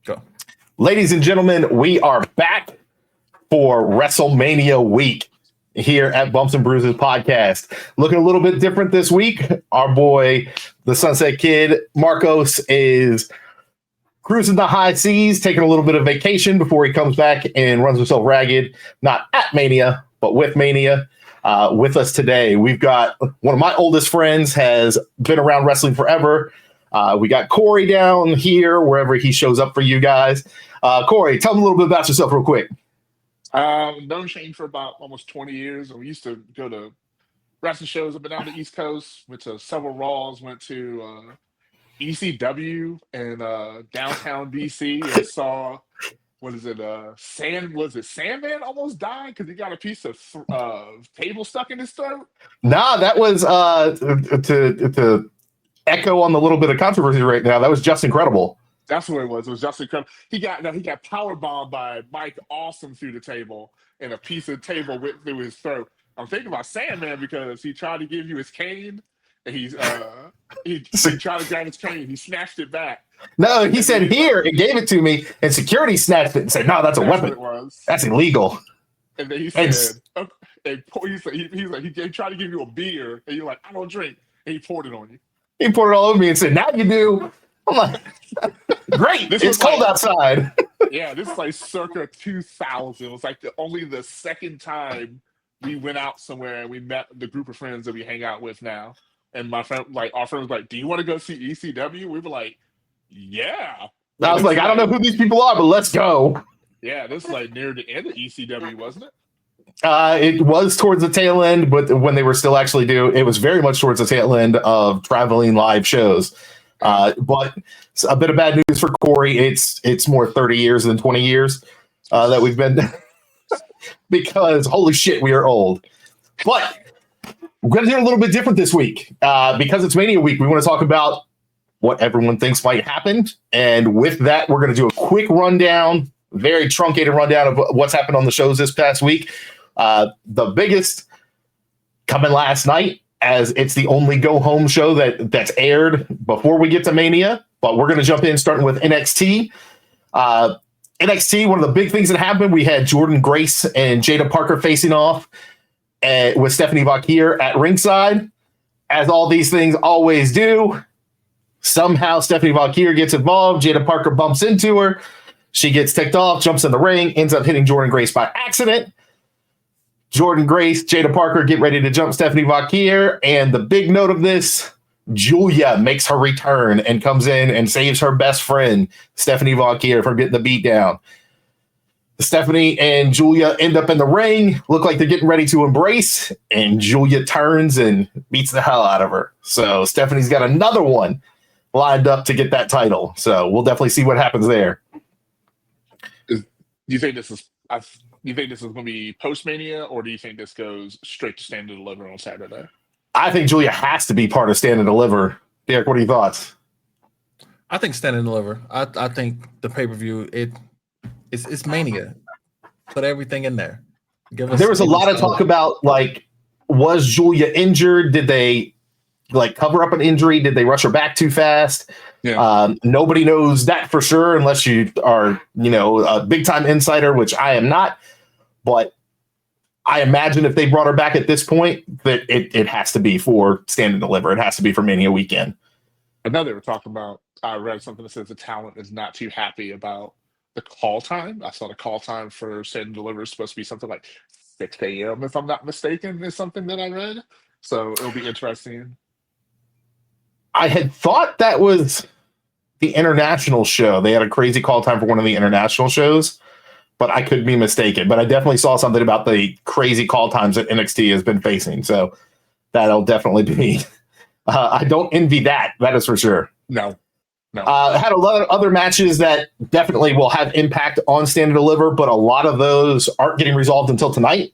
Go. Ladies and gentlemen, we are back for WrestleMania week here at Bumps and Bruises podcast. Looking a little bit different this week. Our boy, the Sunset Kid, Marcos, is cruising the high seas, taking a little bit of vacation before he comes back and runs himself ragged. Not at Mania, but with Mania. With us today, we've got one of my oldest friends, has been around wrestling forever. We got Corey down here, wherever he shows up for you guys. Corey, tell me a little bit about yourself real quick. Known Shane for about almost 20 years. We used to go to wrestling shows up and down the East Coast, went to several Raws, went to ECW in downtown DC and saw, Sandman almost died because he got a piece of table stuck in his throat? Nah, that was to echo on the little bit of controversy right now. That was Just Incredible. That's what it was. It was Just Incredible. He got power bombed by Mike Awesome through the table, and a piece of table went through his throat. I'm thinking about Sandman because he tried to give you his cane, and he tried to grab his cane. He snatched it back. No, he said here and gave it to me, and security snatched it and said, "No, that's a weapon. What it was. That's illegal." And then he said, he tried to give you a beer, and you're like, "I don't drink," and he poured it on you. He poured it all over me and said, "Now you do." I'm like, "Great, it's cold outside." Yeah, this is like circa 2000. It was like only the second time we went out somewhere and we met the group of friends that we hang out with now. And our friend was like, "Do you want to go see ECW?" We were like, "Yeah." And I was like, "I don't know who these people are, but let's go." Yeah, this is like near the end of ECW, wasn't it? It was towards the tail end, but when they were still actually it was very much towards the tail end of traveling live shows. But a bit of bad news for Corey. It's more 30 years than 20 years that we've been because holy shit, we are old. But we're going to do a little bit different this week because it's Mania week. We want to talk about what everyone thinks might happen. And with that, we're going to do a quick rundown, very truncated rundown of what's happened on the shows this past week. The biggest coming last night, as it's the only go-home show that's aired before we get to Mania. But we're going to jump in starting with NXT. NXT, one of the big things that happened, we had Jordynne Grace and Jada Parker facing off with Stephanie Vakir at ringside. As all these things always do, somehow Stephanie Vakir gets involved. Jada Parker bumps into her. She gets ticked off, jumps in the ring, ends up hitting Jordynne Grace by accident. Jordynne Grace, Jada Parker get ready to jump Stephanie Vakir. And the big note of this, Julia makes her return and comes in and saves her best friend, Stephanie Vakir, from getting the beat down. Stephanie and Julia end up in the ring, look like they're getting ready to embrace, and Julia turns and beats the hell out of her. So Stephanie's got another one lined up to get that title. So we'll definitely see what happens there. Do you think this is going to be post-Mania, or do you think this goes straight to Stand and Deliver on Saturday? I think Julia has to be part of Stand and Deliver. Derek, what are your thoughts? I think Stand and Deliver. I think the pay-per-view, it's Mania. Put everything in there. There was a lot of talk about, like, was Julia injured? Did they, like, cover up an injury? Did they rush her back too fast? Yeah. Nobody knows that for sure unless you are, a big-time insider, which I am not. But I imagine if they brought her back at this point, that it has to be for Stand and Deliver. It has to be for Mania weekend. I know they were talking about, I read something that says the talent is not too happy about the call time. I saw the call time for Stand and Deliver is supposed to be something like 6 a.m., if I'm not mistaken, is something that I read. So it'll be interesting. I had thought that was the international show. They had a crazy call time for one of the international shows, but I could be mistaken. But I definitely saw something about the crazy call times that NXT has been facing. So that'll definitely be. I don't envy that. That is for sure. No. Had a lot of other matches that definitely will have impact on Stand and Deliver, but a lot of those aren't getting resolved until tonight.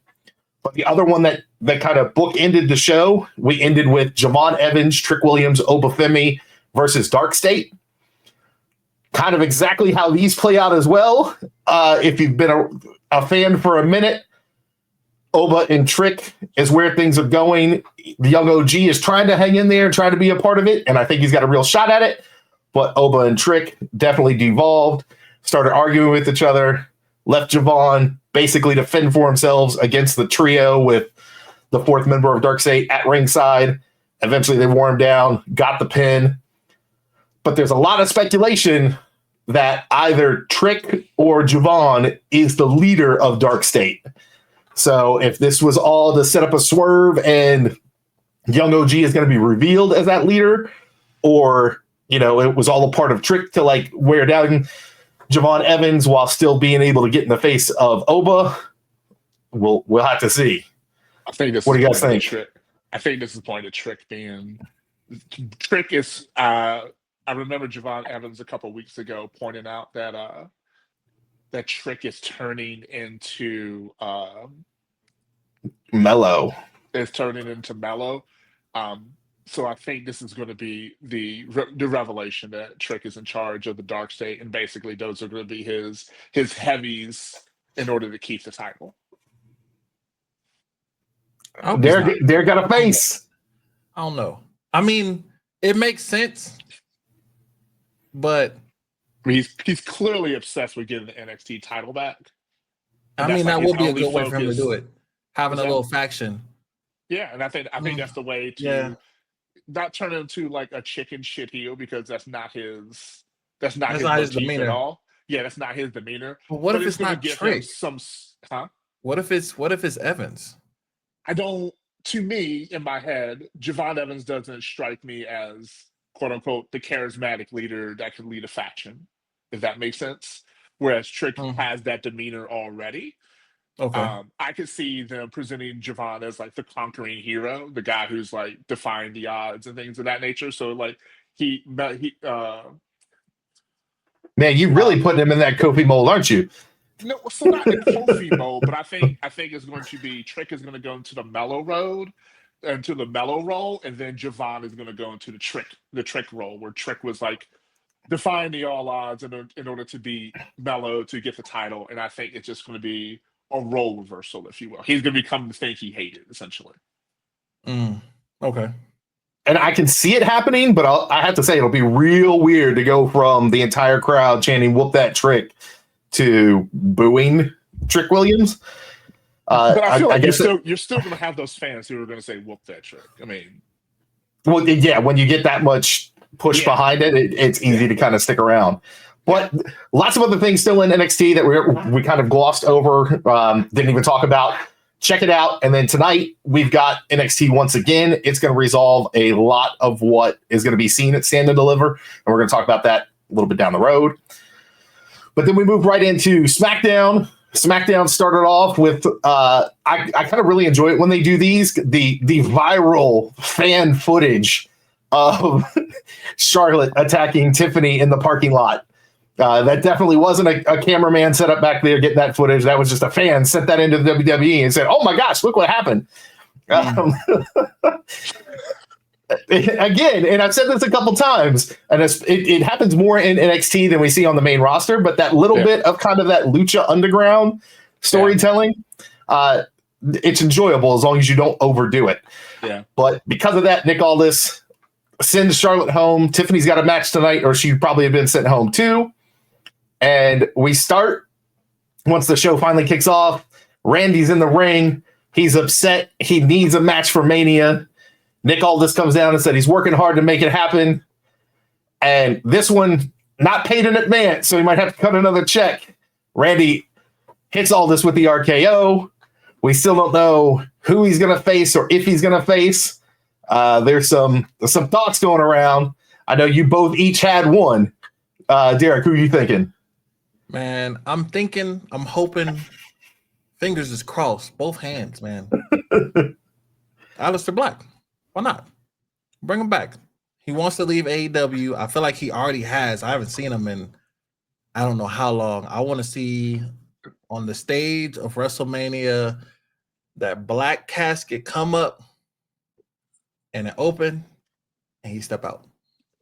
But the other one that kind of bookended the show, we ended with Javon Evans, Trick Williams, Obafemi versus Dark State. Kind of exactly how these play out as well. If you've been a fan for a minute, Oba and Trick is where things are going. The young OG is trying to hang in there and try to be a part of it, and I think he's got a real shot at it. But Oba and Trick definitely devolved. started arguing with each other, left Javon basically to fend for themselves against the trio with the fourth member of Dark State at ringside. Eventually they wore him down, got the pin. But there's a lot of speculation that either Trick or Javon is the leader of Dark State. So if this was all to set up a swerve and Young OG is going to be revealed as that leader, or, it was all a part of Trick to like wear down Javon Evans while still being able to get in the face of Oba, we'll have to see. I think this. What do you guys think? I think this is the point of Trick being. Trick is. I remember Javon Evans a couple weeks ago pointing out that that Trick is turning into Mellow. Is turning into Mellow. So I think this is going to be the revelation that Trick is in charge of the Dark State, and basically those are going to be his heavies in order to keep the title. They're got a face. I don't know. I mean, it makes sense, but he's clearly obsessed with getting the NXT title back. I mean, that will be a good way for him to do it. Having a little faction. Yeah, and I think that's the way to not turn into like a chicken shit heel, because that's not his demeanor at all. Yeah, that's not his demeanor. But what if it's not Trick? What if it's Evans? To me, in my head, Javon Evans doesn't strike me as quote unquote the charismatic leader that could lead a faction, if that makes sense. Whereas Trick has that demeanor already. Okay. I could see them presenting Javon as like the conquering hero, the guy who's like defying the odds and things of that nature. So like man, you really putting him in that Kofi mold, aren't you? No, so not in Kofi mode, but I think it's going to be Trick is going to go into the mellow road, into the mellow role, and then Javon is going to go into the trick role, where Trick was like defying the all odds in order to be mellow to get the title. And I think it's just going to be a role reversal, if you will. He's going to become the thing he hated, essentially. Okay. And I can see it happening, but I have to say it'll be real weird to go from the entire crowd chanting "Whoop that Trick" to booing Trick Williams. But I feel like you're still going to have those fans who are going to say "Whoop that Trick." I mean, well, yeah, when you get that much push behind it, it's easy to kind of stick around. But lots of other things still in NXT that we kind of glossed over, didn't even talk about. Check it out. And then tonight we've got NXT once again. It's going to resolve a lot of what is going to be seen at Stand and Deliver. And we're going to talk about that a little bit down the road. But then we move right into SmackDown. SmackDown started off with, I kind of really enjoy it when they do these, the viral fan footage of Charlotte attacking Tiffany in the parking lot. That definitely wasn't a cameraman set up back there getting that footage. That was just a fan sent that into the WWE and said, "Oh my gosh, look what happened." Again, and I've said this a couple times, and it happens more in NXT than we see on the main roster, but that little bit of kind of that Lucha Underground storytelling, it's enjoyable as long as you don't overdo it. Yeah. But because of that, Nick Aldis sends Charlotte home. Tiffany's got a match tonight, or she'd probably have been sent home too. And we start, once the show finally kicks off, Randy's in the ring. He's upset. He needs a match for Mania. Nick Aldis comes down and said he's working hard to make it happen. And this one, not paid in advance, so he might have to cut another check. Randy hits Aldis with the RKO. We still don't know who he's going to face or if he's going to face. There's some thoughts going around. I know you both each had one. Derek, who are you thinking? Man, I'm hoping, fingers is crossed, both hands, man. Aleister Black. Why not? Bring him back. He wants to leave AEW. I feel like he already has. I haven't seen him in I don't know how long. I want to see on the stage of WrestleMania that black casket come up and it open and he step out.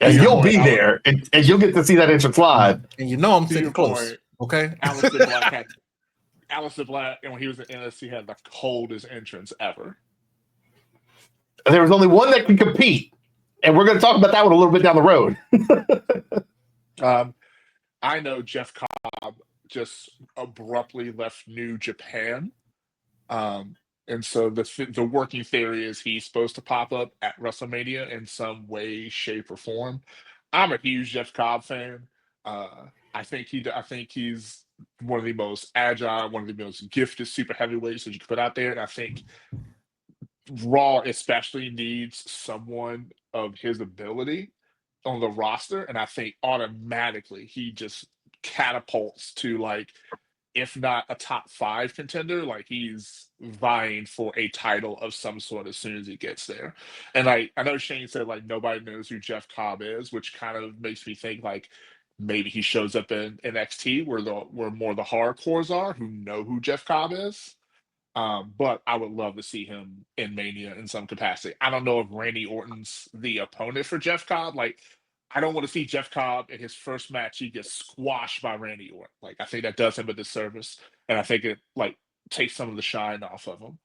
And you'll be there, and you'll get to see that entrance live. And you know I'm sitting close. Okay. Aleister Black, and when he was in NXT, had the coldest entrance ever. There was only one that could compete, and we're going to talk about that one a little bit down the road. I know Jeff Cobb just abruptly left New Japan. And so the working theory is he's supposed to pop up at WrestleMania in some way, shape, or form. I'm a huge Jeff Cobb fan. I think he's one of the most agile, one of the most gifted super heavyweights that you can put out there. And I think Raw especially needs someone of his ability on the roster. And I think automatically he just catapults to, like, if not a top 5 contender, like he's vying for a title of some sort as soon as he gets there. And I know Shane said like nobody knows who Jeff Cobb is, which kind of makes me think like maybe he shows up in NXT where more the hardcores are who know who Jeff Cobb is. But I would love to see him in Mania in some capacity. I don't know if Randy Orton's the opponent for Jeff Cobb. Like, I don't want to see Jeff Cobb in his first match. He gets squashed by Randy Orton. Like, I think that does him a disservice, and I think it like takes some of the shine off of him.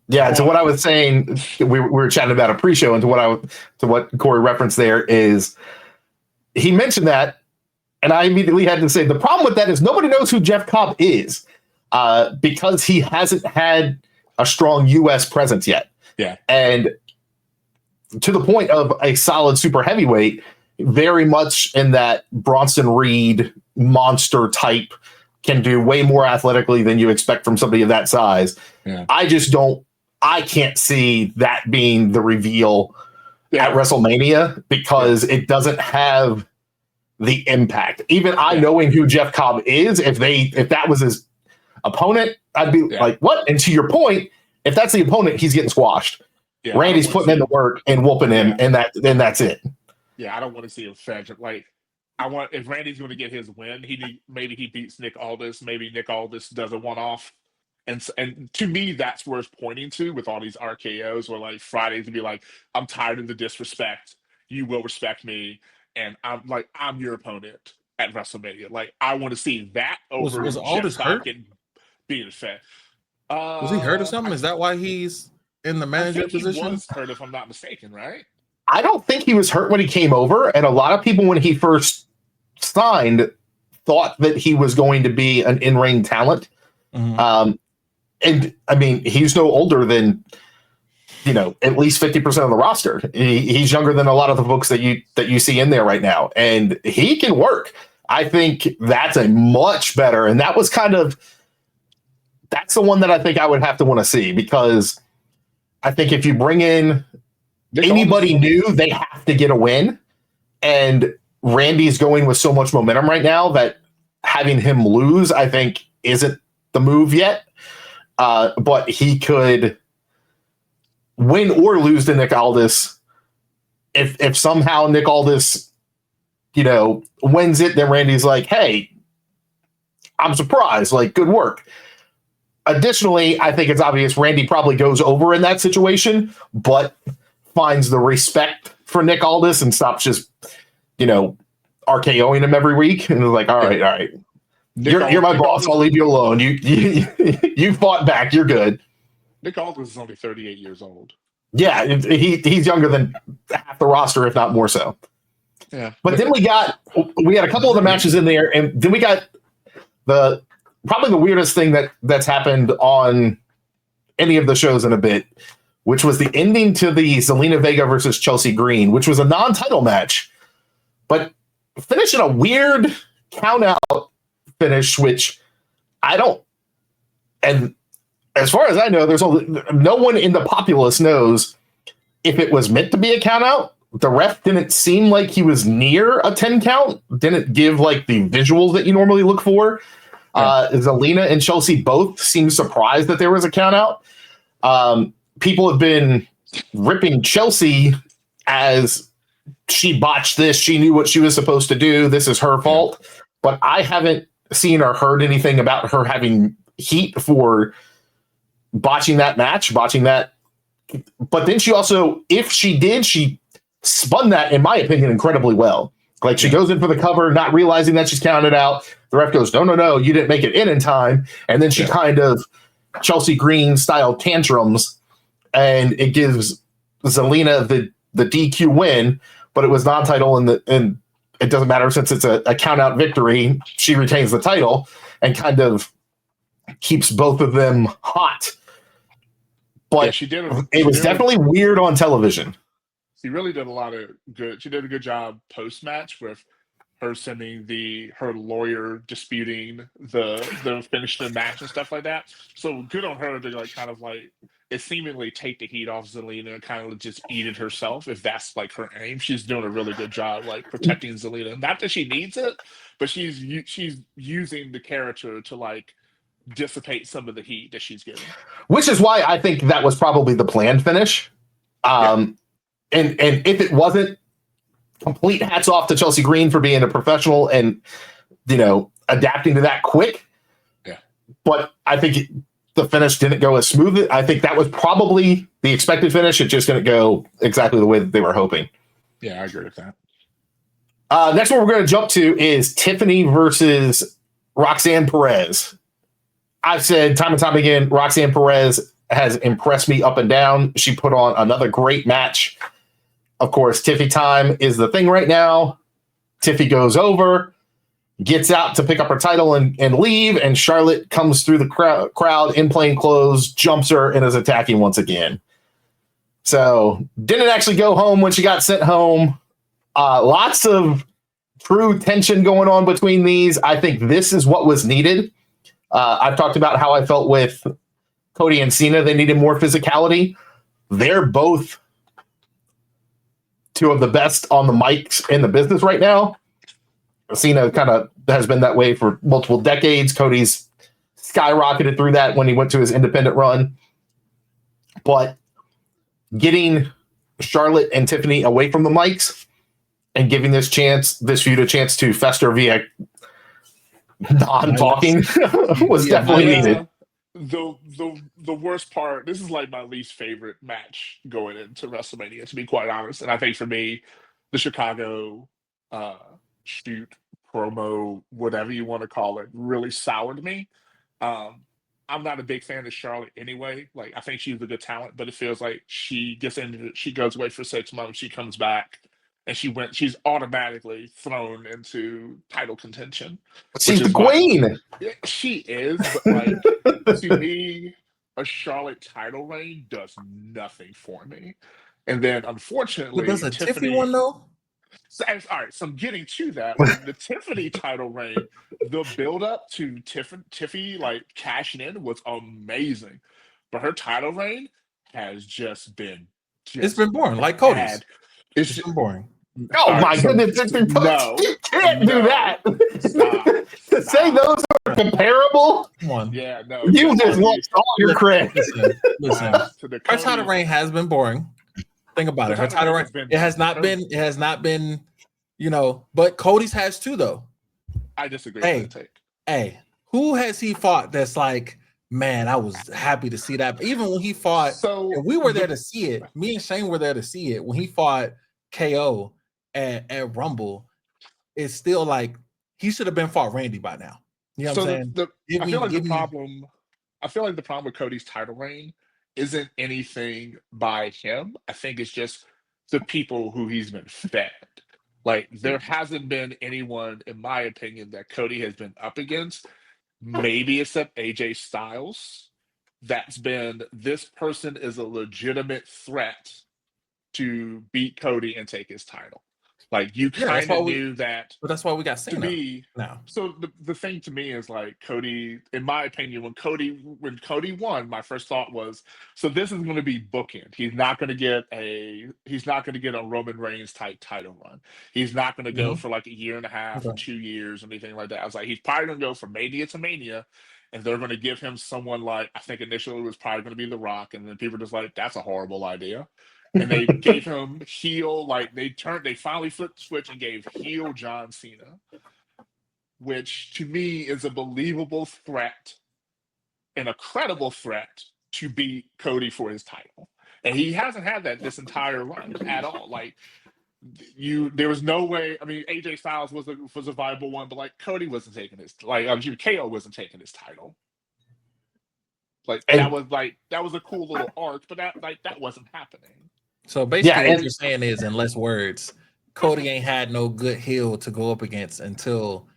Yeah. So what I was saying, we were chatting about a pre-show, and to what Corey referenced there is he mentioned that, and I immediately had to say the problem with that is nobody knows who Jeff Cobb is because he hasn't had a strong U.S. presence yet. Yeah, and to the point of a solid super heavyweight, very much in that Bronson Reed monster type, can do way more athletically than you expect from somebody of that size. Yeah. I can't see that being the reveal at WrestleMania because it doesn't have the impact. Even I knowing who Jeff Cobb is, if that was his opponent, I'd be like, what? And to your point, if that's the opponent, he's getting squashed. Yeah, Randy's putting in the work and whooping him, and that's it. Yeah, I don't want to see him fed. Like, if Randy's going to get his win, maybe he beats Nick Aldis. Maybe Nick Aldis does a one-off. And to me, that's where it's pointing to with all these RKOs where like Fridays would be like, I'm tired of the disrespect. You will respect me. And I'm your opponent at WrestleMania. Like, I want to see that over was Aldis hurt? Being fed. Was he hurt or something? Is that why he's in the manager position? He was hurt, if I'm not mistaken, right? I don't think he was hurt when he came over. And a lot of people, when he first signed, thought that he was going to be an in-ring talent. Mm-hmm. And I mean, he's no older than, at least 50% of the roster. He's younger than a lot of the folks that you see in there right now. And he can work. I think that's a much better. And that's the one that I think I would have to want to see, because I think if you bring in anybody new, they have to get a win. And Randy's going with so much momentum right now that having him lose, I think, isn't the move yet. But he could win or lose to Nick Aldis. If somehow Nick Aldis, wins it, then Randy's like, hey, I'm surprised. Like, good work. Additionally, I think it's obvious Randy probably goes over in that situation, but finds the respect for Nick Aldis and stops just, RKOing him every week. And like, all right. You're my boss. I'll leave you alone. You fought back. You're good. Nick Aldis is only 38 years old. Yeah, he's younger than half the roster, if not more so. Yeah. But then we had a couple of the matches in there, and then we got probably the weirdest thing that's happened on any of the shows in a bit, which was the ending to the Zelina Vega versus Chelsea Green, which was a non-title match, but finished in a weird count-out finish, which I don't. And as far as I know, there's no one in the populace knows if it was meant to be a count-out. The ref didn't seem like he was near a 10 count, didn't give like the visuals that you normally look for. Zelina and Chelsea both seemed surprised that there was a count out. People have been ripping Chelsea as she botched this. She knew what she was supposed to do. This is her fault. But I haven't seen or heard anything about her having heat for botching that match, But then she also, if she did, she spun that, in my opinion, incredibly well. Like, she goes in for the cover, not realizing that she's counted out. The ref goes, no, you didn't make it in time. And then she kind of Chelsea Green style tantrums, and it gives Zelina the DQ win, but it was non-title and it doesn't matter since it's a count out victory. She retains the title and kind of keeps both of them hot. But she did. It was definitely weird on television. She really did a lot of good. She did a good job post match with her sending her lawyer disputing the finish of the match and stuff like that. So good on her to like kind of like it seemingly take the heat off Zelina and kind of just eat it herself if that's like her aim. She's doing a really good job like protecting Zelina. Not that she needs it, but she's using the character to like dissipate some of the heat that she's getting. Which is why I think that was probably the planned finish. And if it wasn't, complete hats off to Chelsea Green for being a professional and, adapting to that quick. Yeah. But I think the finish didn't go as smooth. I think that was probably the expected finish. It just didn't go exactly the way that they were hoping. Yeah, I agree with that. Next one we're going to jump to is Tiffany versus Roxanne Perez. I've said time and time again, Roxanne Perez has impressed me up and down. She put on another great match. Of course, Tiffy time is the thing right now. Tiffy goes over, gets out to pick up her title and leave, and Charlotte comes through the crowd in plain clothes, jumps her, and is attacking once again. So, didn't actually go home when she got sent home. Lots of true tension going on between these. I think this is what was needed. I've talked about how I felt with Cody and Cena. They needed more physicality. They're both two of the best on the mics in the business right now. Cena kind of has been that way for multiple decades. Cody's skyrocketed through that when he went to his independent run. But getting Charlotte and Tiffany away from the mics and giving this feud a chance to fester via non-talking was definitely needed. The worst part, this is like my least favorite match going into WrestleMania, to be quite honest. And I think for me, the Chicago shoot, promo, whatever you want to call it, really soured me. I'm not a big fan of Charlotte anyway. Like, I think she's a good talent, but it feels like she goes away for 6 months, she comes back, and she's automatically thrown into title contention. She's the queen. She is, but like to me, a Charlotte title reign does nothing for me. And then unfortunately, but does a Tiffany one though? So, all right, so I'm getting to that. Like, the Tiffany title reign, the build up to Tiffany like cashing in was amazing, but her title reign has just been. It's been boring, like Cody's. It's been boring. Oh my goodness! No, you can't do that. Stop. Say those are comparable. Come on. Yeah, no. You just lost all your credit. Listen. Her title reign has been boring. Think about it. Her title reign. It has not been. But Cody's has too, though. I disagree with the take. Hey, who has he fought that's like, man, I was happy to see that. Even when he fought, and we were there to see it. Me and Shane were there to see it. When he fought KO at Rumble, it's still like he should have been fought Randy by now. You know what I'm saying? I feel like the problem with Cody's title reign isn't anything by him. I think it's just the people who he's been fed. Like, there hasn't been anyone, in my opinion, that Cody has been up against, maybe except AJ Styles, that's been, this person is a legitimate threat to beat Cody and take his title. Like, you kind of knew that. But that's why we got Cena now. So the thing to me is, like, Cody, in my opinion, when Cody won, my first thought was, so this is going to be bookend. He's not going to get a Roman Reigns type title run. He's not going to go for like a year and a half or 2 years or anything like that. I was like, he's probably going to go from Mania to Mania, and they're going to give him someone like, I think initially it was probably going to be The Rock, and then people were just like, that's a horrible idea. And they gave him heel, like they finally flipped the switch and gave heel John Cena, which to me is a believable threat and a credible threat to beat Cody for his title. And he hasn't had that this entire run at all. Like, there was no way. I mean, AJ Styles was a viable one, but like Cody wasn't taking his, like KO wasn't taking his title. Like, that was a cool little arc, but that wasn't happening. So basically, what you're saying is, in less words, Cody ain't had no good heel to go up against until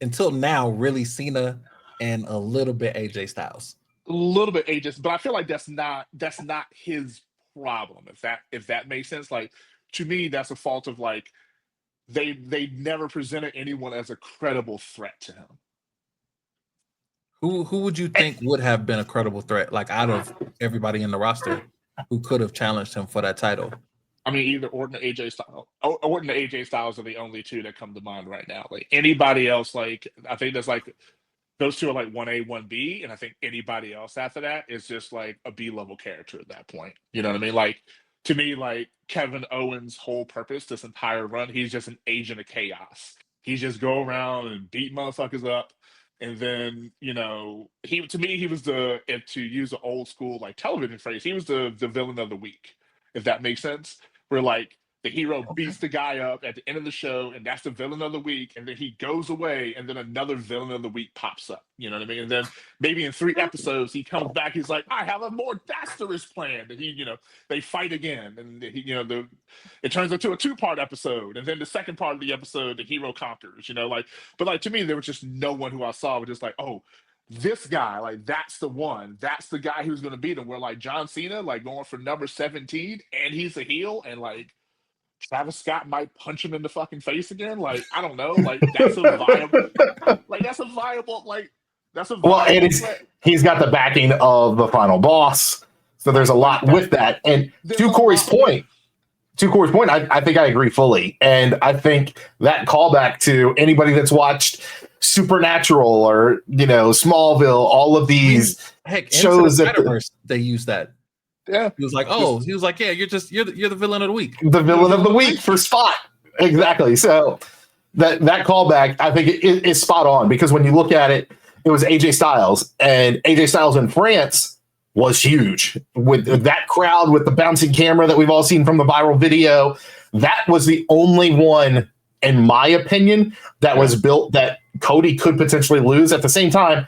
now, really Cena and a little bit AJ Styles. A little bit ageist, but I feel like that's not his problem. If that makes sense, like to me, that's a fault of like they never presented anyone as a credible threat to him. Who would you think would have been a credible threat, like out of everybody in the roster, who could have challenged him for that title? I mean, either Orton or AJ Styles. Orton or AJ Styles are the only two that come to mind right now. Like anybody else, like I think there's like those two are like 1A, 1B, and I think anybody else after that is just like a B-level character at that point. You know what I mean? Like to me, like Kevin Owens' whole purpose this entire run, he's just an agent of chaos. He just go around and beat motherfuckers up. And then, you know, he to me, he was to use an old school like television phrase, he was the villain of the week, if that makes sense. Where like the hero beats the guy up at the end of the show, and that's the villain of the week, and then he goes away, and then another villain of the week pops up. You know what I mean? And then maybe in 3 episodes he comes back, he's like, I have a more dastardous plan. And he, you know, they fight again, and he, you know, it turns into a 2-part episode, and then the second part of the episode, the hero conquers. You know, like, but like to me, there was just no one who I saw was just like, oh, this guy, like that's the one, that's the guy who's going to beat him. Where like John Cena, like going for number 17, and he's a heel, and like Travis Scott might punch him in the fucking face again. Like I don't know, like that's a viable, Well, and he's got the backing of the final boss, so there's a lot with that. And to Corey's point, I think I agree fully, and I think that callback to anybody that's watched Supernatural or, you know, Smallville, all of these shows that they use that. Yeah, he was like, yeah, you're the villain of the week. The villain of the week for Spot, exactly. So that callback, I think, is spot on, because when you look at it, it was AJ Styles, and AJ Styles in France was huge with that crowd, with the bouncing camera that we've all seen from the viral video. That was the only one, in my opinion, that was built that Cody could potentially lose. At the same time,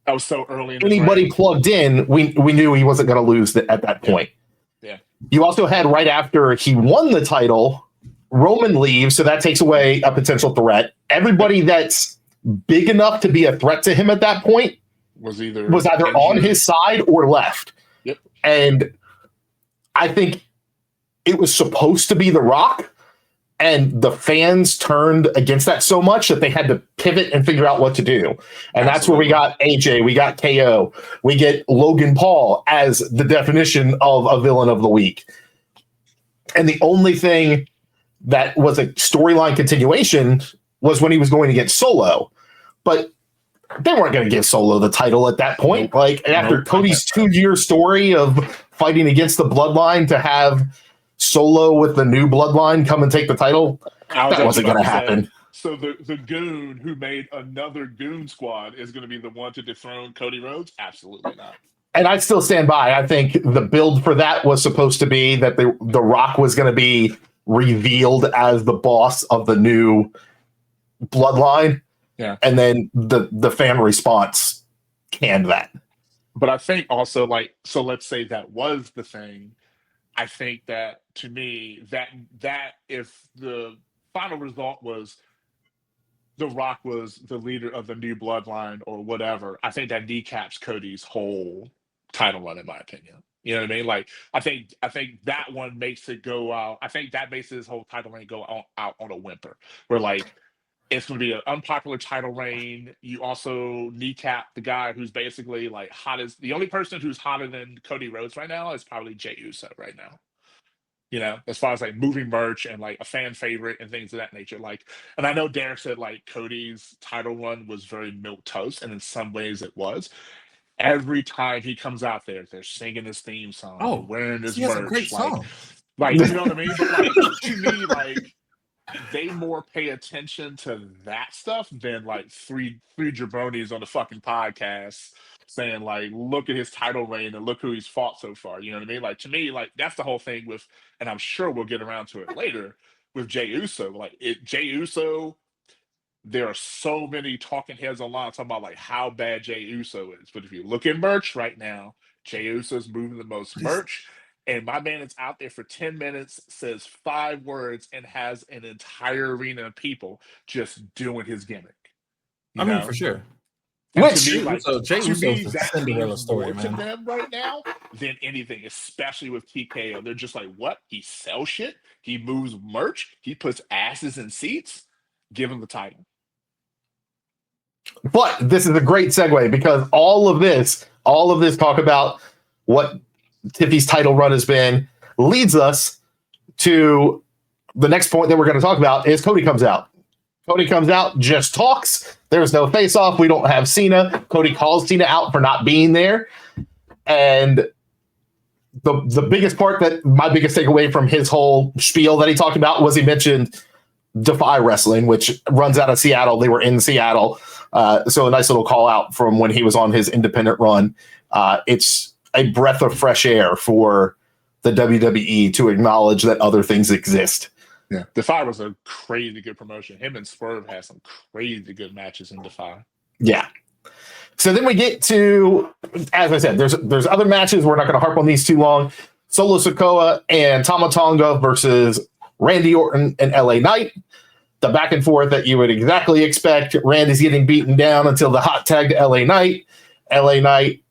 that was so early. Anybody plugged in, we knew he wasn't going to lose at that point. Yeah. You also had, right after he won the title, Roman leaves, so that takes away a potential threat. Everybody that's big enough to be a threat to him at that point was either on his side or left. Yep. And I think it was supposed to be The Rock, and the fans turned against that so much that they had to pivot and figure out what to do. And that's where we got AJ, we got KO, we get Logan Paul as the definition of a villain of the week. And the only thing that was a storyline continuation was when he was going to get Solo. But they weren't going to give Solo the title at that point. Like after Cody's 2-year story of fighting against the Bloodline, to have Solo with the new Bloodline come and take the title, that wasn't going to happen. So the goon who made another goon squad is going to be the one to dethrone Cody Rhodes? Absolutely not. And I still stand by. I think the build for that was supposed to be that the Rock was going to be revealed as the boss of the new Bloodline. Yeah. And then the fan response canned that. But I think also, like, so let's say that was the thing. I think that, to me, that if the final result was The Rock was the leader of the new Bloodline or whatever, I think that kneecaps Cody's whole title run, in my opinion. You know what I mean? Like, I think that one makes it go out. I think that makes his whole title reign go out on a whimper. Where, like, it's going to be an unpopular title reign. You also kneecap the guy who's basically like the only person who's hotter than Cody Rhodes right now is probably Jey Uso right now. You know, as far as like moving merch and like a fan favorite and things of that nature. Like, and I know Derek said like Cody's title run was very milquetoast, and in some ways it was. Every time he comes out there, they're singing his theme song, wearing his merch. A great song. Like, you know what I mean? But like, to me, like, they more pay attention to that stuff than like three jabronis on the fucking podcast saying like, look at his title reign and look who he's fought so far. You know what I mean? Like, to me, like, that's the whole thing with, and I'm sure we'll get around to it later with Jey Uso. Like, Jey Uso, there are so many talking heads online talking about like how bad Jey Uso is. But if you look at merch right now, Jey Uso's moving the most merch. And my man is out there for 10 minutes, says 5 words, and has an entire arena of people just doing his gimmick. I mean, for sure. And Which, to me, like, Jey to Uso me, is the that Cinderella means story, more to man. them right now than anything, especially with TKO. They're just like, what? He sells shit? He moves merch? He puts asses in seats? Give him the title. but this is a great segue because all of this talk about what Tiffy's title run has been leads us to the next point that we're going to talk about is Cody comes out. Cody comes out, just talks. There's no face-off. We don't have Cena. Cody calls Cena out for not being there. And the biggest part that my biggest takeaway from his whole spiel that he talked about was he mentioned Defy Wrestling, which runs out of Seattle. They were in Seattle. So a nice little call out from when he was on his independent run. It's a breath of fresh air for the WWE to acknowledge that other things exist. Yeah, Defy was a crazy good promotion. Him and Swerve had some crazy good matches in Defy. Yeah. So then we get to, as I said, there's other matches. We're not going to harp on these too long. Solo Sikoa and Tama Tonga versus Randy Orton and LA Knight. The back and forth that you would exactly expect. Randy's getting beaten down until the hot tag to LA Knight. LA Knight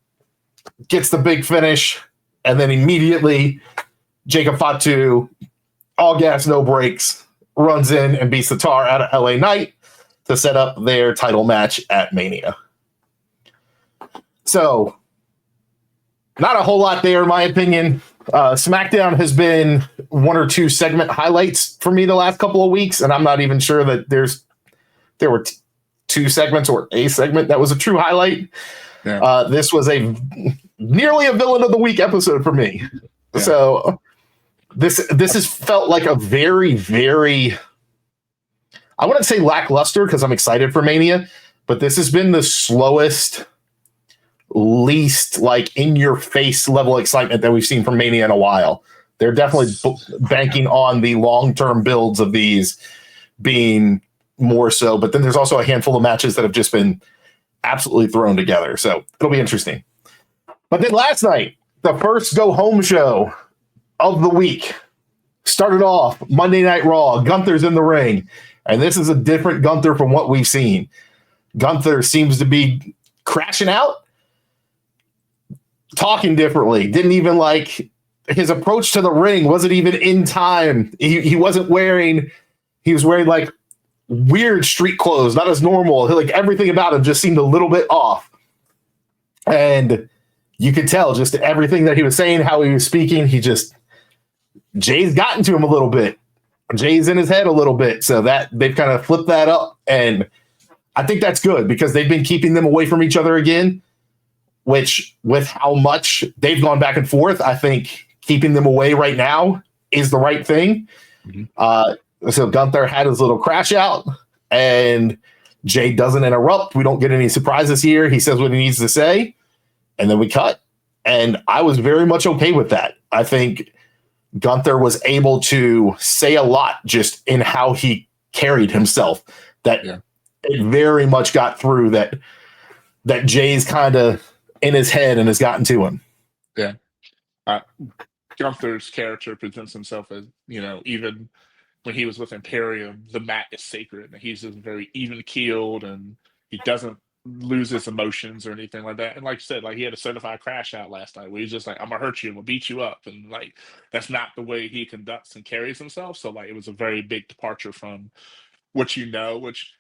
gets the big finish, and then immediately Jacob Fatu, all gas, no brakes, runs in and beats the tar out of LA Knight to set up their title match at Mania. So, not a whole lot there, in my opinion. SmackDown has been one or two segment highlights for me the last couple of weeks, and I'm not even sure that there were two segments or a segment that was a true highlight. Yeah. This was nearly a villain of the week episode for me. Yeah. So this has felt like a very, very, I wouldn't say lackluster because I'm excited for Mania, but this has been the slowest, least like in your face level excitement that we've seen from Mania in a while. They're definitely banking on the long-term builds of these being more so, but then there's also a handful of matches that have just been absolutely thrown together. So it'll be interesting. But then last night, the first go home show of the week started off Monday Night Raw. Gunther's in the ring, and this is a different Gunther from what we've seen. Gunther seems to be crashing out, talking differently. Didn't even like his approach to the ring wasn't even in time. He wasn't wearing. He was wearing like weird street clothes, not as normal. Like everything about him just seemed a little bit off, and you could tell just everything that he was saying, how he was speaking. Jay's gotten to him a little bit. Jay's in his head a little bit, so that they've kind of flipped that up, and I think that's good because they've been keeping them away from each other again. Which, with how much they've gone back and forth, I think keeping them away right now is the right thing. Mm-hmm. So Gunther had his little crash out, and Jay doesn't interrupt. We don't get any surprises here. He says what he needs to say, and then we cut. And I was very much okay with that. I think Gunther was able to say a lot just in how he carried himself. That it very much got through that Jay's kind of in his head and has gotten to him. Yeah. Gunther's character presents himself as, even when he was with Imperium, the mat is sacred. And he's just very even-keeled, and he doesn't lose his emotions or anything like that. And like you said, like he had a certified crash out last night where he's just like, I'm going to hurt you, I'm going to beat you up. And like, that's not the way he conducts and carries himself. So like, it was a very big departure from what which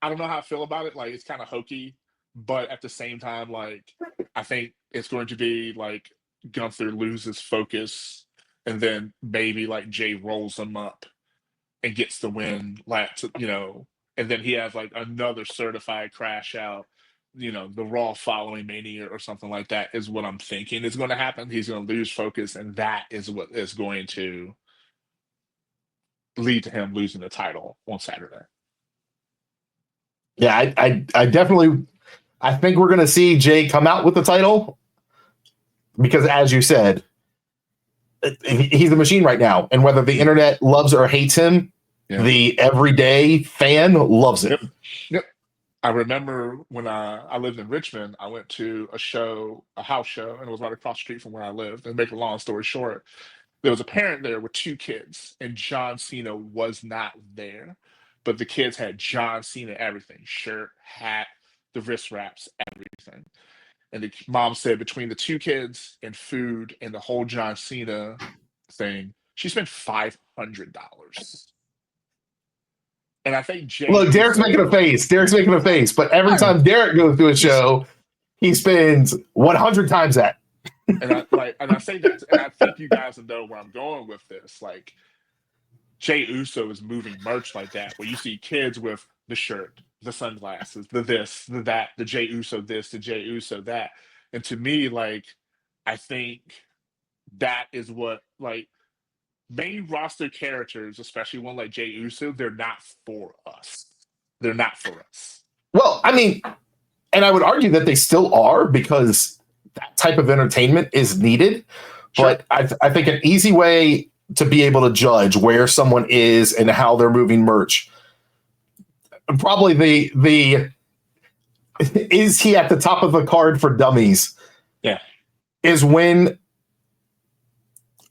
I don't know how I feel about it. Like, it's kind of hokey, but at the same time, like, I think it's going to be like Gunther loses focus, and then maybe like Jay rolls him up and gets the win, and then he has like another certified crash out, the Raw following Mania or something like that is what I'm thinking is going to happen. He's going to lose focus, and that is what is going to lead to him losing the title on Saturday. Yeah, I definitely, I think we're going to see Jay come out with the title because, as you said, he's a machine right now. And whether the internet loves or hates him, the everyday fan loves it. Yep. I remember when I lived in Richmond, I went to a house show, and it was right across the street from where I lived. And to make a long story short, there was a parent there with two kids, and John Cena was not there. But the kids had John Cena everything: shirt, hat, the wrist wraps, everything. And the mom said between the two kids and food and the whole John Cena thing, she spent $500. And I think Jey Look, Derek's Uso, making a face. Derek's making a face. But every time Derek goes to a show, he spends 100 times that. and I say that, and I think you guys know where I'm going with this. Like, Jey Uso is moving merch like that, where you see kids with the shirt, the sunglasses, the this, the that, the Jey Uso this, the Jey Uso that. And to me, like, I think that is what, like, main roster characters, especially one like Jey Uso, they're not for us. They're not for us. Well, I mean, and I would argue that they still are, because that type of entertainment is needed. Sure. But I think an easy way to be able to judge where someone is and how they're moving merch, probably the is he at the top of the card for dummies? Yeah. Is when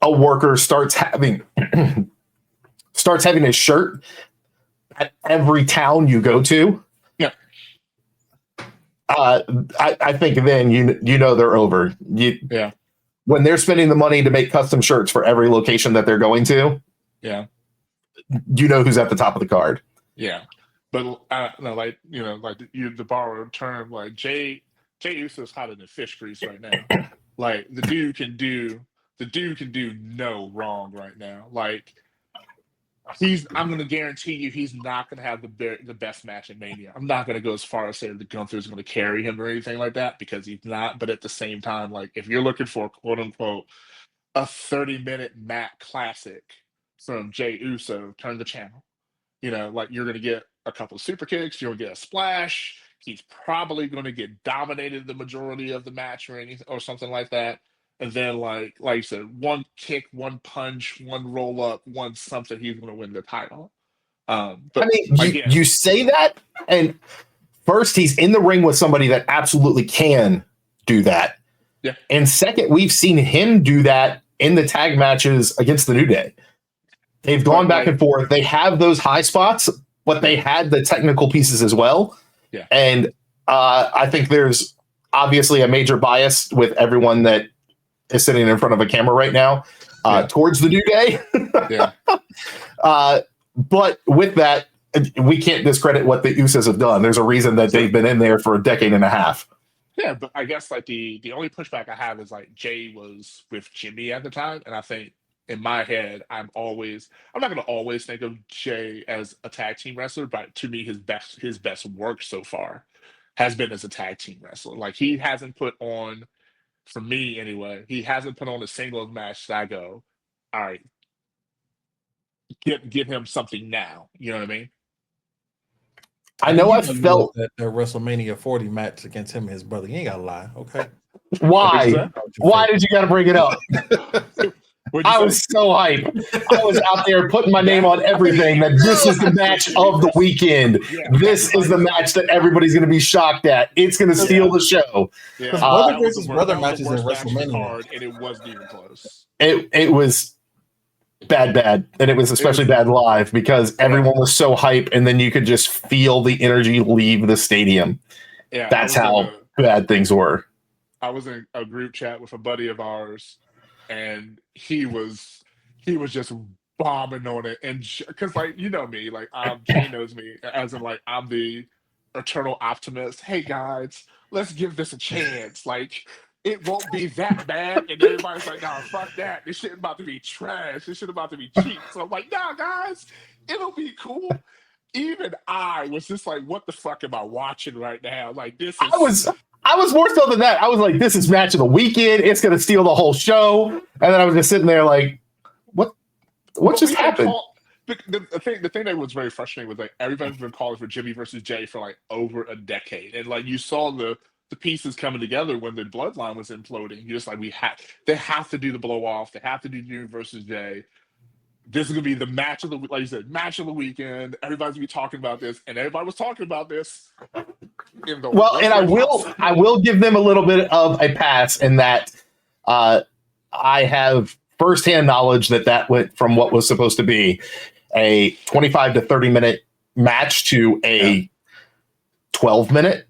a worker starts having a shirt at every town you go to. Yeah. I think then you know they're over. Yeah. When they're spending the money to make custom shirts for every location that they're going to, Yeah. you know who's at the top of the card. Yeah. But no, like, you know, like to borrow a term, like Jey Uso's hotter than fish grease right now. Like, the dude can do no wrong right now. Like, I'm going to guarantee you he's not going to have the best match in Mania. I'm not going to go as far as saying that Gunther's going to carry him or anything like that, because he's not. But at the same time, like, if you're looking for, quote unquote, a 30-minute mat classic from Jey Uso, turn the channel. You know, like, you're going to get a couple of super kicks, you're going to get a splash. He's probably going to get dominated the majority of the match or anything or something like that. And then, like you said, one kick, one punch, one roll up, one something, he's going to win the title. But I mean, you say that, and first, he's in the ring with somebody that absolutely can do that. Yeah. And second, we've seen him do that in the tag matches against the New Day. They've gone back and forth. They have those high spots, but they had the technical pieces as well. Yeah. And I think there's obviously a major bias with everyone that is sitting in front of a camera right now towards the New Day. Yeah. But with that, we can't discredit what the Usos have done. There's a reason that they've been in there for a decade and a half. Yeah, but I guess, like, the only pushback I have is, like, Jey was with Jimmy at the time, and I think in my head, I'm not going to always think of Jey as a tag team wrestler, but to me, his best work so far has been as a tag team wrestler. Like, he hasn't put on, for me anyway, he hasn't put on a singles match that I go, all right, give him something now. You know what I mean? I know I felt that WrestleMania 40 match against him and his brother. You ain't gotta lie, okay? Why? Why did you got to bring it up? I was so hyped. I was out there putting my name on everything that this is the match of the weekend. This is the match that everybody's going to be shocked at. It's going to steal the show. Yeah. Brother versus brother matches in WrestleMania. And it wasn't even close. It was bad. And it was especially bad live because everyone was so hyped, and then you could just feel the energy leave the stadium. Yeah, that's how bad things were. I was in a group chat with a buddy of ours, and he was just bombing on it, and because, like, you know me, like, Jay knows me as in, like, I'm the eternal optimist. Hey guys, let's give this a chance. Like, it won't be that bad. And everybody's like, nah, fuck that. This shit about to be trash. This shit about to be cheap. So I'm like, nah, guys, it'll be cool. Even I was just like, what the fuck am I watching right now? Like, this is... I was more so than that. I was like, this is match of the weekend. It's going to steal the whole show. And then I was just sitting there like, what just happened? The thing that was very frustrating was, like, everybody's been calling for Jimmy versus Jey for, like, over a decade. And, like, you saw the pieces coming together when the bloodline was imploding. You're just like, they have to do the blow off. They have to do Jimmy versus Jey. This is going to be the match of the, like you said, match of the weekend. Everybody's going to be talking about this. And everybody was talking about this in the Well, and I will give them a little bit of a pass in that I have firsthand knowledge that went from what was supposed to be a 25 to 30-minute match to a 12-minute.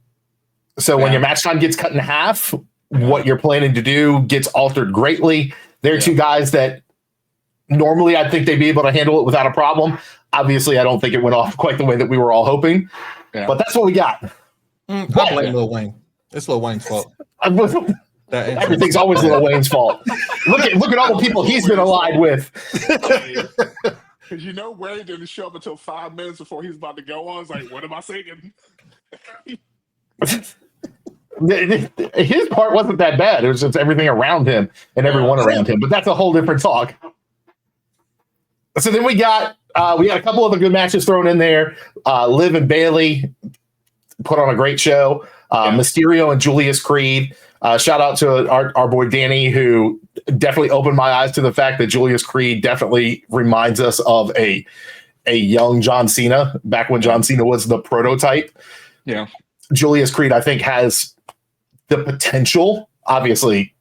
So when your match time gets cut in half, what you're planning to do gets altered greatly. They're two guys that normally I think they'd be able to handle it without a problem. Obviously, I don't think it went off quite the way that we were all hoping. Yeah. But that's what we got. I blame Lil Wayne. It's Lil Wayne's fault. Everything's always Lil Wayne's fault. Look at all the people he's been allied with. Because Wayne didn't show up until 5 minutes before he was about to go on. It's like, what am I singing? His part wasn't that bad. It was just everything around him and everyone around him. But that's a whole different talk. So then we got a couple other good matches thrown in there. Liv and Bayley put on a great show. Mysterio and Julius Creed. Shout out to our boy Danny, who definitely opened my eyes to the fact that Julius Creed definitely reminds us of a young John Cena back when John Cena was the prototype. Yeah. Julius Creed, I think, has the potential. Obviously,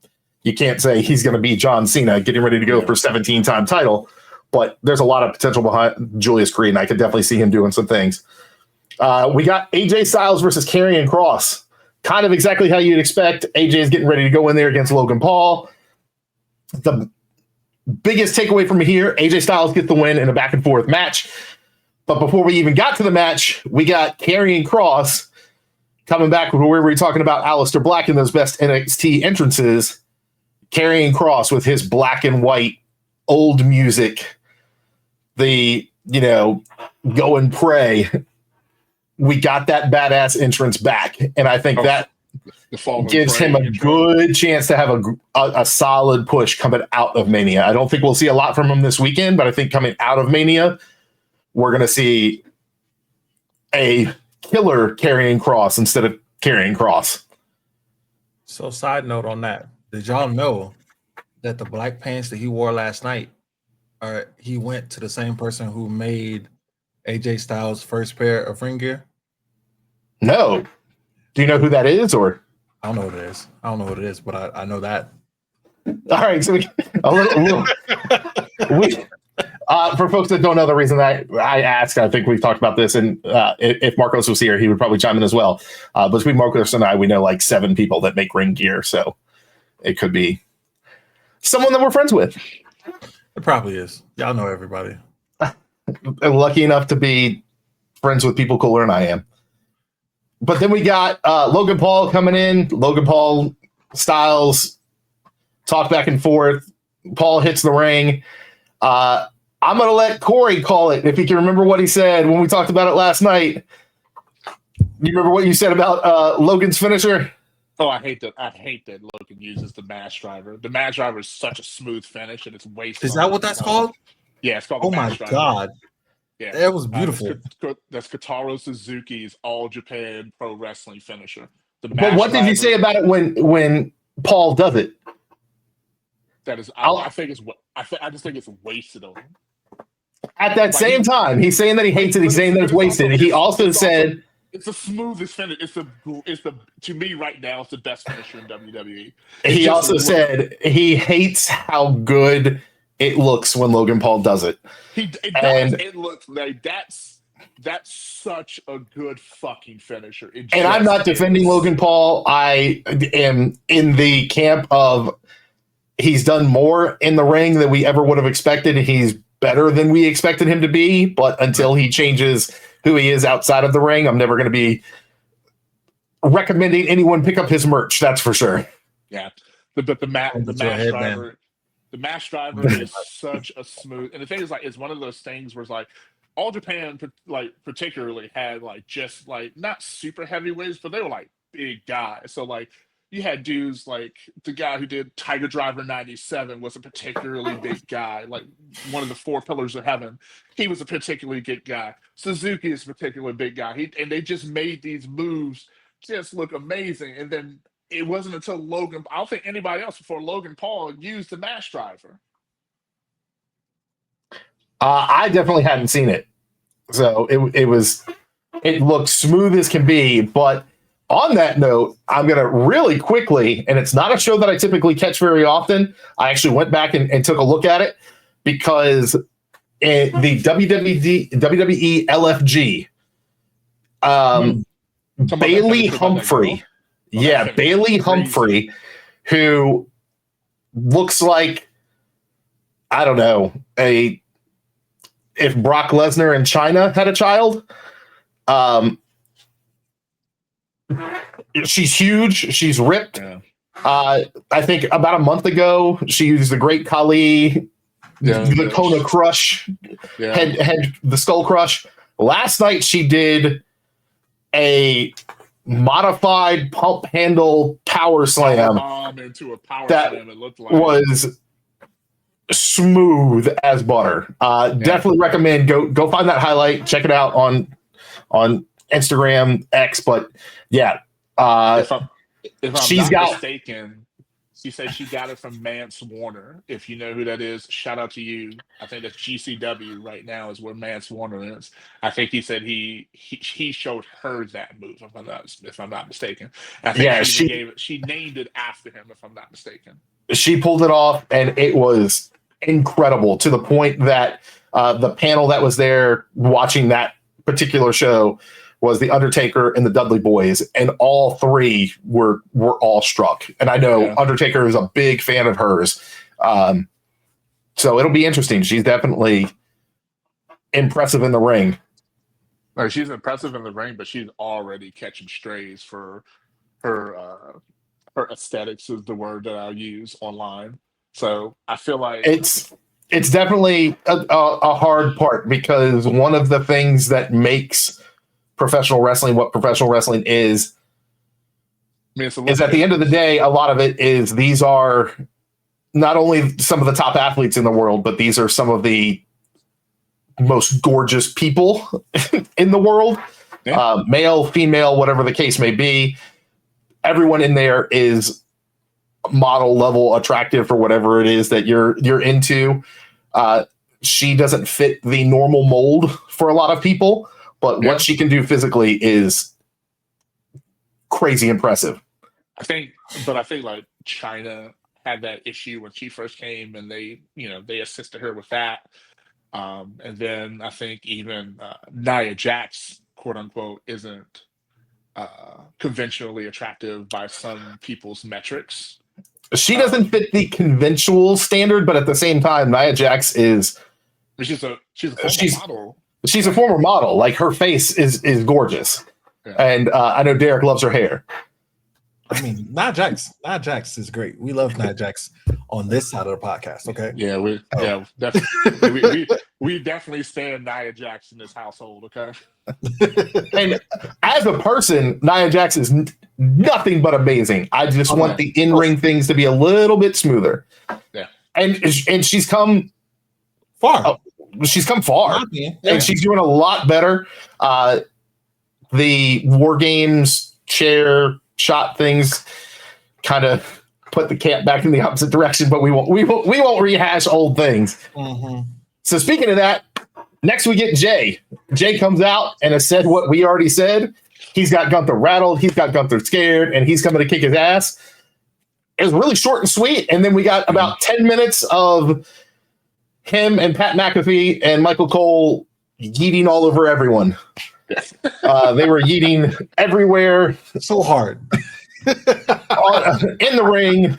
you can't say he's going to be John Cena getting ready to go for 17-time title, but there's a lot of potential behind Julius Creed, and I could definitely see him doing some things. We got AJ Styles versus Karrion Kross. Kind of exactly how you'd expect. AJ is getting ready to go in there against Logan Paul. The biggest takeaway from here, AJ Styles gets the win in a back-and-forth match. But before we even got to the match, we got Karrion Kross coming back where we were talking about Aleister Black in those best NXT entrances. Karrion Kross with his black and white old music. The, go and pray. We got that badass entrance back. And I think that gives him a good chance to have a solid push coming out of Mania. I don't think we'll see a lot from him this weekend, but I think coming out of Mania, we're going to see a killer Karrion Kross instead of Karrion Kross. So side note on that, did y'all know that the black pants that he wore last night, he went to the same person who made AJ Styles' first pair of ring gear? No. Do you know who that is, or? I don't know what it is. But I know that. All right, so for folks that don't know, the reason I asked, I think we've talked about this, and if Marcos was here, he would probably chime in as well. Between Marcos and I, we know like 7 people that make ring gear, so it could be someone that we're friends with. It probably is. Y'all know everybody. I'm lucky enough to be friends with people cooler than I am. But then we got Logan Paul coming in. Logan Paul, Styles talk back and forth. Paul hits the ring. I'm going to let Corey call it if he can remember what he said when we talked about it last night. You remember what you said about Logan's finisher? Oh, I hate that Logan uses the mash driver. The mash driver is such a smooth finish, and it's wasted. Is that what that's called? Yeah, it's called. Oh my god! Yeah, that was beautiful. That's Kotaro Suzuki's All Japan Pro Wrestling finisher. But what did you say about it when Paul does it? That is, I just think it's wasted on him. At that same time, he's saying that he hates it. He's saying that it's wasted. He also said. It's the smoothest finish. It's the to me right now, it's the best finisher in WWE. He also said he hates how good it looks when Logan Paul does it. It looks like that's such a good fucking finisher. And I'm not defending Logan Paul. I am in the camp of he's done more in the ring than we ever would have expected. He's better than we expected him to be, but until he changes who he is outside of the ring, I'm never going to be recommending anyone pick up his merch. That's for sure. Yeah, the mash driver is such a smooth. And the thing is, like, it's one of those things where it's like All Japan, like particularly had like just like not super heavyweights, but they were like big guys. So like you had dudes like the guy who did Tiger Driver 97 was a particularly big guy, like one of the 4 pillars of heaven. He was a particularly good guy. Suzuki is a particularly big guy. And they just made these moves just look amazing. And then it wasn't until Logan, I don't think anybody else before Logan Paul used the mash driver. I definitely hadn't seen it. So it looked smooth as can be, but on that note, I'm going to really quickly, and it's not a show that I typically catch very often. I actually went back and took a look at it because the WWE LFG, Bailey Humphrey. Yeah, Bailey Humphrey, who looks like, I don't know, if Brock Lesnar and China had a child. She's huge. She's ripped. Yeah. I think about a month ago, she used the Great Khali, the Kona Crush, head the Skull Crush. Last night, she did a modified pump handle power slam into a power that slam, it looked like. Was smooth as butter. Definitely recommend go find that highlight. Check it out on Instagram, X. But yeah, if I'm she's not mistaken, she said she got it from Mance Warner. If you know who that is, shout out to you. I think that's GCW right now is where Mance Warner is. I think he said he showed her that move. If I'm not mistaken. I think she named it after him. If I'm not mistaken, she pulled it off, and it was incredible to the point that the panel that was there watching that particular show was the Undertaker and the Dudley Boys, and all three were all struck. And I know Undertaker is a big fan of hers. So it'll be interesting. She's definitely impressive in the ring. No, she's impressive in the ring, but she's already catching strays for her aesthetics is the word that I'll use online. So I feel like it's definitely a hard part, because one of the things that makes professional wrestling what professional wrestling is at the end of the day, a lot of it is these are not only some of the top athletes in the world, but these are some of the most gorgeous people in the world, male, female, whatever the case may be. Everyone in there is model level attractive for whatever it is that you're into. She doesn't fit the normal mold for a lot of people, but what she can do physically is crazy impressive. I think like China had that issue when she first came, and they assisted her with that. And then I think even Nia Jax, quote unquote, isn't conventionally attractive by some people's metrics. She doesn't fit the conventional standard, but at the same time, Nia Jax is. She's a former model. She's a former model. Like, her face is gorgeous, and I know Derek loves her hair. I mean, Nia Jax is great. We love Nia Jax on this side of the podcast. Okay. Yeah, definitely. we definitely stand Nia Jax in this household. Okay. And as a person, Nia Jax is nothing but amazing. I just want the in-ring things to be a little bit smoother. Yeah. And she's come far. She's come far, and she's doing a lot better. The War Games chair shot things kind of put the cat back in the opposite direction, but we won't rehash old things. Mm-hmm. So speaking of that, next we get Jey. Jey comes out and has said what we already said. He's got Gunther rattled. He's got Gunther scared, and he's coming to kick his ass. It was really short and sweet, and then we got about 10 minutes of him and Pat McAfee and Michael Cole yeeting all over everyone. They were yeeting everywhere. So hard. In the ring,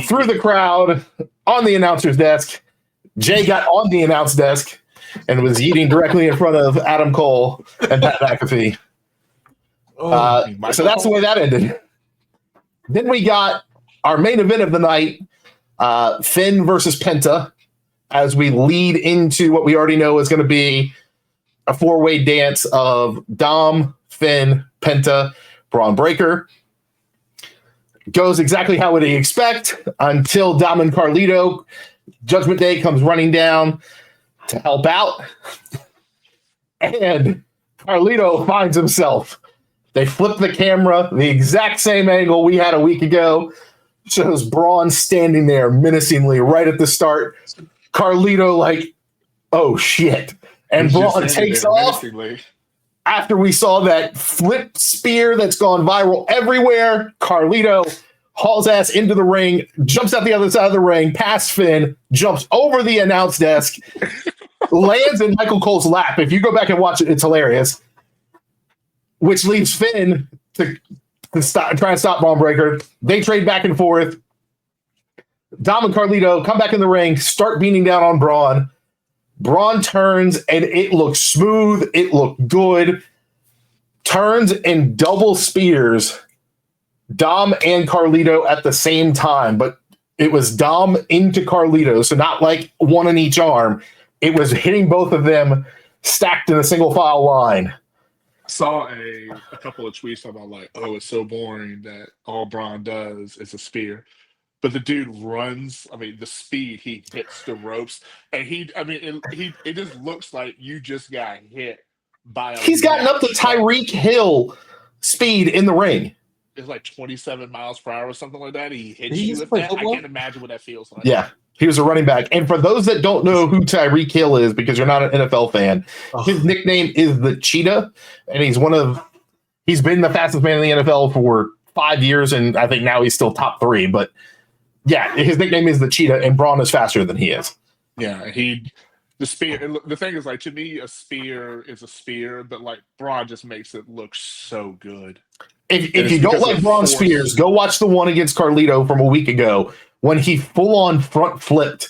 through the crowd, on the announcer's desk. Jey got on the announce desk and was yeeting directly in front of Adam Cole and Pat McAfee. So that's the way that ended. Then we got our main event of the night, Finn versus Penta, as we lead into what we already know is going to be a four-way dance of Dom, Finn, Penta, Braun Breaker. Goes exactly how would you expect until Dom and Carlito, Judgment Day, comes running down to help out. And Carlito finds himself. They flip the camera, the exact same angle we had a week ago. Shows Braun standing there menacingly right at the start. Carlito like, oh shit. And Braun takes off. after we saw that flip spear that's gone viral everywhere, Carlito hauls ass into the ring, jumps out the other side of the ring, past Finn, jumps over the announce desk, lands in Michael Cole's lap. If you go back and watch it, it's hilarious. Which leaves Finn to try and stop Braun Breaker. They trade back and forth. Dom and Carlito come back in the ring, start beating down on Braun. Braun turns, and it looked smooth. It looked good. Turns and double spears Dom and Carlito at the same time, but it was Dom into Carlito, so not like one in each arm. It was hitting both of them stacked in a single file line. Saw a couple of tweets about like, oh, it's so boring that all Braun does is a spear. But the dude runs. I mean, the speed he hits the ropes, and it just looks like you just got hit by a. He's gotten up to Tyreek Hill speed in the ring. It's like 27 miles per hour or something like that. He hits you with that. I can't imagine what that feels like. Yeah, he was a running back. And for those that don't know who Tyreek Hill is, because you're not an NFL fan, his nickname is the Cheetah, and he's been the fastest man in the NFL for 5 years, and I think now he's still top 3. But yeah, his nickname is the Cheetah, and Braun is faster than he is. Yeah, the spear. The thing is, like, to me, a spear is a spear, but like Braun just makes it look so good. If you don't like Braun Spears, go watch the one against Carlito from a week ago when he full on front flipped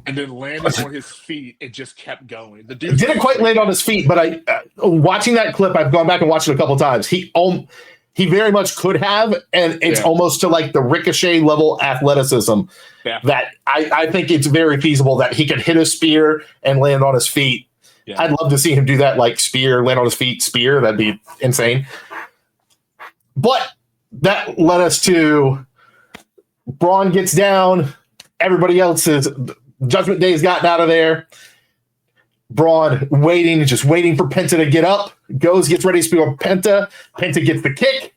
and then landed on his feet. It just kept going. The dude didn't quite land on his feet, but watching that clip, I've gone back and watched it a couple of times. He very much could have, and it's almost to like the Ricochet level athleticism that I think it's very feasible that he could hit a spear and land on his feet. Yeah. I'd love to see him do that, like spear, land on his feet, spear. That'd be insane. But that led us to Braun gets down. Everybody else is Judgment Day's gotten out of there. Braun just waiting for Penta to get up. Gets ready to spear Penta. Penta gets the kick.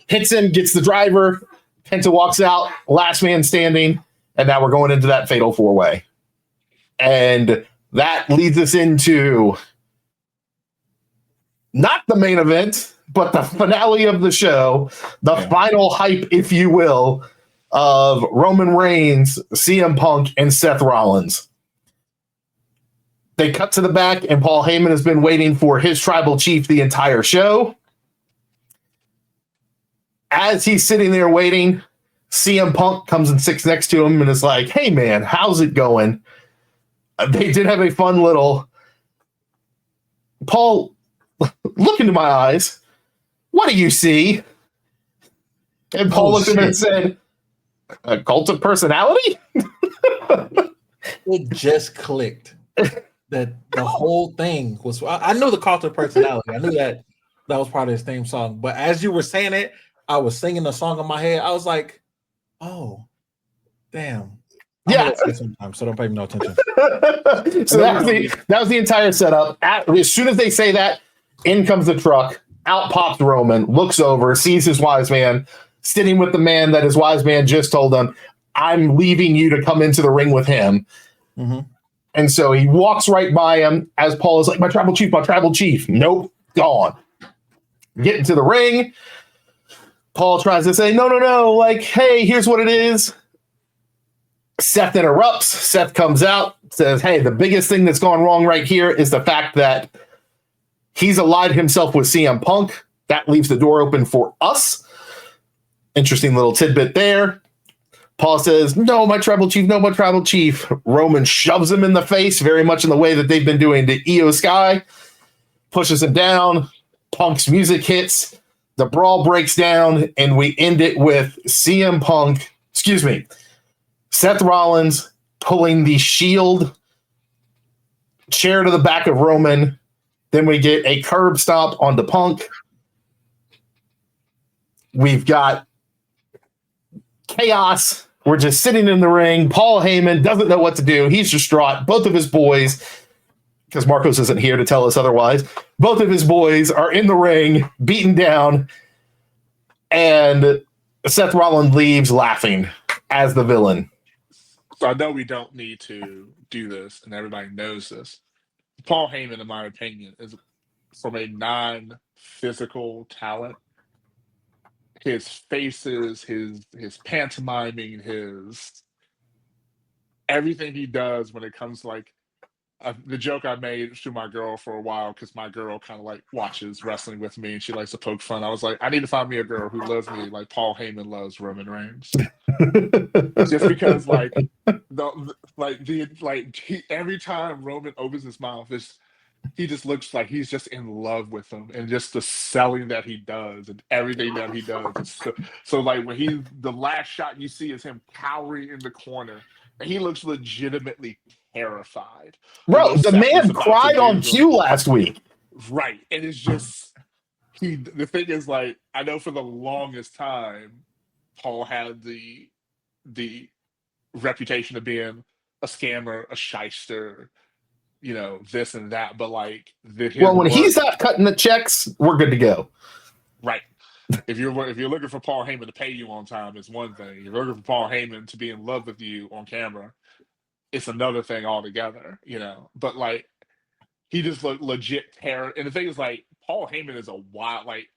Hits him, gets the driver. Penta walks out. Last man standing. And now we're going into that fatal 4-way. And that leads us into not the main event, but the finale of the show, the final hype, if you will, of Roman Reigns, CM Punk, and Seth Rollins. They cut to the back, and Paul Heyman has been waiting for his tribal chief the entire show. As he's sitting there waiting, CM Punk comes and sits next to him and is like, hey, man, how's it going? They did have a fun little, Paul, look into my eyes. What do you see? And Paul looked at him and said, a cult of personality? It just clicked that the whole thing was. I knew the cult of personality. I knew that was part of his theme song. But as you were saying it, I was singing the song in my head. I was like, oh, damn. Yeah. Sometimes, so don't pay me no attention. So that was the entire setup. As soon as they say that, in comes the truck. Out pops Roman, looks over, sees his wise man sitting with the man that his wise man just told him, I'm leaving you to come into the ring with him. Mm-hmm. And so he walks right by him as Paul is like, my tribal chief. Nope, gone. Getting to the ring. Paul tries to say, no. Like, hey, here's what it is. Seth interrupts. Seth comes out, says, hey, the biggest thing that's gone wrong right here is the fact that he's allied himself with CM Punk. That leaves the door open for us. Interesting little tidbit there. Paul says, no, my tribal chief. Roman shoves him in the face, very much in the way that they've been doing to Io Sky. Pushes him down. Punk's music hits. The brawl breaks down, and we end it with Seth Rollins pulling the Shield chair to the back of Roman. Then we get a curb stomp onto Punk. We've got chaos. We're just sitting in the ring. Paul Heyman doesn't know what to do. He's distraught. Both of his boys, because Marcos isn't here to tell us otherwise, both of his boys are in the ring, beaten down, and Seth Rollins leaves laughing as the villain. So I know we don't need to do this, and everybody knows this. Paul Heyman, in my opinion, is from a non-physical talent, his faces, his pantomiming, his everything he does when it comes to like the joke I made to my girl for a while, because my girl kind of like watches wrestling with me and she likes to poke fun. I was like, I need to find me a girl who loves me like Paul Heyman loves Roman Reigns. Just because every time Roman opens his mouth, he just looks like he's just in love with him, and just the selling that he does and everything that he does. So like when the last shot you see is him cowering in the corner, and he looks legitimately terrified. Bro, the man cried on cue last week. Right. And it's just the thing is, like, I know for the longest time Paul had the reputation of being a scammer, a shyster, this and that, but like when he's not cutting the checks, we're good to go. Right. If you're looking for Paul Heyman to pay you on time, it's one thing. If you're looking for Paul Heyman to be in love with you on camera, it's another thing altogether, But like, he just looked legit terror. And the thing is, like, Paul Heyman is a wild, like,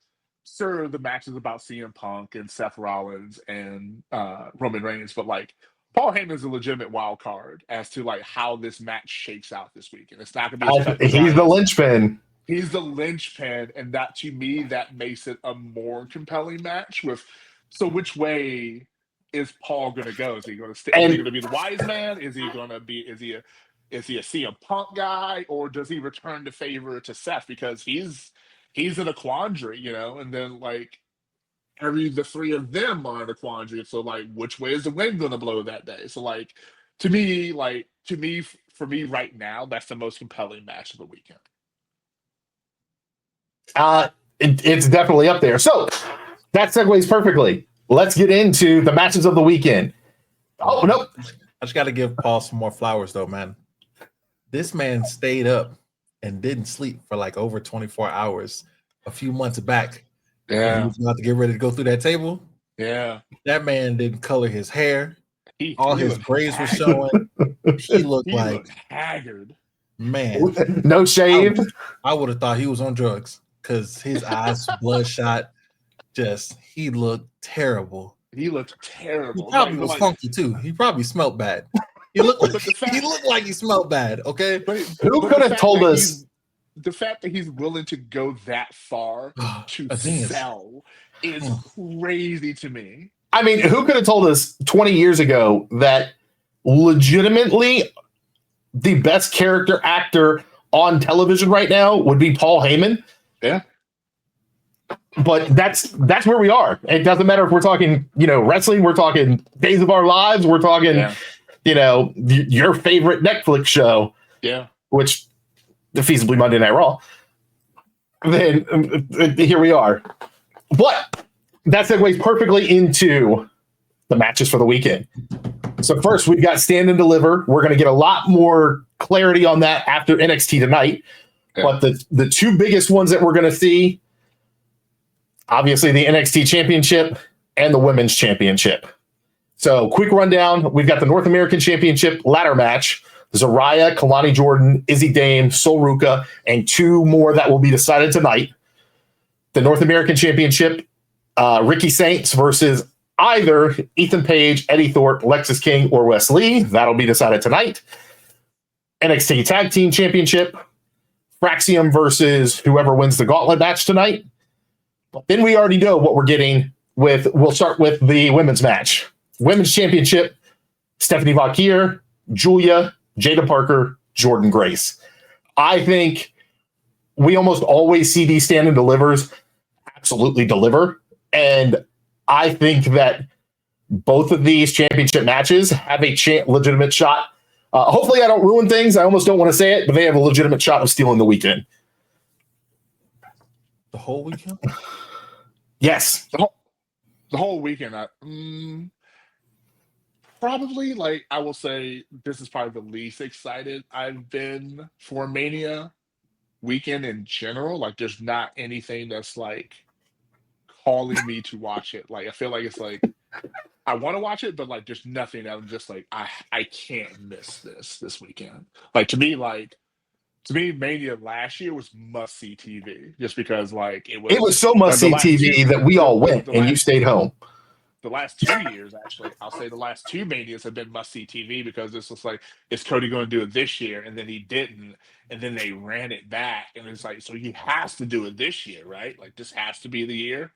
sure, the match is about CM Punk and Seth Rollins and Roman Reigns, but like, Paul Heyman is a legitimate wild card as to like how this match shakes out this week. And it's not going to be he's the linchpin. He's the linchpin, and that, to me, that makes it a more compelling match. So which way is Paul going to go? Is he going to stay? Is he going to be the wise man? Is he going to be? Is he a CM Punk guy, or does he return the favor to Seth because he's in a quandary, And then like the three of them are in a quandary. So like, which way is the wind going to blow that day? So like, for me right now, that's the most compelling match of the weekend. It's definitely up there. So that segues perfectly. Let's get into the matches of the weekend. Oh, nope. I just got to give Paul some more flowers, though, man. This man stayed up and didn't sleep for like over 24 hours a few months back. Yeah. He was about to get ready to go through that table. Yeah. That man didn't color his hair. All his braids were showing. He looked haggard. Man. No shave. I would have thought he was on drugs because his eyes bloodshot. He looked terrible. He looked terrible. He probably was funky too. He probably smelled bad. He looked like he smelled bad. Okay, who could have told us? The fact that he's willing to go that far to sell is crazy to me. I mean, who could have told us 20 years ago that legitimately the best character actor on television right now would be Paul Heyman? Yeah. But that's where we are. It doesn't matter if we're talking, wrestling, we're talking Days of Our Lives, we're talking, your favorite Netflix show. Yeah. Which feasibly Monday Night Raw. Then here we are. But that segues perfectly into the matches for the weekend. So first, we've got Stand and Deliver. We're going to get a lot more clarity on that after NXT tonight. Yeah. But the two biggest ones that we're going to see, obviously the NXT Championship and the Women's Championship. So quick rundown. We've got the North American Championship ladder match. Zaraya, Kalani Jordan, Izzy Dame, Sol Ruka, and two more that will be decided tonight. The North American Championship, Ricky Saints versus either Ethan Page, Eddie Thorpe, Lexis King, or Wes Lee. That'll be decided tonight. NXT Tag Team Championship, Fraxium versus whoever wins the gauntlet match tonight. But then we already know what we're getting with. We'll start with the women's match. Women's Championship, Stephanie Vauquier, Julia, Jada Parker, Jordan Grace. I think we almost always see these stand and delivers absolutely deliver. And I think that both of these championship matches have a legitimate shot. Hopefully I don't ruin things. I almost don't want to say it, but they have a legitimate shot of stealing the weekend. The whole weekend? Yes. The whole weekend. Probably, like, I will say this is probably the least excited I've been for Mania weekend in general. Like, there's not anything that's like calling me to watch it. Like, I feel like it's like I want to watch it, but like there's nothing that I'm just like I can't miss this weekend. Like, to me, like To me, Mania last year was must see TV, just because like It was so must see TV that we all went and you stayed home. The last 2 years, actually, I'll say the last 2 Manias have been must see TV, because it's just like, is Cody going to do it this year? And then he didn't, and then they ran it back, and it's like, so he has to do it this year, right? Like, this has to be the year.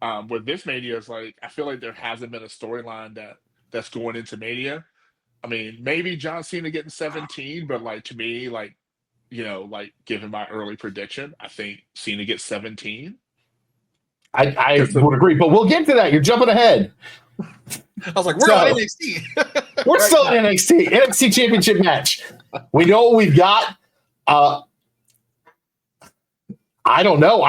Where this Mania is like, I feel like there hasn't been a storyline that's going into Mania. I mean, maybe John Cena getting 17, but like, to me, like, like, given my early prediction, I think Cena gets 17. I would agree, but we'll get to that. You're jumping ahead. I was like, we're on NXT. We're still in NXT Championship match. We know what we've got. I don't know.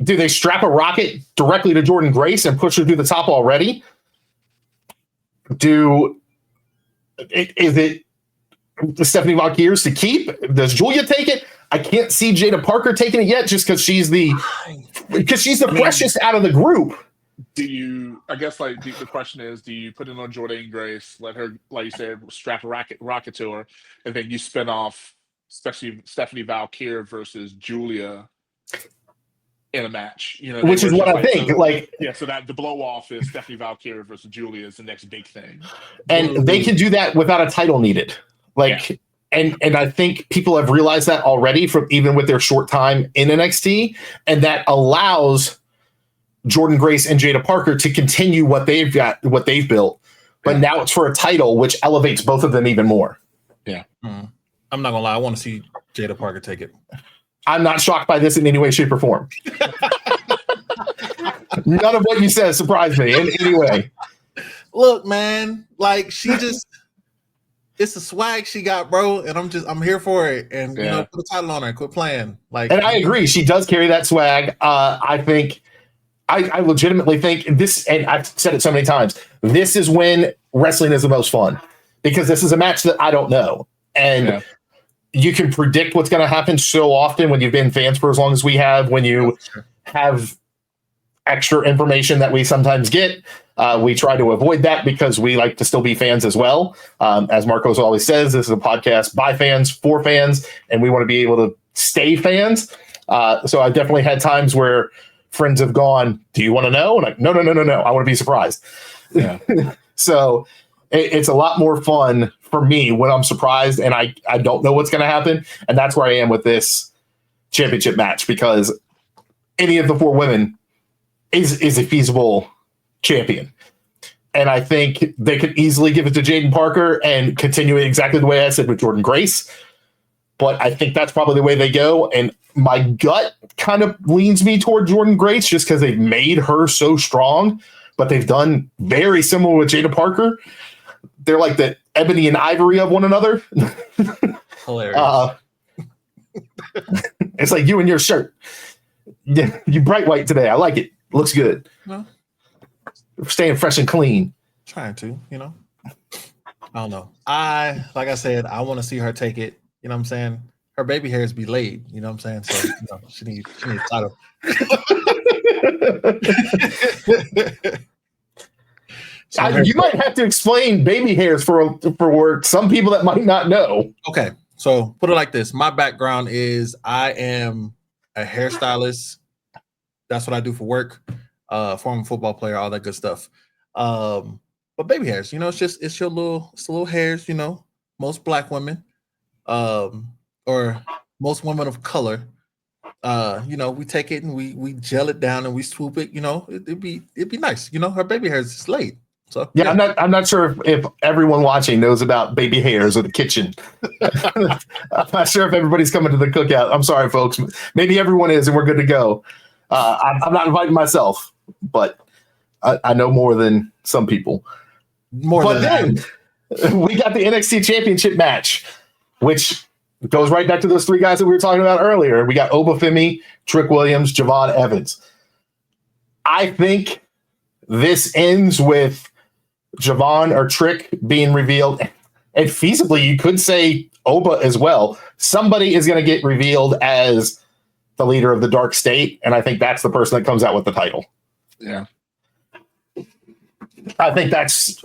Do they strap a rocket directly to Jordynne Grace and push her through the top already? Is it Stephanie Valkyries to keep? Does Julia take it? I can't see Jada Parker taking it yet, just because she's the freshest out of the group. I guess like the question is, do you put it on Jordynne Grace, let her, like you said, strap a rocket to her, and then you spin off, especially Stephanie Valkyrie versus Julia in a match, which is what I think. So that the blow off is Stephanie Valkyrie versus Julia is the next big thing, and they can do that without a title needed. And I think people have realized that already from even with their short time in NXT, and that allows Jordynne Grace and Jada Parker to continue what they've built. But now it's for a title, which elevates both of them even more. Yeah. I'm not gonna lie, I want to see Jada Parker take it. I'm not shocked by this in any way, shape, or form. None of what you said surprised me in any way. Look, man, like it's a swag she got, bro, and I'm here for it. And put a title on her and quit playing. Like, and I agree, she does carry that swag. I think I legitimately think this, and I've said it so many times, this is when wrestling is the most fun, because this is a match that I don't know. And you can predict what's going to happen so often when you've been fans for as long as we have, when you have extra information that we sometimes get. We try to avoid that because we like to still be fans as well. As Marcos always says, this is a podcast by fans for fans, and we want to be able to stay fans. So I've definitely had times where friends have gone, do you want to know? And like, no. I want to be surprised. Yeah. So it's a lot more fun for me when I'm surprised and I don't know what's going to happen. And that's where I am with this championship match, because any of the 4 women is a feasible champion. And I think they could easily give it to Jada Parker and continue it exactly the way I said with Jordynne Grace. But I think that's probably the way they go. And my gut kind of leans me toward Jordynne Grace just because they've made her so strong, but they've done very similar with Jada Parker. They're like the ebony and ivory of one another. Hilarious. It's like you and your shirt. You bright white today. I like it. Looks good. Well, staying fresh and clean. Trying to, I don't know. Like I said, I want to see her take it. You know what I'm saying? Her baby hairs be laid. You know what I'm saying? So she needs a title. You might have to explain baby hairs for some people that might not know. Okay, so put it like this. My background is I am a hairstylist. That's what I do for work. Former football player, all that good stuff. But baby hairs, it's your little hairs, most black women, or most women of color, we take it and we gel it down and we swoop it, it'd be nice. Her baby hairs is laid. So yeah, I'm not sure if everyone watching knows about baby hairs or the kitchen. I'm not sure if everybody's coming to the cookout. I'm sorry, folks. Maybe everyone is, and we're good to go. I'm not inviting myself, but I know more than some people. We got the NXT Championship match, which goes right back to those 3 guys that we were talking about earlier. We got Obafemi, Trick Williams, Javon Evans. I think this ends with Javon or Trick being revealed, and feasibly you could say Oba as well. Somebody is going to get revealed as the leader of the Dark State, and I think that's the person that comes out with the title. Yeah. I think that's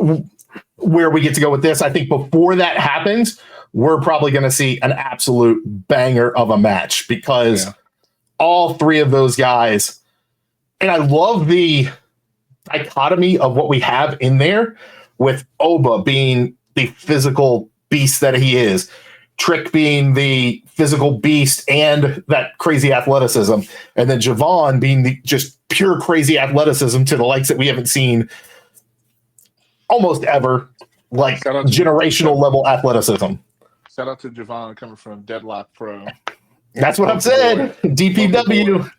where we get to go with this. I think before that happens, we're probably going to see an absolute banger of a match because all three of those guys, and I love the dichotomy of what we have in there with Oba being the physical beast that he is, Trick being the physical beast and that crazy athleticism, and then Javon being the just pure crazy athleticism to the likes that we haven't seen almost ever, like generational level athleticism. Shout out to Javon coming from Deadlock Pro. That's what I'm saying. DPW.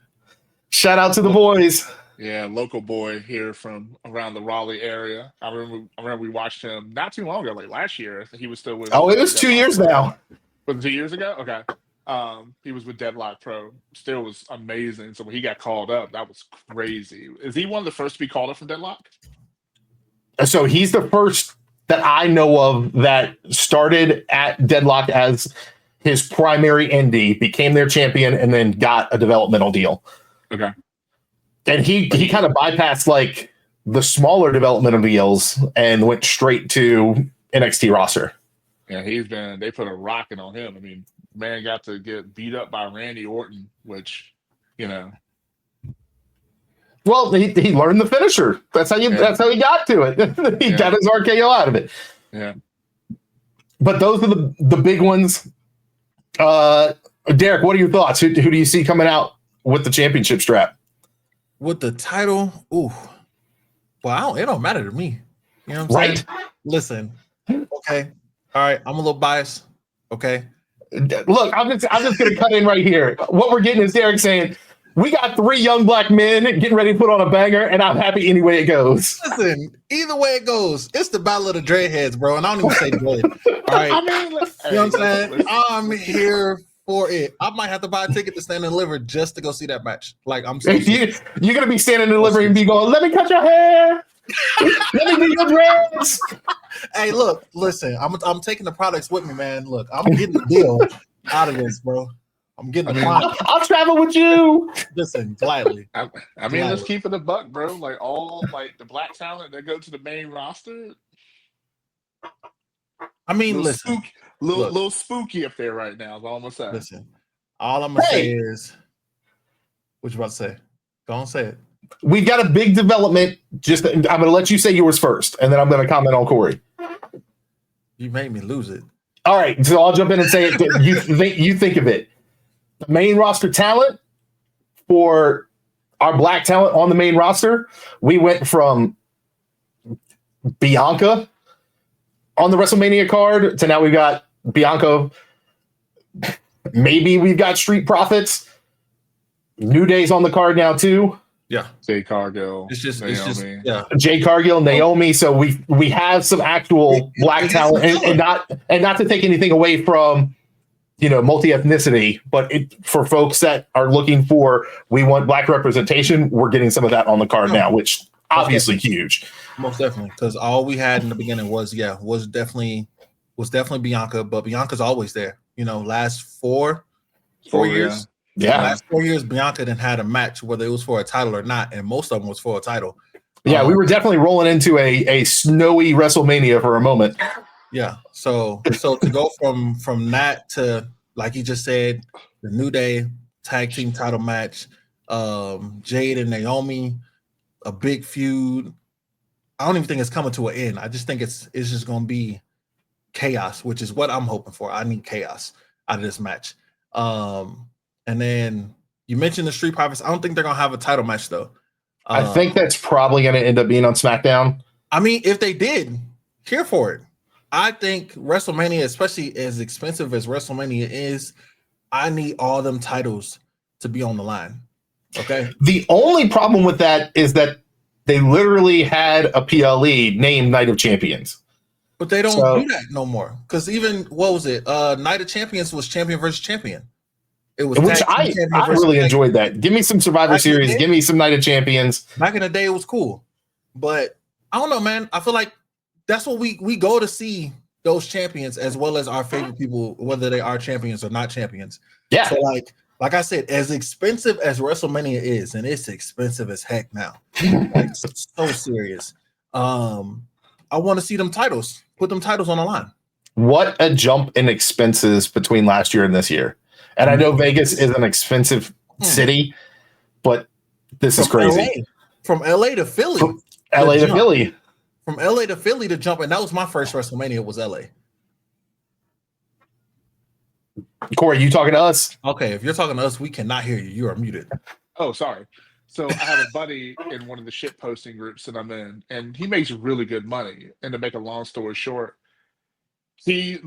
Shout out to the boys. Yeah, local boy here from around the Raleigh area. I remember we watched him not too long ago, like last year. He was still with. Oh, it was 2 years now. Was it 2 years ago? Okay. He was with Deadlock Pro. Still was amazing. So when he got called up, that was crazy. Is he one of the first to be called up from Deadlock? So he's the first that I know of that started at Deadlock as his primary indie, became their champion, and then got a developmental deal. Okay. And he kind of bypassed like the smaller developmental deals and went straight to NXT roster. Yeah, they put a rocket on him. I mean, man got to get beat up by Randy Orton, which, Well, he learned the finisher. That's how he got to it. He got his RKO out of it. Yeah. But those are the big ones. Derek, what are your thoughts? Who do you see coming out with the championship strap? With the title, well, it don't matter to me. You know what I'm saying? Listen, okay, all right, I'm a little biased. Okay, look, I'm just gonna cut in right here. What we're getting is Derek saying we got 3 young black men getting ready to put on a banger, and I'm happy any way it goes. Listen, either way it goes, it's the battle of the dreadheads, bro, and I don't even say dread. All right, I mean, you know what I'm saying? I'm here for it. I might have to buy a ticket to stand and deliver just to go see that match. Like, I'm so you're gonna be standing and delivering and be going, let me cut your hair. Let me do your dreads. Hey, look, listen, I'm taking the products with me, man. Look, I'm getting the deal out of this, bro. I'm getting the client. I'll travel with you. Listen, gladly. I mean, let's keep it a buck, bro. Like all the black talent that go to the main roster. I mean, listen. Little spooky up there right now is all I'm gonna say. Listen, all I'm gonna say is, what you about to say? Go on, say it. We've got a big development. I'm gonna let you say yours first, and then I'm gonna comment on Corey. You made me lose it. All right, so I'll jump in and say it. You think of it. The main roster talent for our black talent on the main roster, we went from Bianca on the WrestleMania card to now we've got Bianca. Maybe we've got Street Profits. New Day's on the card now too. Yeah, Jay Cargill. It's just Jay Cargill, Naomi. So we have some actual black talent, and not to take anything away from multi-ethnicity, but for folks that are looking for, we want black representation, we're getting some of that on the card now, which obviously huge. Most definitely, because all we had in the beginning was definitely Bianca, but Bianca's always there. Last four years. Yeah. Last 4 years, Bianca didn't had a match, whether it was for a title or not, and most of them was for a title. Yeah, we were definitely rolling into a snowy WrestleMania for a moment. Yeah. So to go from that to, like you just said, the New Day tag team title match, Jade and Naomi, a big feud. I don't even think it's coming to an end. I just think it's just gonna be chaos, which is what I'm hoping for. I need chaos out of this match. And then you mentioned the Street Profits. I don't think they're gonna have a title match though. I think that's probably gonna end up being on SmackDown. I mean, if they did, here for it. I think WrestleMania, especially as expensive as WrestleMania is, I need all them titles to be on the line. Okay. The only problem with that is that they literally had a PLE named Night of Champions. But they don't do that no more. Because even, what was it? Night of Champions was champion versus champion. It was which I really enjoyed that. Give me some Survivor Series. Give me some Night of Champions. Back in the day, it was cool. But I don't know, man. I feel like that's what we go to see, those champions, as well as our favorite people, whether they are champions or not champions. Yeah. So like I said, as expensive as WrestleMania is, and it's expensive as heck now, like so serious. I want to see them titles. Put them titles on the line. What a jump in expenses between last year and this year. And I know Vegas is an expensive city, but this is crazy. From LA to Philly. From LA to Philly. From LA to Philly to jump. And that was my first WrestleMania was LA. Corey, you talking to us? Okay, if you're talking to us, we cannot hear you. You are muted. Oh, sorry. So I have a buddy in one of the shit posting groups that I'm in, and he makes really good money. And to make a long story short,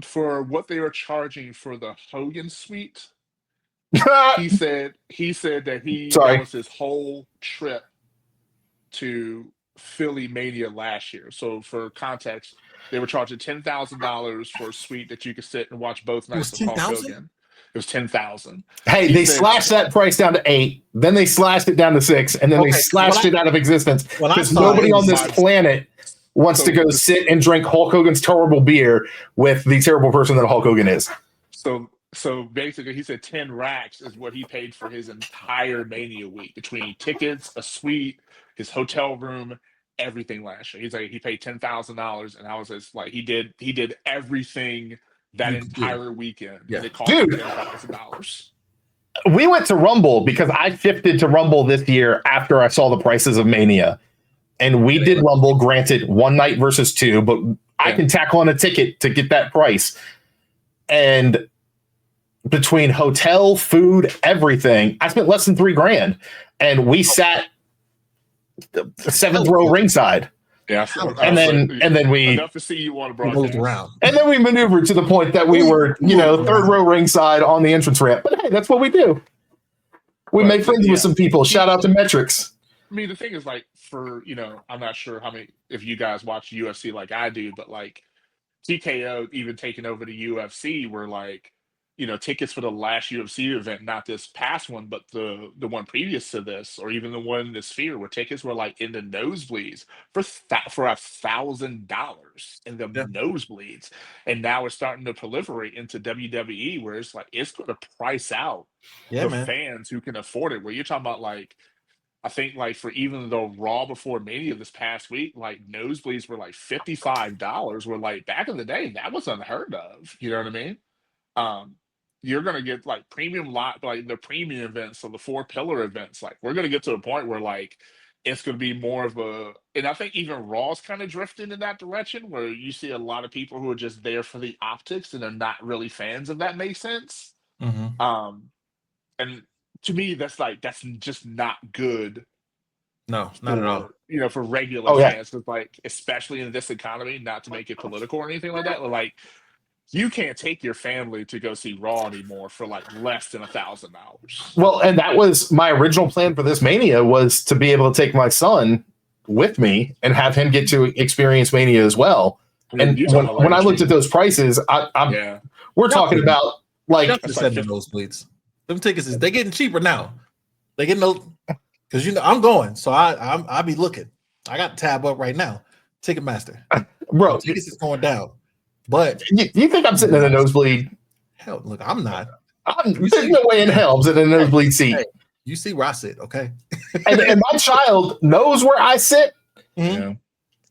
for what they were charging for the Hogan suite, he said that was his whole trip to Philly Mania last year. So for context, they were charging $10,000 for a suite that you could sit and watch both nights of Hulk Hogan. It was $10,000. Hey, they slashed that price down to $8, then they slashed it down to $6, and then they slashed it out of existence because nobody on this planet wants to go sit and drink Hulk Hogan's terrible beer with the terrible person that Hulk Hogan is. So basically, he said 10 racks is what he paid for his entire Mania week between tickets, a suite, his hotel room, everything last year. He's like, he paid $10,000, and I was just like, he did everything that entire weekend. Yeah. It cost him $10,000. We went to Rumble because I shifted to Rumble this year after I saw the prices of Mania. And we did Rumble, granted, one night versus two, but I can tack on a ticket to get that price. And between hotel, food, everything, I spent less than $3,000. And we sat the seventh row ringside. Yeah, and then we enough to see you on a broadcast. Moved around. And then we maneuvered to the point that we were, third row ringside on the entrance ramp. But hey, that's what we do. We made friends with some people. Shout out to Metrics. I mean, the thing is, like, I'm not sure if you guys watch UFC like I do, but like TKO even taking over the UFC were like, tickets for the last UFC event, not this past one, but the one previous to this, or even the one in the Sphere, where tickets were like in the nosebleeds for $1,000 in the nosebleeds, and now it's starting to proliferate into WWE, where it's like it's going to price out fans who can afford it. Where you're talking about like. I think like for even the Raw before Mania this past week, like nosebleeds were like $55. Where like back in the day, that was unheard of. You know what I mean? You're gonna get like premium like the premium events, so the 4 pillar events. Like we're gonna get to a point where like it's gonna be more of a, and I think even Raw's kind of drifting in that direction, where you see a lot of people who are just there for the optics and are not really fans, if that makes sense. Mm-hmm. And to me, that's just not good. No, not at all. For regular fans, because like especially in this economy, not to make it political or anything like that, but like you can't take your family to go see Raw anymore for like less than $1,000. Well, and that was my original plan for this Mania, was to be able to take my son with me and have him get to experience Mania as well. And when I looked at those prices, we're talking about like said the nosebleeds. Them tickets they getting cheaper now. They getting those because I'm going, so I be looking. I got the tab up right now. Ticketmaster, bro. Tickets is going down. But you think I'm sitting in a nosebleed? Hell, look, I'm not. There's no way in hell I'm sitting in a nosebleed seat. Hey, you see where I sit, okay? and my child knows where I sit. Mm-hmm.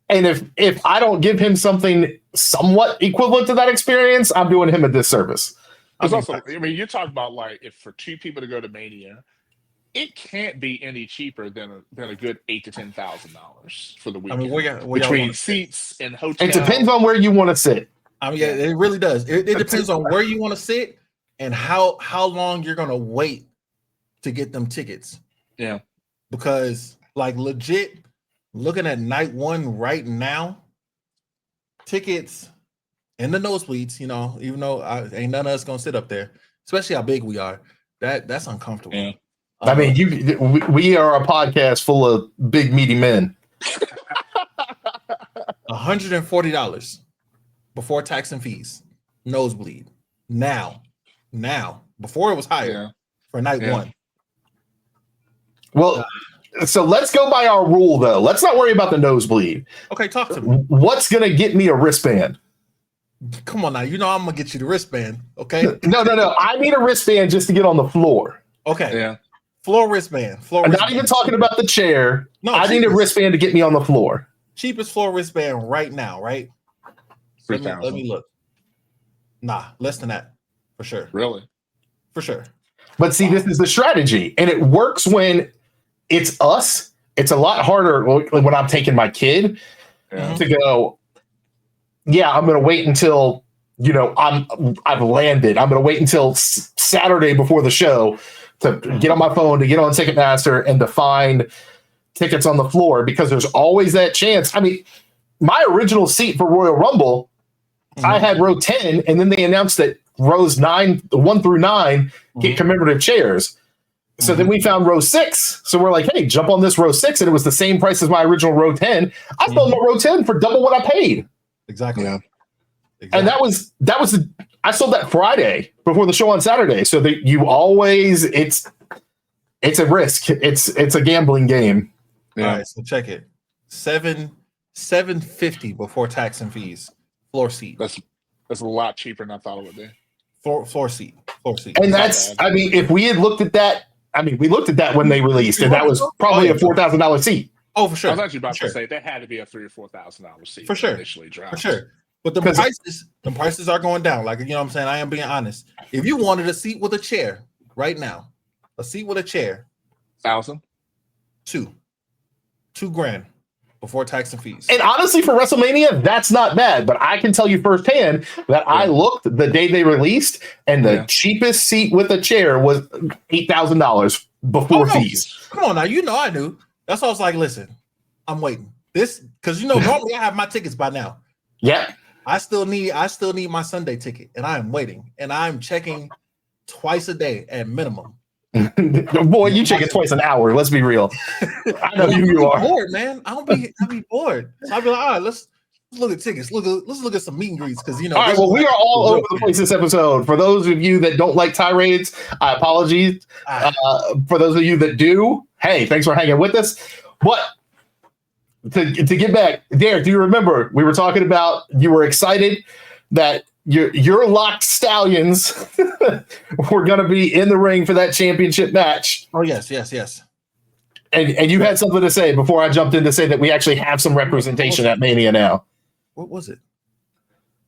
And if I don't give him something somewhat equivalent to that experience, I'm doing him a disservice. You're talking about like if for 2 people to go to Mania, it can't be any cheaper than a good $8,000 to $10,000 for the weekend. I mean, between seats and hotels. It depends on where you want to sit. I mean, it really does. It depends on where you want to sit and how long you're gonna wait to get them tickets. Yeah, because like legit, looking at night one right now, tickets. In the nosebleeds, even though ain't none of us gonna sit up there, especially how big we are. That's uncomfortable. Yeah. I mean, we are a podcast full of big meaty men. $140 before tax and fees, nosebleed. Now, before it was higher for night one. Well, so let's go by our rule though. Let's not worry about the nosebleed. Okay, talk to me. What's gonna get me a wristband? Come on now, I'm gonna get you the wristband, okay? No. I need a wristband just to get on the floor. Okay. Yeah. Floor wristband. I'm not even talking about the chair. No, I need a wristband to get me on the floor. Cheapest floor wristband right now, right? Let me look. Nah, less than that for sure. Really? For sure. But see, this is the strategy, and it works when it's us. It's a lot harder when I'm taking my kid to go. Yeah, I'm going to wait until I've landed. I'm going to wait until Saturday before the show to get on my phone, to get on Ticketmaster, and to find tickets on the floor, because there's always that chance. I mean, my original seat for Royal Rumble, I had row 10, and then they announced that rows 1 through 9 get commemorative chairs. So then we found row 6. So we're like, hey, jump on this row 6, and it was the same price as my original row 10. I sold my row 10 for double what I paid. Exactly. Yeah. Exactly. And I sold that Friday before the show on Saturday. So that you always, it's a risk. It's a gambling game. Yeah. All right, so check it. $750 before tax and fees. Floor seat. That's a lot cheaper than I thought it would be. Floor seat. And if we had looked at that, we looked at that when they released, and that was probably a $4,000 seat. Oh, for sure. I was actually about to say that had to be a $3,000 or $4,000 seat for sure. Initially dropped. For sure. But the prices are going down. Like, you know what I'm saying? I am being honest. If you wanted a seat with a chair right now, a seat with a chair, $1,000, $2,000 before tax and fees. And honestly, for WrestleMania, that's not bad. But I can tell you firsthand that I looked the day they released, and the cheapest seat with a chair was $8,000 before fees. Come on now, I knew. That's why I was like, listen, I'm waiting. This because normally I have my tickets by now. Yeah. I still need my Sunday ticket, and I am waiting, and I'm checking twice a day at minimum. Boy, you check it twice an hour. Let's be real. I know who you are. Bored, man. I'll be bored. So I'll be like, all right, let's look at tickets. Let's look at some meet and greets because All right, well, we are all over the place this episode. For those of you that don't like tirades, I apologize. For those of you that do, hey, thanks for hanging with us. But to get back, Derek, do you remember we were talking about you were excited that your locked stallions were going to be in the ring for that championship match? Oh, yes. And you had something to say before I jumped in to say that we actually have some representation at Mania now. What was it?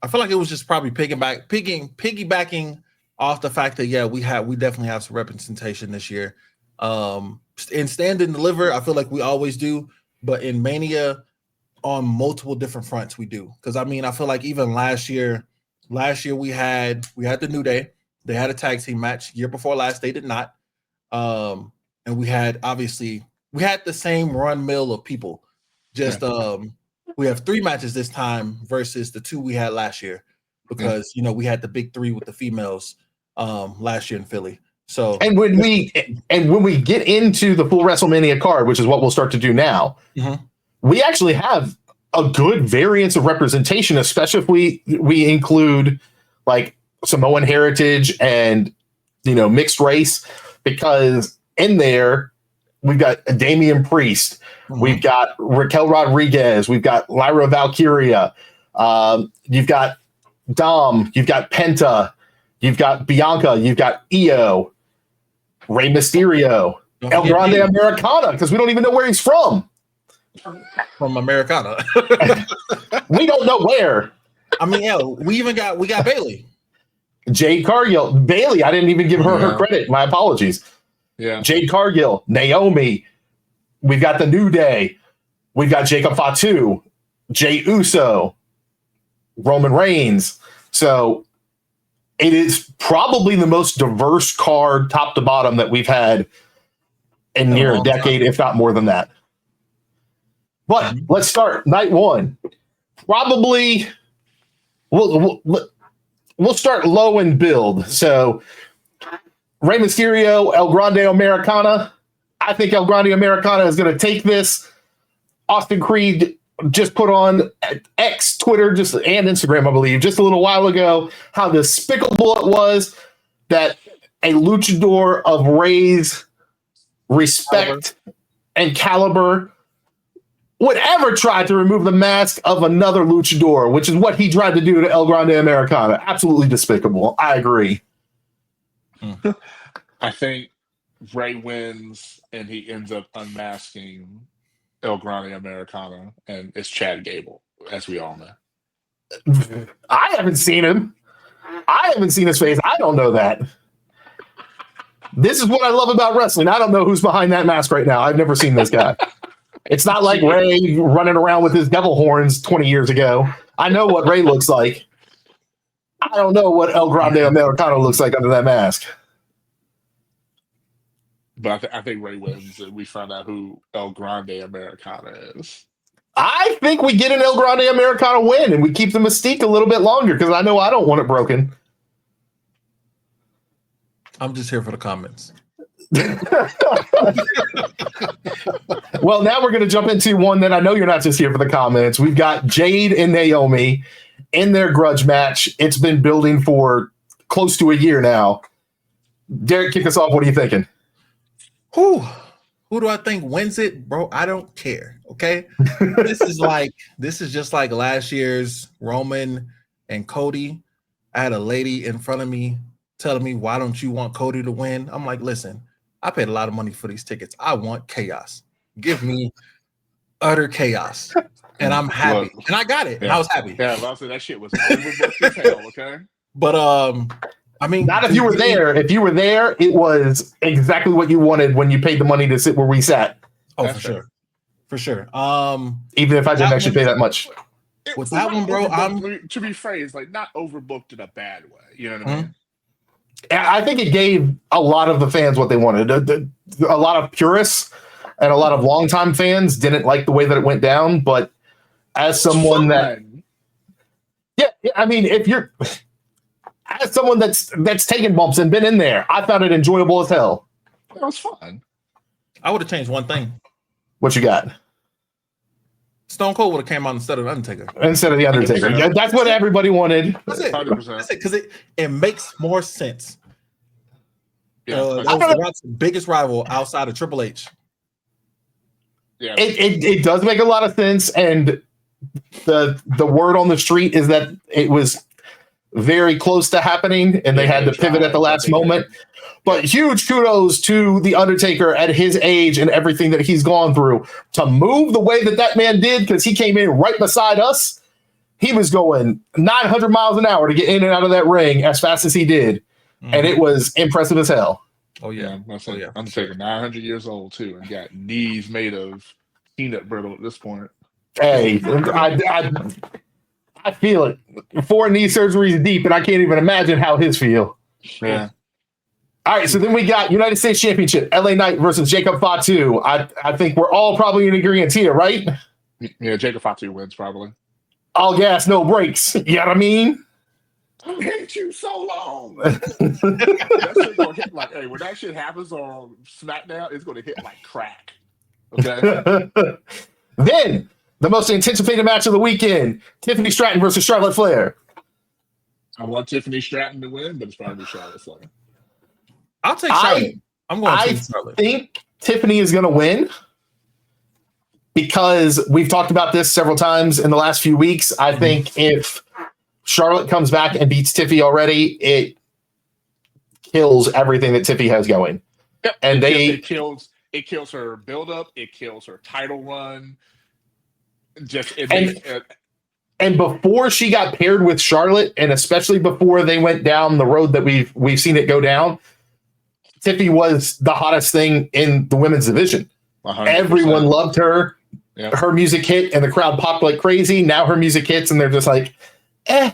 I feel like it was just probably piggybacking off the fact that we definitely have some representation this year. In Stand and Deliver, I feel like we always do, but in Mania, on multiple different fronts, we do. Because I feel like even last year we had the New Day. They had a tag team match. Year before last, they did not. And we had the same run mill of people. Just we have 3 matches this time versus the 2 we had last year, because we had the big 3 with the females last year in Philly. So when we get into the full WrestleMania card, which is what we'll start to do now, we actually have a good variance of representation, especially if we include like Samoan heritage and mixed race, because in there we've got Damian Priest, we've got Raquel Rodriguez, we've got Lyra Valkyria, you've got Dom, you've got Penta, you've got Bianca, you've got Io, Rey Mysterio, El Grande Americana, because we don't even know where he's from. From Americana. We don't know where. we got Bailey. Jade Cargill. Bailey, I didn't even give her credit. My apologies. Yeah. Jade Cargill, Naomi. We've got the New Day. We've got Jacob Fatu, Jey Uso, Roman Reigns. So it is probably the most diverse card, top to bottom, that we've had in near a decade, if not more than that. But let's start night 1. Probably we'll start low and build. So Rey Mysterio, El Grande Americana. I think El Grande Americana is going to take this. Austin Creed just put on X, Twitter, and Instagram, I believe, just a little while ago, how despicable it was that a luchador of Rey's respect and caliber would ever try to remove the mask of another luchador, which is what he tried to do to El Grande Americana. Absolutely despicable. I agree. I think Rey wins and he ends up unmasking El Grande Americana, and it's Chad Gable, as we all know. I haven't seen him. I haven't seen his face. I don't know that. This is what I love about wrestling. I don't know who's behind that mask right now. I've never seen this guy. It's not like Ray running around with his devil horns 20 years ago. I know what Ray looks like. I don't know what El Grande Americano looks like under that mask. But I think Ray wins, and we find out who El Grande Americana is. I think we get an El Grande Americano win, and we keep the mystique a little bit longer because I know I don't want it broken. I'm just here for the comments. Well, now we're going to jump into one that I know you're not just here for the comments. We've got Jade and Naomi in their grudge match. It's been building for close to a year now. Derek, kick us off. What are you thinking? Who do I think wins it, bro? I don't care. Okay, this is just like last year's Roman and Cody. I had a lady in front of me telling me, "Why don't you want Cody to win?" I'm like, "Listen, I paid a lot of money for these tickets. I want chaos. Give me utter chaos, and I'm happy." And I got it. Yeah. And I was happy. Yeah, but I said that shit was overbooked as hell. Okay, But I mean, Not if you were there. If you were there, it was exactly what you wanted when you paid the money to sit where we sat. Oh, That's for sure. Even if I didn't actually pay that much. With that one, bro, to be phrased, like not overbooked in a bad way. You know what I mean? I think it gave a lot of the fans what they wanted. A lot of purists and a lot of longtime fans didn't like the way that it went down. But as someone that, I mean, if you're as someone that's taken bumps and been in there, I found it enjoyable as hell. It was fun. I would have changed one thing. What you got? Stone Cold would have came out instead of the Undertaker. Instead of the Undertaker. 100%. Yeah, that's what everybody wanted. That's it. 100%. That's it, because it makes more sense. Yeah, That's the biggest rival outside of Triple H. yeah. It does make a lot of sense, and the word on the street is that it was very close to happening, and they had to pivot at the last moment. But huge kudos to The Undertaker at his age and everything that he's gone through to move the way that man did, because he came in right beside us. He was going 900 miles an hour to get in and out of that ring as fast as he did. And it was impressive as hell. Oh, yeah. Undertaker 900 years old, too, and got knees made of peanut brittle at this point. Hey, I feel it. 4 knee surgeries deep, and I can't even imagine how his feel. Yeah. All right, so then we got United States Championship, LA Knight versus Jacob Fatu. I think we're all probably in agreement here, right? Yeah, Jacob Fatu wins, probably. All gas, no brakes. You know what I mean? I hate you so long. That shit gonna hit like, hey, when that shit happens on SmackDown, it's gonna hit like crack. Okay. Then the most anticipated match of the weekend: Tiffany Stratton versus Charlotte Flair. I want Tiffany Stratton to win, but it's probably Charlotte Flair. I'll take Charlotte. I'm going to take Charlotte. I think Tiffany is going to win because we've talked about this several times in the last few weeks. I think if Charlotte comes back and beats Tiffy already, it kills everything that Tiffy has going. Yep. And it kills her build-up. It kills her title run. And before she got paired with Charlotte, and especially before they went down the road that we've seen it go down, Tiffy was the hottest thing in the women's division. 100%. Everyone loved her. Yep. Her music hit, and the crowd popped like crazy. Now her music hits, and they're just like, eh.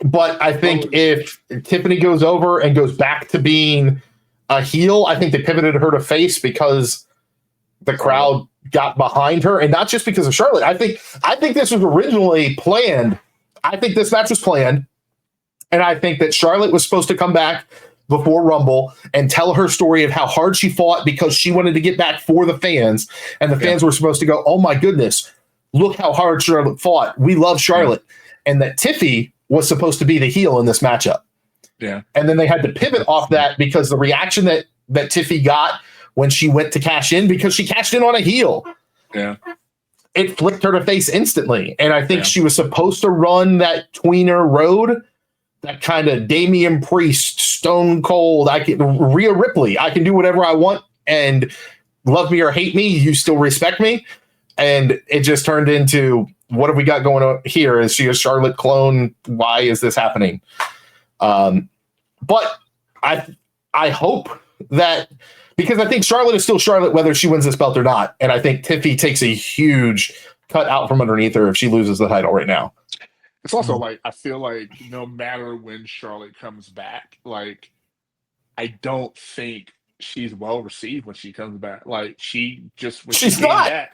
But I think if Tiffany goes over and goes back to being a heel, I think they pivoted her to face because the crowd got behind her, and not just because of Charlotte. I think this was originally planned. I think this match was planned, and I think that Charlotte was supposed to come back before Rumble and tell her story of how hard she fought because she wanted to get back for the fans, and the fans were supposed to go, "Oh my goodness, look how hard Charlotte fought. We love Charlotte," and that Tiffy was supposed to be the heel in this matchup. Yeah, and then they had to pivot off that because the reaction that Tiffy got when she went to cash in, because she cashed in on a heel. Yeah. It flipped her to face instantly. And I think she was supposed to run that tweener road, that kind of Damian Priest, Stone Cold, Rhea Ripley. I can do whatever I want, and love me or hate me, you still respect me. And it just turned into what have we got going on here? Is she a Charlotte clone? Why is this happening? But I hope that, because I think Charlotte is still Charlotte whether she wins this belt or not, and I think Tiffy takes a huge cut out from underneath her if she loses the title right now. It's also like, I feel like no matter when Charlotte comes back, like, I don't think she's well received when she comes back. Like, she's not. Back,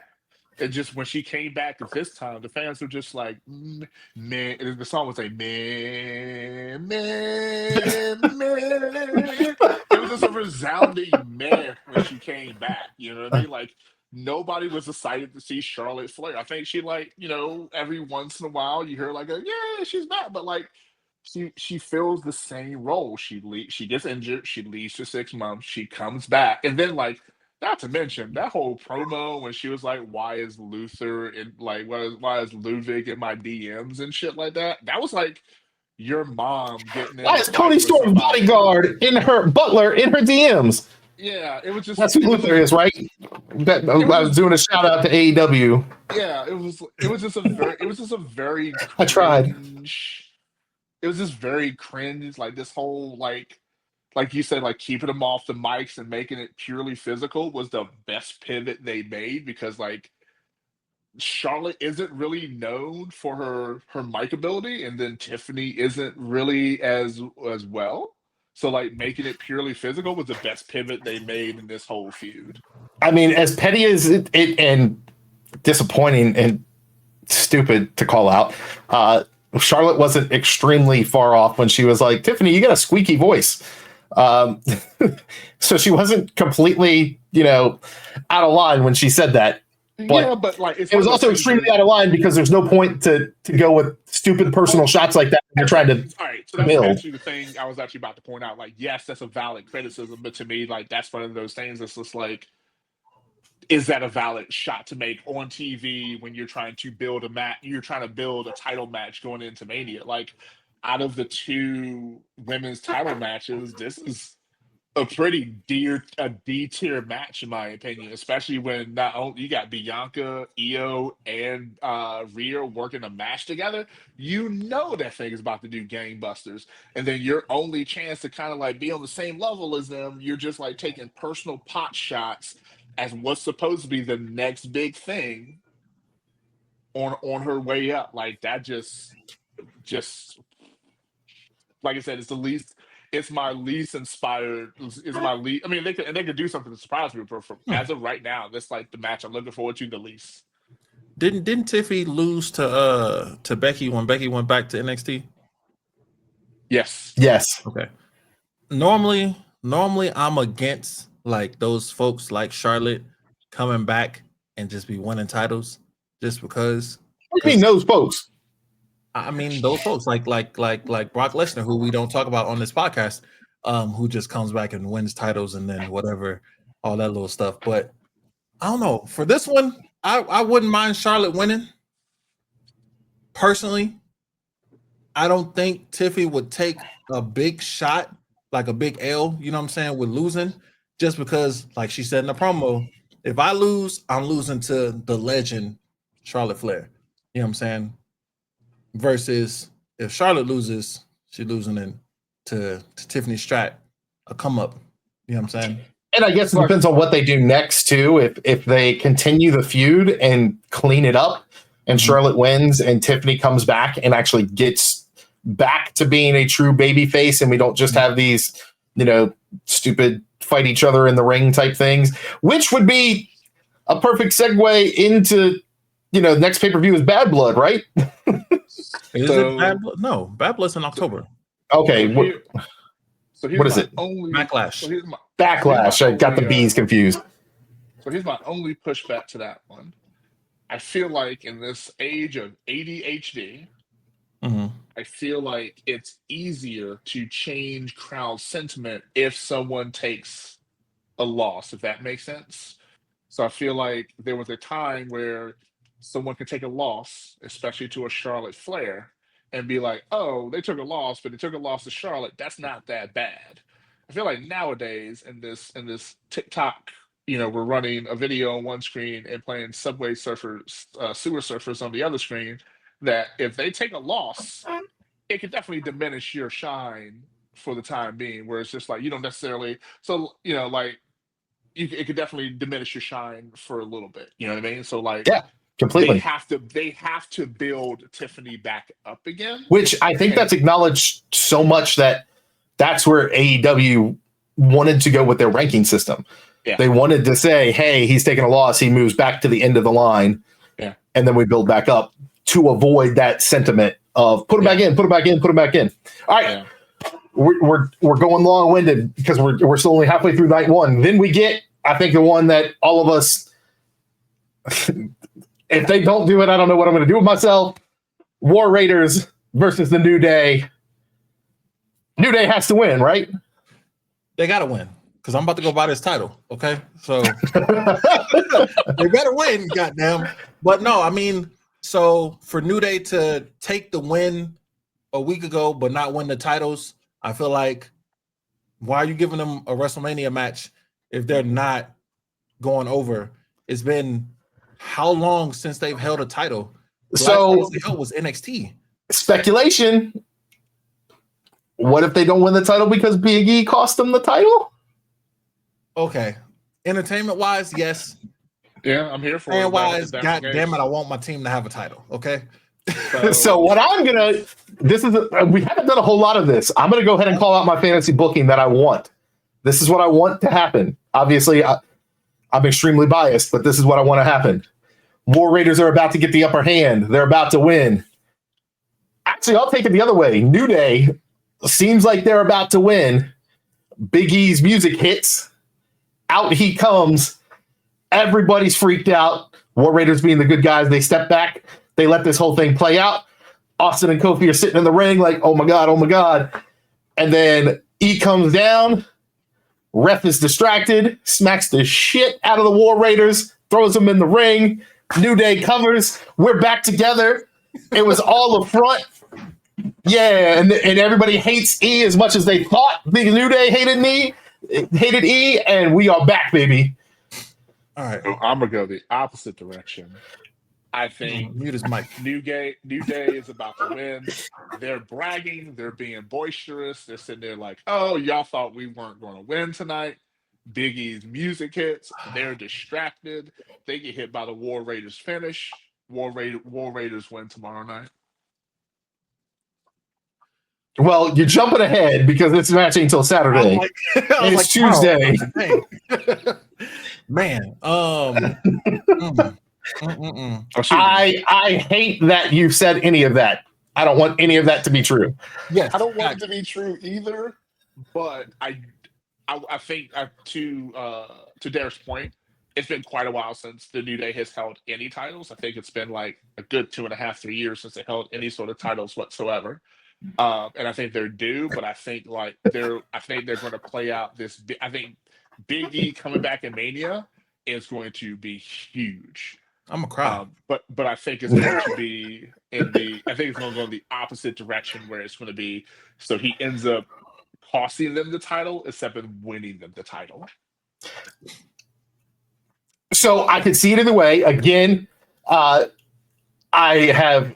and just when she came back this time, the fans were just like, man. The song was like, man. It was just a resounding man when she came back. You know what I mean? Like, nobody was excited to see Charlotte Flair. I think she, like, every once in a while you hear like, yeah, she's back, but like, she fills the same role. She gets injured, she leaves for 6 months, she comes back, and then, like, not to mention that whole promo when she was like, "Why is Luther and like why is Ludwig in my DMs and shit like that?" That was like your mom getting in. Why is Tony Storm's bodyguard in her butler in her DMs? Yeah, it was just, that's who Luther is, right? I was doing a shout out to AEW. Yeah, it was just a very I tried. It was just very cringe, like this whole like you said, like keeping them off the mics and making it purely physical was the best pivot they made, because like Charlotte isn't really known for her mic ability, and then Tiffany isn't really as well. So like making it purely physical was the best pivot they made in this whole feud. I mean, as petty as it and disappointing and stupid to call out, Charlotte wasn't extremely far off when she was like, "Tiffany, you got a squeaky voice." So she wasn't completely, out of line when she said that. But but like it was also extremely out of line because there's no point to go with stupid personal shots like that when you're trying to all right, so that's build. actually the thing I was actually about to point out. Like, yes, that's a valid criticism, but to me, like, that's one of those things that's just like, is that a valid shot to make on TV when you're trying to build a match? You're trying to build a title match going into Mania. Like, out of the 2 women's title matches, this is a pretty D tier match in my opinion, especially when not only you got Bianca, Io, and Rhea working a match together. That thing is about to do gangbusters, and then your only chance to kind of like be on the same level as them, you're just like taking personal pot shots as what's supposed to be the next big thing on her way up. Like, that just like I said, it's my least inspired. It's my least. I mean, they could do something to surprise me, but as of right now, that's like the match I'm looking forward to the least. Didn't Tiffy lose to Becky when Becky went back to NXT? Yes. Okay. Normally I'm against like those folks like Charlotte coming back and just be winning titles just because. What do you mean those folks? I mean those folks like Brock Lesnar, who we don't talk about on this podcast, who just comes back and wins titles and then whatever, all that little stuff. But I don't know. For this one, I wouldn't mind Charlotte winning. Personally, I don't think Tiffy would take a big shot, like a big L, you know what I'm saying, with losing, just because, like she said in the promo, if I lose, I'm losing to the legend Charlotte Flair. You know what I'm saying? Versus if Charlotte loses, she's losing to Tiffany Stratton, a come up. You know what I'm saying? And I guess it depends on what they do next too. If they continue the feud and clean it up, and Charlotte wins, and Tiffany comes back and actually gets back to being a true baby face, and we don't just have these, stupid fight each other in the ring type things, which would be a perfect segue into, next pay-per-view is Bad Blood, right? Is it Bad Blood? No, Bad Blood's in October. Okay. So what is it? Backlash. Backlash. I got the B's confused. So here's my only pushback to that one. I feel like in this age of ADHD, I feel like it's easier to change crowd sentiment if someone takes a loss, if that makes sense. So I feel like there was a time where someone could take a loss, especially to a Charlotte Flair, and be like, oh, they took a loss, but they took a loss to Charlotte. That's not that bad. I feel like nowadays in this TikTok we're running a video on one screen and playing Subway Surfers, Sewer Surfers on the other screen, that if they take a loss, it could definitely diminish your shine for the time being, where it's just like you don't necessarily, so like it could definitely diminish your shine for a little bit. You know what I mean? So like, Yeah, completely. They have to build Tiffany back up again, which I think that's acknowledged so much that that's where AEW wanted to go with their ranking system. Yeah. They wanted to say, hey, he's taking a loss, he moves back to the end of the line, yeah, and then we build back up to avoid that sentiment of put him back in, put him back in, put him back in. All right. Yeah. We're going long-winded because we're still only halfway through night one. Then we get, I think, the one that all of us, if they don't do it, I don't know what I'm going to do with myself. War Raiders versus the New Day. New Day has to win, right? They got to win because I'm about to go buy this title. Okay, so they better win, goddamn. But no, I mean, so for New Day to take the win a week ago but not win the titles, I feel like, why are you giving them a WrestleMania match if they're not going over? It's been how long since they've held a title? So the hell was NXT. Speculation. What if they don't win the title because Big E cost them the title? Okay. Entertainment wise, yes. Yeah, I'm here for fan it. Wise, god damn it, I want my team to have a title. Okay. So what I'm gonna, we haven't done a whole lot of this. I'm gonna go ahead and call out my fantasy booking that I want. This is what I want to happen. Obviously, I'm extremely biased, but this is what I want to happen. War Raiders are about to get the upper hand. They're about to win. Actually, I'll take it the other way. New Day seems like they're about to win. Big E's music hits. Out he comes. Everybody's freaked out. War Raiders being the good guys, they step back. They let this whole thing play out. Austin and Kofi are sitting in the ring like, oh my God, oh my God. And then E comes down. Ref is distracted, smacks the shit out of the War Raiders, throws them in the ring. New Day covers. We're back together. It was all a front. Yeah, and everybody hates E as much as they thought the New Day hated E, and we are back, baby. All right. So I'm gonna go the opposite direction. I think mute his mic. New Day is about to win. They're bragging. They're being boisterous. They're sitting there like, "Oh, y'all thought we weren't going to win tonight." Big E's music hits. They're distracted. They get hit by the War Raiders finish. War Raiders win tomorrow night. Well, you're jumping ahead because it's matching until Saturday. It's Tuesday. Man, I hate that you said any of that. I don't want any of that to be true. Yes, I don't want it to be true either. But I think to Derek's point, it's been quite a while since the New Day has held any titles. I think it's been like a good 2.5, 3 years since they held any sort of titles whatsoever. And I think they're due, but I think they're going to play out this. I think Big E coming back in Mania is going to be huge. I'm gonna cry. But I think it's going to be I think it's going to go in the opposite direction, where it's going to be so he ends up costing them the title instead of winning them the title. So I could see it either way. Again, I have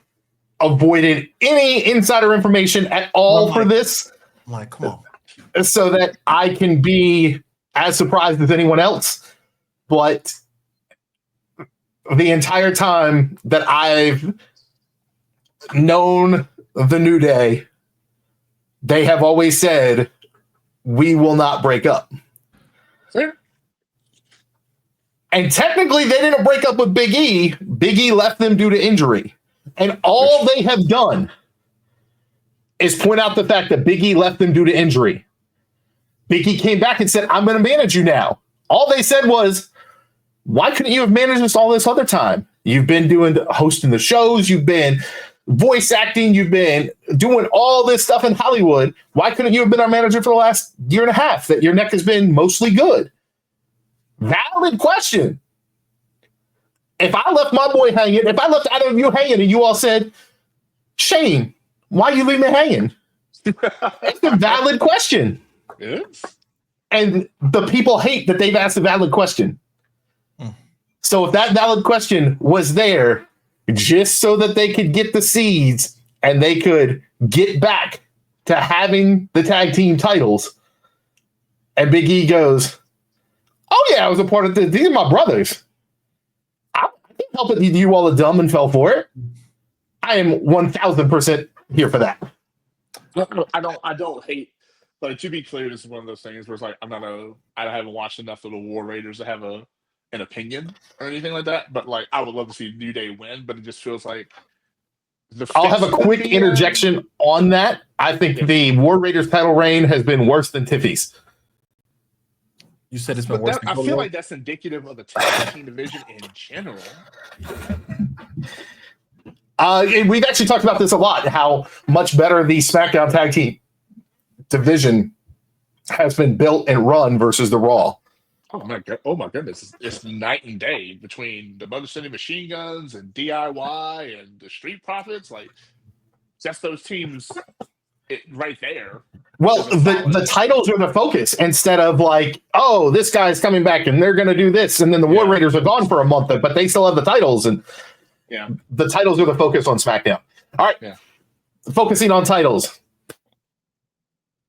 avoided any insider information at all for this. I'm like, come on. So that I can be as surprised as anyone else. But the entire time that I've known the New Day, they have always said, we will not break up. Sure. And technically, they didn't break up with Big E. Big E left them due to injury. And all they have done is point out the fact that Big E left them due to injury. Big E came back and said, I'm going to manage you now. All they said was, why couldn't you have managed us all this other time? You've been hosting the shows. You've been voice acting. You've been doing all this stuff in Hollywood. Why couldn't you have been our manager for the last year and a half that your neck has been mostly good? Valid question. If I left my boy hanging, if I left either of you hanging and you all said, Shane, why you leave me hanging? It's a valid question. Yes. And the people hate that they've asked a valid question. So if that valid question was there just so that they could get the seeds and they could get back to having the tag team titles, and Big E goes, oh yeah, I was a part of this. These are my brothers. I can't help it you all are dumb and fell for it. I am 1000% here for that. I don't hate. Like, to be clear, this is one of those things where it's like I haven't watched enough of the War Raiders to have an opinion or anything like that. But like, I would love to see New Day win, but it just feels like I'll have a quick interjection on that. I think the War Raiders title reign has been worse than Tiffy's. You said it's been worse. I feel like that's indicative of the tag team division in general. We've actually talked about this a lot, how much better the SmackDown tag team division has been built and run versus the Raw. Oh my goodness! It's night and day between the Motor City Machine Guns and DIY and the Street Profits. Like, that's those teams right there. Well, the titles are the focus instead of like, oh, this guy's coming back and they're going to do this, and then the War Raiders are gone for a month, but they still have the titles, and the titles are the focus on SmackDown. All right, focusing on titles.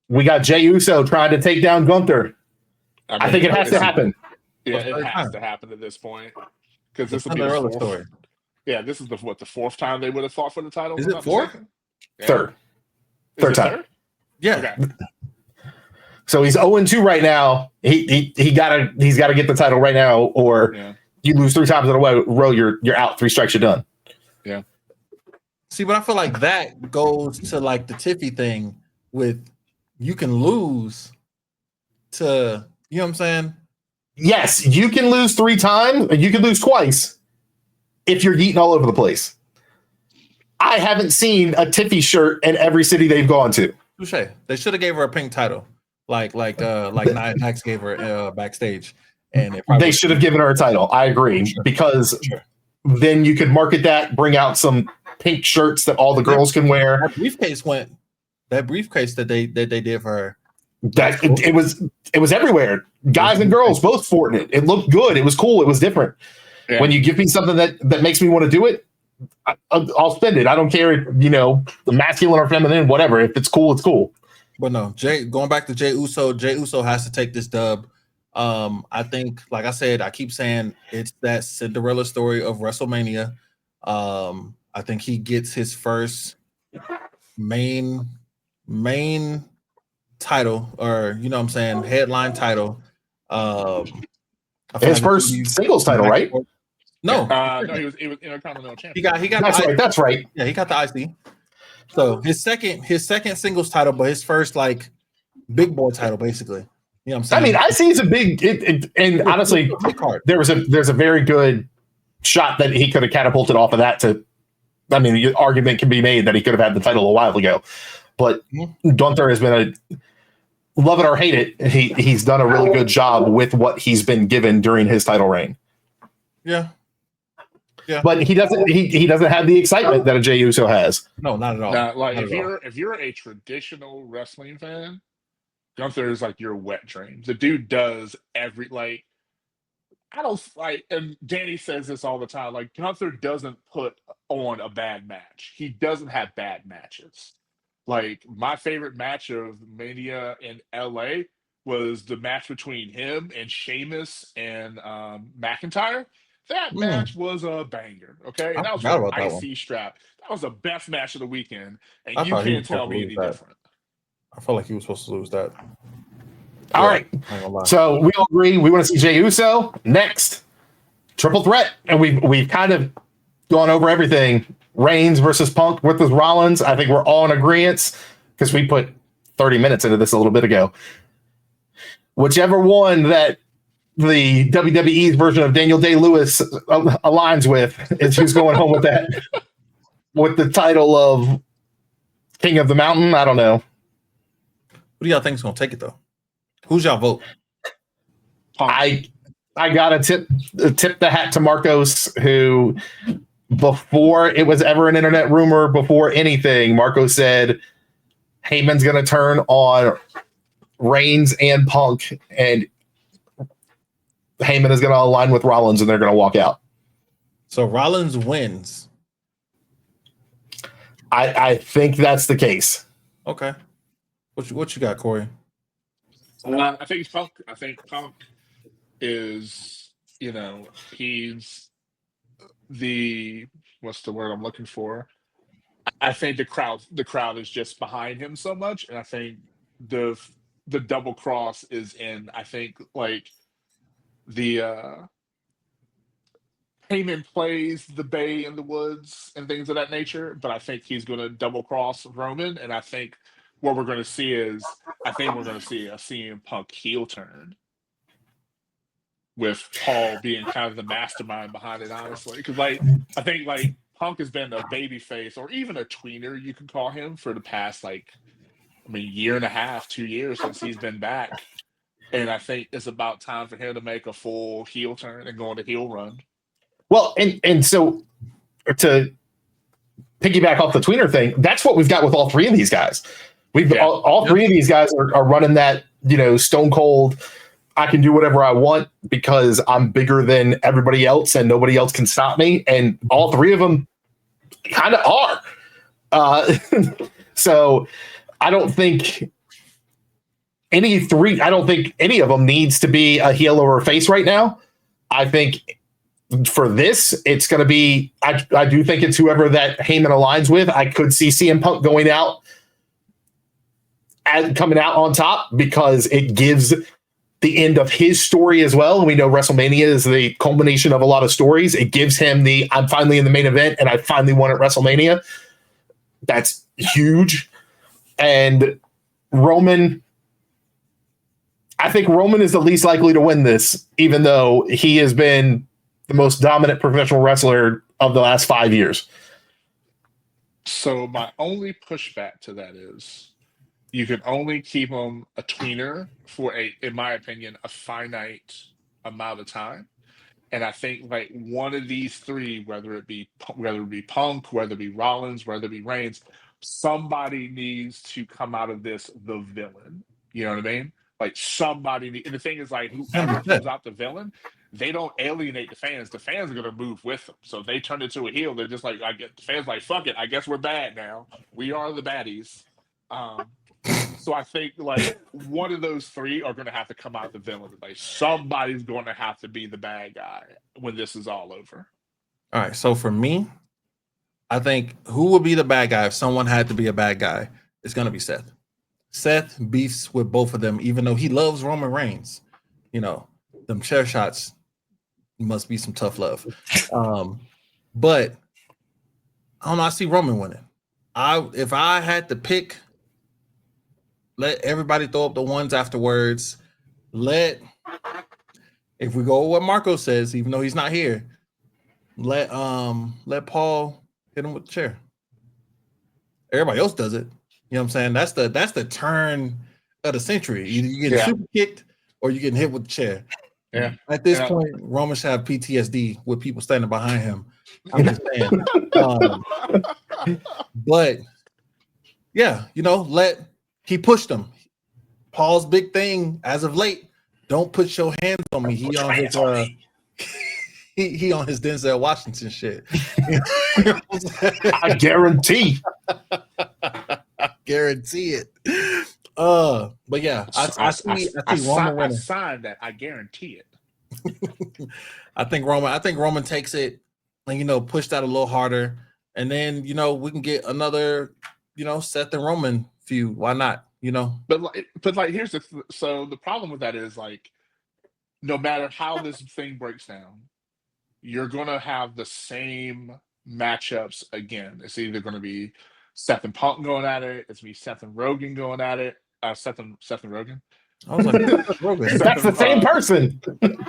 We got Jey Uso trying to take down Gunther. I think it has to happen. Yeah, it has to happen at this point, because this will be the fourth story. Yeah, this is the fourth time they would have fought for the title. Is it fourth? Yeah. Third time. Third? Yeah. Okay. So he's 0-2 right now. He's got to get the title right now, or you lose 3 times in a row. You're out. 3 strikes, you're done. Yeah. See, but I feel like that goes to like the Tiffy thing with you can lose to. You know what I'm saying? Yes, you can lose 3 times. You can lose twice if you're eating all over the place. I haven't seen a Tiffy shirt in every city they've gone to. Touche. They should have gave her a pink title, like Nia Jax gave her backstage, and they should have given her a title. I agree, because then you could market that, bring out some pink shirts that all the girls can wear. That briefcase that they did for her. That it was everywhere. Guys and girls both sporting it. It looked good. It was cool. It was different. Yeah. When you give me something that makes me want to do it, I'll spend it. I don't care, the masculine or feminine, whatever. If it's cool, it's cool. But no, going back to Jey Uso has to take this dub. I think, like I said, I keep saying it's that Cinderella story of WrestleMania. I think he gets his first main title, or you know what I'm saying, headline title. His first singles title, right? No, he was Intercontinental Champion. He got that's right. Yeah, he got the IC. So his second singles title, but his first like big boy title, basically. You know what I'm saying? I mean, IC is a big and honestly, there's a very good shot that he could have catapulted off of that to. I mean, the argument can be made that he could have had the title a while ago, but Gunther has been love it or hate it. He's done a really good job with what he's been given during his title reign. Yeah. But he doesn't have the excitement that a Jey Uso has. No, not at all. Now, like if you're a traditional wrestling fan, Gunther is like your wet dream. The dude does I don't like, and Danny says this all the time. Like, Gunther doesn't put on a bad match. He doesn't have bad matches. Like, my favorite match of Mania in LA was the match between him and Sheamus and McIntyre. That match was a banger, okay? And that was an IC strap. That was the best match of the weekend, and you can't tell me any different. I felt like he was supposed to lose that. All right. So we all agree we want to see Jey Uso next. Triple threat. And we've kind of gone over everything. Reigns versus Punk versus Rollins. I think we're all in agreement because we put 30 minutes into this a little bit ago. Whichever one that the WWE's version of Daniel Day-Lewis aligns with is who's going home with that. With the title of King of the Mountain. I don't know. Who do y'all think is going to take it, though? Who's y'all vote? I gotta tip the hat to Marcos, who before it was ever an internet rumor, before anything, Marcos said Heyman's gonna turn on Reigns and Punk, and Heyman is going to align with Rollins, and they're going to walk out. So Rollins wins. I think that's the case. Okay. What you got, Corey? I think it's Punk. I think Punk is, he's what's the word I'm looking for? I think the crowd is just behind him so much, and I think the double cross is in. I think like the Heyman plays the Bay in the Woods and things of that nature, but I think he's going to double cross Roman, and I think what we're going to see is we're going to see a CM Punk heel turn with Paul being kind of the mastermind behind it, honestly, because I think Punk has been a baby face or even a tweener, you could call him, for the past year and a half, 2 years since he's been back, and I think it's about time for him to make a full heel turn and go on a heel run. Well, and so to piggyback off the tweener thing, that's what we've got with all three of these guys. All three of these guys are running that, stone cold, I can do whatever I want because I'm bigger than everybody else and nobody else can stop me. And all three of them kind of are. So I don't think any of them needs to be a heel or a face right now. I think for this, it's going to be, I do think it's whoever that Heyman aligns with. I could see CM Punk going out and coming out on top because it gives the end of his story as well. We know WrestleMania is the culmination of a lot of stories. It gives him I'm finally in the main event and I finally won at WrestleMania. That's huge. And Roman, I think Roman is the least likely to win this, even though he has been the most dominant professional wrestler of the last 5 years. So my only pushback to that is you can only keep him a tweener for in my opinion, a finite amount of time. And I think one of these three, whether it be Punk, whether it be Rollins, whether it be Reigns, somebody needs to come out of this the villain. You know what I mean? And the thing is, whoever comes out the villain, they don't alienate the fans. The fans are going to move with them. So if they turn into a heel, they're just the fans fuck it. I guess we're bad now. We are the baddies. So I think one of those three are going to have to come out the villain. Somebody's going to have to be the bad guy when this is all over. All right. So for me, I think who would be the bad guy if someone had to be a bad guy? It's going to be Seth. Seth beefs with both of them, even though he loves Roman Reigns. Them chair shots must be some tough love. But I don't know. I see Roman winning. If I had to pick, let everybody throw up the ones afterwards. If we go with what Marco says, even though he's not here, let Paul hit him with the chair. Everybody else does it. You know what I'm saying? That's the turn of the century. Either you get super kicked or you're getting hit with the chair. Yeah. At this point, Roman should have PTSD with people standing behind him. I'm just saying. But yeah, he pushed him. Paul's big thing as of late, don't put your hands on me. He on his he on his Denzel Washington shit. I guarantee. I guarantee it. But yeah, I see Roman winning. I signed that. I guarantee it. I think Roman takes it and push that a little harder, and then we can get another Seth and Roman feud. Why not? But here's the problem with that is no matter how this thing breaks down, you're gonna have the same matchups again. It's either gonna be Seth and Punk going at it. It's me, Seth and Rogan going at it. Seth and Rogan. I was like, Rogan. That's the same person.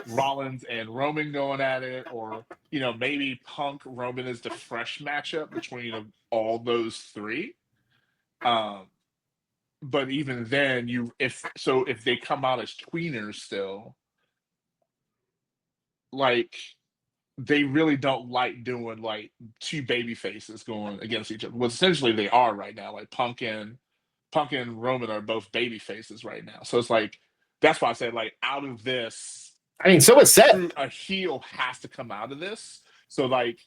Rollins and Roman going at it, or maybe Punk Roman is the fresh matchup between all those three. But even then, if they come out as tweeners still, they really don't like doing two baby faces going against each other. Well, essentially they are right now, Punk and Punk and Roman are both baby faces right now. So it's like, that's why I said, like, out of this, I mean, so is Seth. a heel has to come out of this. So, like,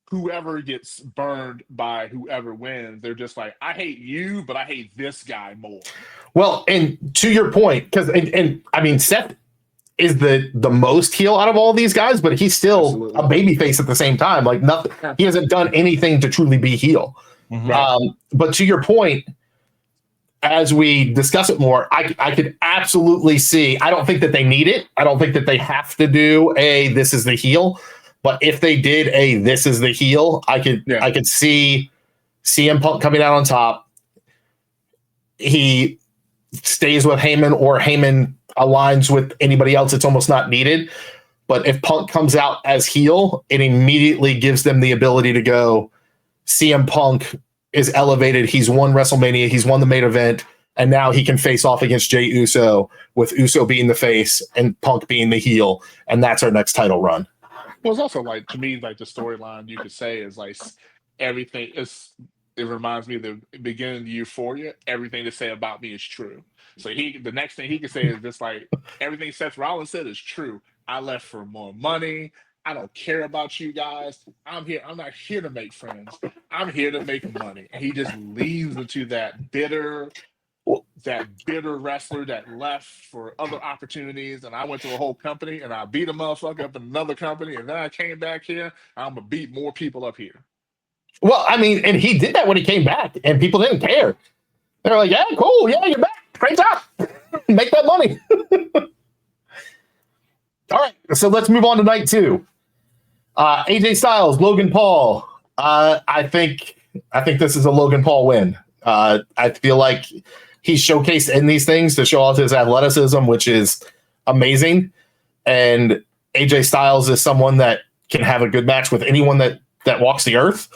whoever gets burned by whoever wins, they're just like, I hate you, but I hate this guy more. Well, and to your point, because and I mean, Seth is the most heel out of all these guys, but he's still a babyface at the same time. Like, nothing, he hasn't done anything to truly be heel. Mhm. But to your point, as we discuss it more, I could absolutely see. I don't think that they need it. I don't think that they have to do a this is the heel. But if they did a this is the heel, I could see CM Punk coming out on top. He stays with Heyman, or Heyman aligns with anybody else. It's almost not needed. But if Punk comes out as heel, it immediately gives them the ability to go, CM Punk is elevated. He's won WrestleMania. He's won the main event. And now he can face off against Jey Uso, with Uso being the face and Punk being the heel. And that's our next title run. Well, it's also like, to me, like the storyline you could say is like everything is. It reminds me of the beginning of Euphoria. Everything to say about me is true. So the next thing he can say is just like, everything Seth Rollins said is true. I left for more money. I don't care about you guys. I'm here. I'm not here to make friends. I'm here to make money. And he just leaves into that bitter wrestler that left for other opportunities. And I went to a whole company and I beat a motherfucker up in another company. And then I came back here. I'm going to beat more people up here. Well, I mean, and he did that when he came back, and people didn't care. They're like, yeah, cool. Yeah, you're back. Great job. Make that money. All right. So let's move on to night 2. AJ Styles, Logan Paul. I think this is a Logan Paul win. I feel like he's showcased in these things to show off his athleticism, which is amazing. And AJ Styles is someone that can have a good match with anyone that walks the earth.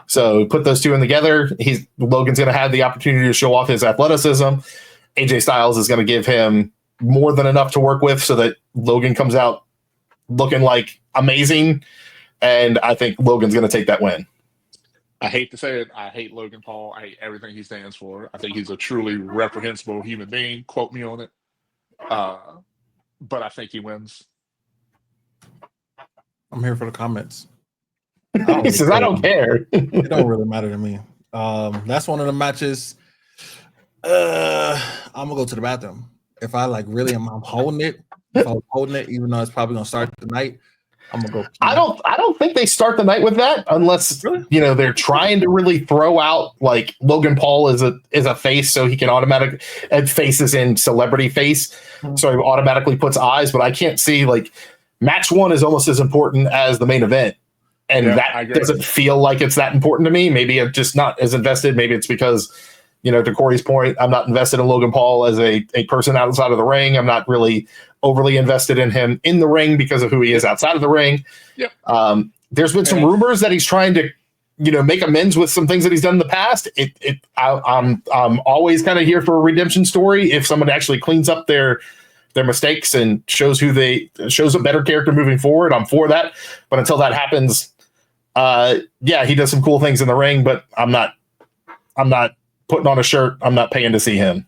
So put those two in together. Logan's going to have the opportunity to show off his athleticism. AJ Styles is going to give him more than enough to work with, so that Logan comes out looking like amazing. And I think Logan's going to take that win. I hate to say it. I hate Logan Paul. I hate everything he stands for. I think he's a truly reprehensible human being. Quote me on it. But I think he wins. I'm here for the comments. He says, I don't care. It don't really matter to me. That's one of the matches. I'm gonna go to the bathroom. If I like really am holding it, even though it's probably gonna start tonight, I'm gonna go. I don't think they start the night with that, unless they're trying to really throw out like Logan Paul is a face, so he can automatically faces in celebrity face, so he automatically puts eyes. But I can't see, like, match 1 is almost as important as the main event. And that doesn't feel like it's that important to me. Maybe I'm just not as invested. Maybe it's because, to Corey's point, I'm not invested in Logan Paul as a person outside of the ring. I'm not really overly invested in him in the ring because of who he is outside of the ring. Yep. There's been some rumors that he's trying to, make amends with some things that he's done in the past. I'm always kind of here for a redemption story. If someone actually cleans up their mistakes and shows a better character moving forward, I'm for that. But until that happens, he does some cool things in the ring, but I'm not putting on a shirt. I'm not paying to see him.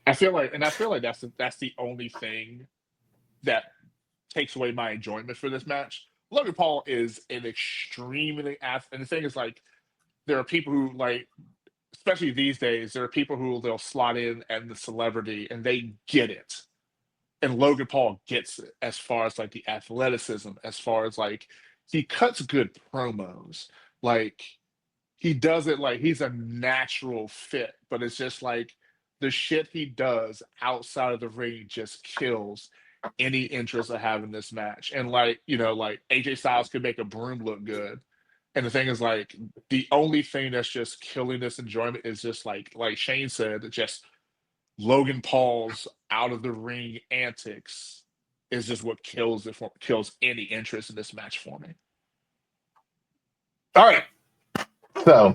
I feel like that's the only thing that takes away my enjoyment for this match. Logan Paul is an extremely and the thing is, like, there are people who, like, especially these days, there are people who they'll slot in and the celebrity and they get it. And Logan Paul gets it as far as, like, the athleticism, as far as, like, he cuts good promos. Like, he does it like he's a natural fit, but it's just like the shit he does outside of the ring just kills any interest of having this match. And, like, like AJ Styles could make a broom look good. And the thing is, like, the only thing that's just killing this enjoyment is just like Shane said, just Logan Paul's out of the ring antics is just what kills any interest in this match for me. All right. So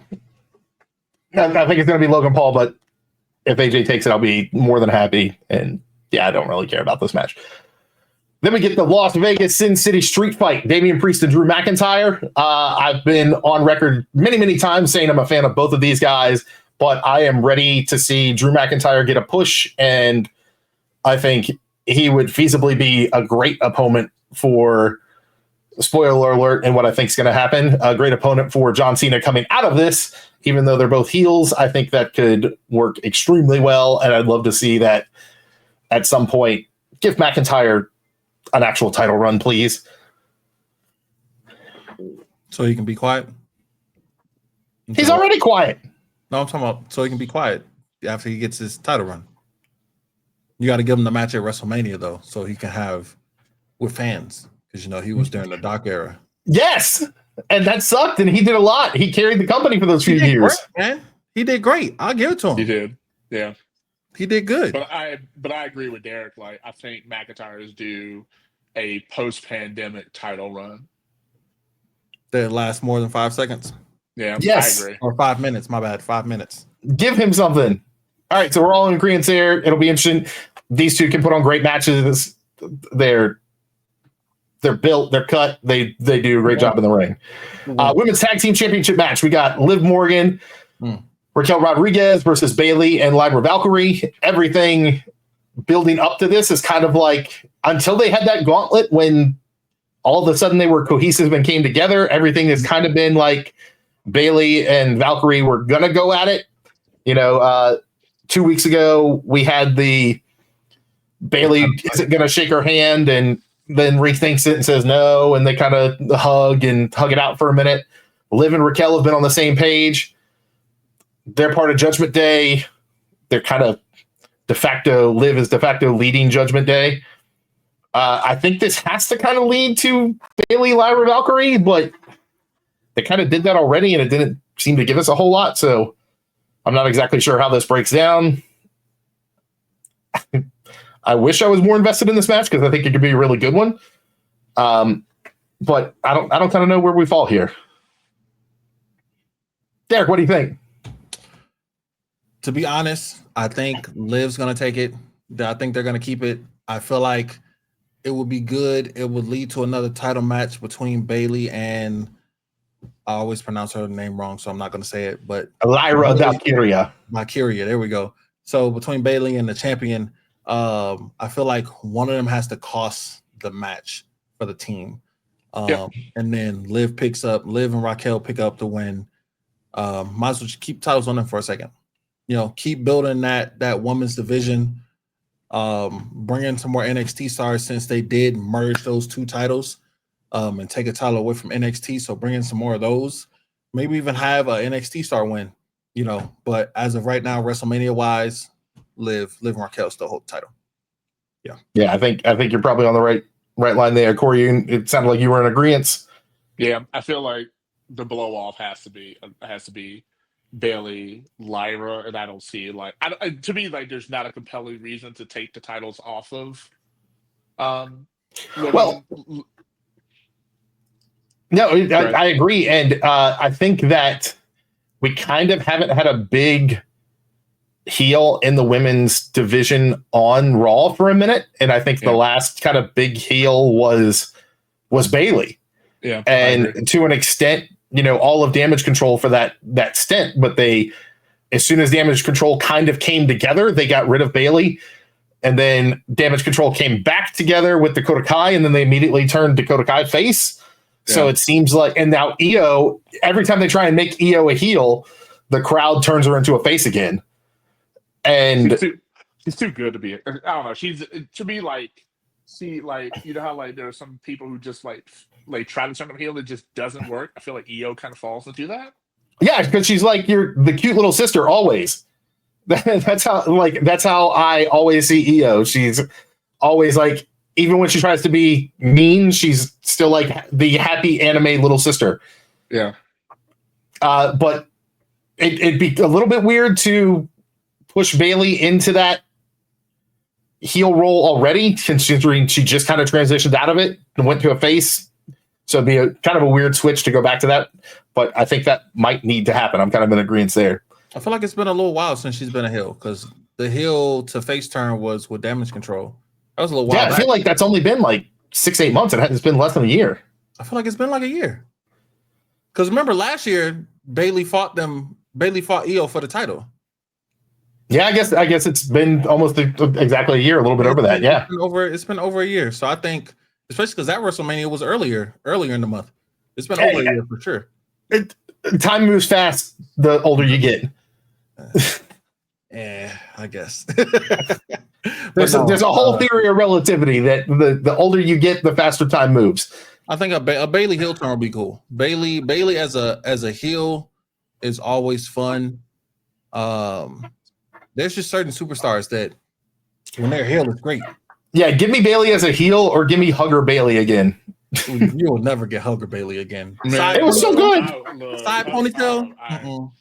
I think it's going to be Logan Paul, but if AJ takes it, I'll be more than happy. And I don't really care about this match. Then we get the Las Vegas Sin City Street Fight, Damian Priest and Drew McIntyre. I've been on record many, many times saying I'm a fan of both of these guys. but I am ready to see Drew McIntyre get a push, and I think he would feasibly be a great opponent for, spoiler alert, and what I think is going to happen, a great opponent for John Cena coming out of this. Even though they're both heels, I think that could work extremely well, and I'd love to see that at some point. Give McIntyre an actual title run, please. So he can be quiet? He's already quiet. No, I'm talking about so he can be quiet after he gets his title run. You got to give him the match at WrestleMania, though, so he can have with fans. Because, he was during the Doc era. Yes! And that sucked, and he did a lot. He carried the company for those few years. Great, man. He did great. I'll give it to him. He did. Yeah. He did good. But I agree with Derek. Like, I think McIntyre is due a post-pandemic title run. That lasts more than 5 seconds. Yeah, yes. I agree. Or 5 minutes. My bad. 5 minutes. Give him something. All right, so we're all in agreement there. It'll be interesting. These two can put on great matches. They're built, they're cut, they do a great job in the ring. Women's Tag Team Championship match. We got Liv Morgan, Raquel Rodriguez versus Bayley and Lyra Valkyrie. Everything building up to this is kind of like, until they had that gauntlet when all of a sudden they were cohesive and came together, everything has kind of been like Bayley and Valkyrie were going to go at it. 2 weeks ago, we had the Bayley isn't going to shake her hand and then rethinks it and says no, and they kind of hug it out for a minute. Liv and Raquel have been on the same page. They're part of Judgment Day. They're kind of Liv is de facto leading Judgment Day. I think this has to kind of lead to Bayley, Lyra, Valkyrie, but they kind of did that already, and it didn't seem to give us a whole lot, so I'm not exactly sure how this breaks down. I wish I was more invested in this match because I think it could be a really good one. But I don't kind of know where we fall here. Derek, what do you think? To be honest, I think Liv's going to take it. I think they're going to keep it. I feel like it would be good. It would lead to another title match between Bayley and, I always pronounce her name wrong, so I'm not going to say it, but Lyra Valkyria. Valkyria, there we go. So between Bayley and the champion, I feel like one of them has to cost the match for the team. And then Liv and Raquel pick up the win. Might as well just keep titles on them for a second. Keep building that women's division. Bring in some more NXT stars since they did merge those two titles and take a title away from NXT. So bring in some more of those. Maybe even have a NXT star win, But as of right now, WrestleMania wise, Liv and Raquel still hold the title. Yeah. I think you're probably on the right line there, Corey. It sounded like you were in agreement. Yeah, I feel like the blow off has to be Bayley, Lyra, and I don't see to me there's not a compelling reason to take the titles off of. No, I agree, and I think that we kind of haven't had a big heel in the women's division on Raw for a minute, and I think the last kind of big heel was Bayley. Yeah, and to an extent, all of Damage Control for that stint, but as soon as Damage Control kind of came together, they got rid of Bayley, and then Damage Control came back together with Dakota Kai, and then they immediately turned Dakota Kai face. Yeah. So it seems like, and now Io, every time they try and make Io a heel, the crowd turns her into a face again. And she's too good to be. I don't know. She's to me how there are some people who just try to turn them heel, it just doesn't work. I feel like Io kind of falls into that. Yeah, because she's like you're the cute little sister always. That's how I always see Io. She's always even when she tries to be mean, she's still the happy anime little sister. Yeah. But it'd be a little bit weird to push Bayley into that heel role already, considering she just kind of transitioned out of it and went to a face. So it'd be kind of a weird switch to go back to that. But I think that might need to happen. I'm kind of in agreement there. I feel like it's been a little while since she's been a heel because the heel to face turn was with Damage Control. That was a little while back. I feel like that's only been 6-8 months. It's been less than a year. I feel like it's been a year. Because remember last year, Bayley fought them Bailey fought Io for the title. Yeah, I guess it's been almost exactly a year, a little bit over that. Yeah, it's been over a year. So I think, especially because that WrestleMania was earlier in the month. It's been over a year for sure. Time moves fast the older you get. I guess. There's a whole theory of relativity that the older you get, the faster time moves. I think a Bailey heel turn would be cool. Bailey as a heel is always fun. There's just certain superstars that when they're heel, it's great. Yeah, give me Bailey as a heel or give me Hugger Bailey again. You will never get Hugger Bailey again. It was so good. Side ponytail.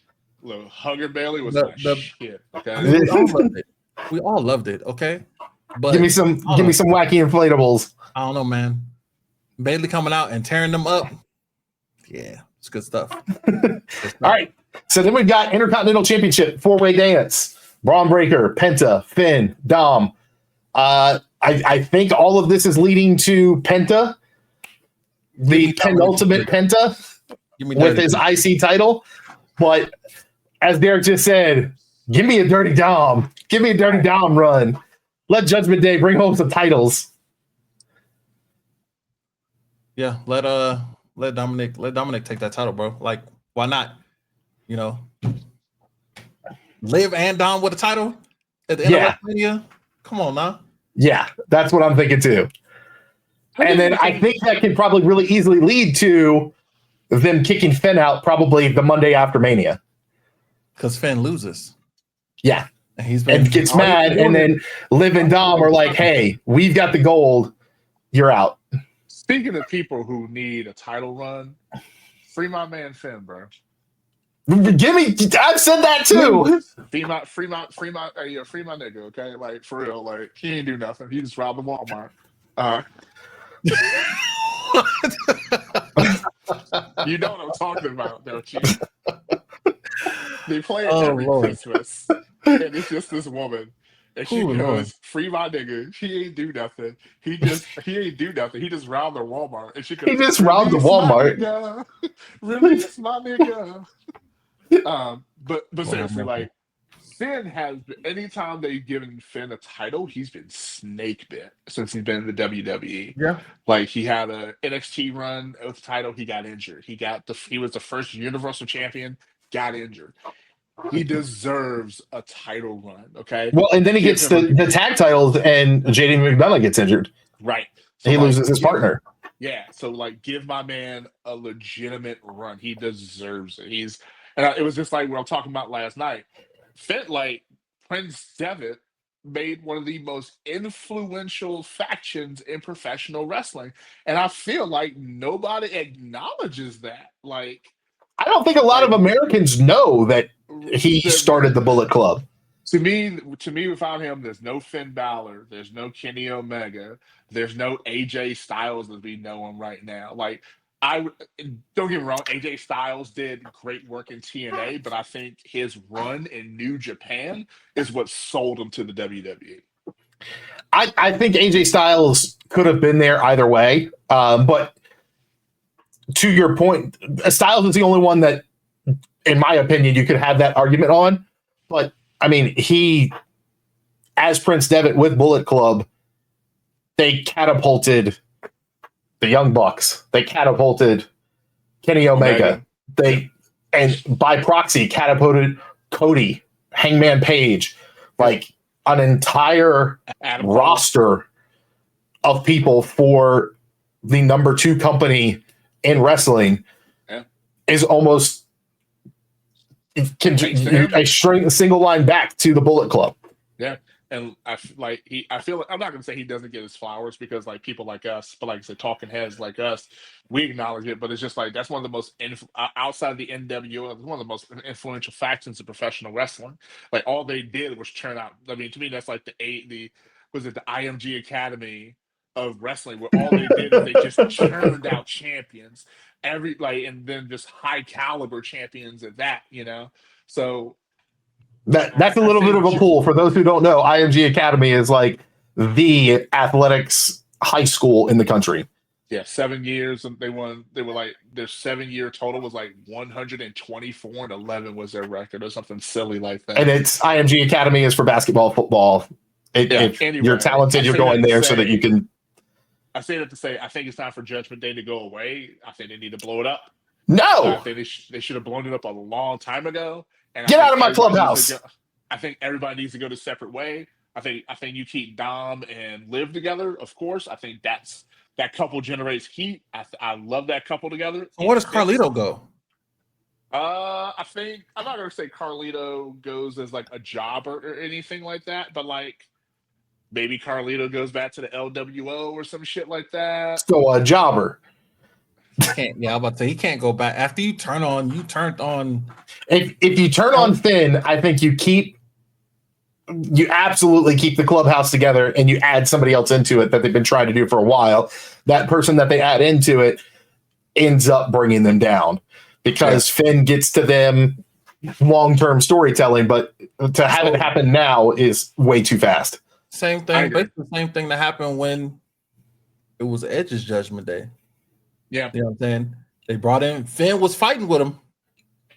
Look, Hugger Bailey was shit. Okay, we all loved it. Okay, but give me some wacky inflatables. I don't know, man. Bailey coming out and tearing them up. Yeah, it's good stuff. All right. So then we've got Intercontinental Championship 4-way dance. Braun Breaker, Penta, Finn, Dom. I think all of this is leading to Penta, the penultimate Penta, with his IC title. But as Derek just said, give me a Dirty Dom. Give me a Dirty Dom run. Let Judgment Day bring home some titles. Yeah, let Dominic take that title, bro. Like, why not? You know, Liv and Dom with a title at the end of WrestleMania. Come on now. Yeah, that's what I'm thinking too. And then I think that can probably really easily lead to them kicking Finn out probably the Monday after Mania. Because Finn loses. Yeah. And gets mad, and then Liv and Dom are like, hey, we've got the gold. You're out. Speaking of people who need a title run, free my man Finn, bro. I've said that too. Free my nigga, okay? Like, for real, like, he ain't do nothing. He just robbed the Walmart. You know what I'm talking about, don't you? They play it every Christmas, and it's just this woman, and she goes, "Free my nigga." He ain't do nothing. He ain't do nothing. He just robbed the Walmart, and she goes, "He just robbed the Walmart." Release my nigga. But seriously, like, Finn has been, anytime they've given Finn a title, he's been snake bit since he's been in the WWE. Yeah, like he had a NXT run with the title, he got injured. He was the first Universal Champion, got injured. He deserves a title run. Okay. Well, and then he gets the tag titles, and JD McDonough gets injured. Right. So he loses his partner. Yeah. So like, give my man a legitimate run. He deserves it. It was just like what I'm talking about last night. Finn, like, Prince Devitt made one of the most influential factions in professional wrestling. And I feel like nobody acknowledges that. Like, I don't think a lot of Americans know that he started the Bullet Club. To me, without him, there's no Finn Balor, there's no Kenny Omega, there's no AJ Styles as we know him right now. Like, don't get me wrong, AJ Styles did great work in TNA, but I think his run in New Japan is what sold him to the WWE. I think AJ Styles could have been there either way, but to your point, Styles is the only one that, in my opinion, you could have that argument on. But I mean, he, as Prince Devitt with Bullet Club, they catapulted the Young Bucks. They catapulted Kenny Omega. And by proxy, catapulted Cody, Hangman Page, like an entire roster of people for the number 2 company in wrestling is almost a single line back to the Bullet Club. Yeah. And I feel like I'm not gonna say he doesn't get his flowers, because like people like us, but like I said, talking heads like us, we acknowledge it. But it's just like, that's one of the most outside of the NWO, one of the most influential factions of professional wrestling. Like, all they did was churn out. I mean, to me, that's like the IMG Academy of wrestling, where all they did is they just churned out champions and then just high caliber champions at that, you know. So that's a little bit of a pool for those who don't know. IMG Academy is like the athletics high school in the country. Yeah, 7 years, and they won. They were like their 7 year total was like 124-11 was their record, or something silly like that. And it's IMG Academy is for basketball, football. If anyway, you're talented, you're going there so that you can. I say that to say I think it's time for Judgment Day to go away. I think they need to blow it up. No, I think they should have blown it up a long time ago. And get out of my clubhouse. I think everybody needs to go to separate way. I think you keep Dom and Liv together, of course. I think that couple generates heat. I love that couple together. So where does Carlito go? I think I'm not gonna say Carlito goes as like a jobber or anything like that, but like maybe Carlito goes back to the LWO or some shit like that. So a jobber. I'm about to say he can't go back after you turned on. If you turn on Finn, I think you absolutely keep the clubhouse together and you add somebody else into it that they've been trying to do for a while. That person that they add into it ends up bringing them down because Finn gets to them long-term storytelling, but to have it happen now is way too fast. Same thing, basically the same thing that happened when it was Edge's Judgment Day. Yeah. You know what I'm saying? They brought in Finn was fighting with him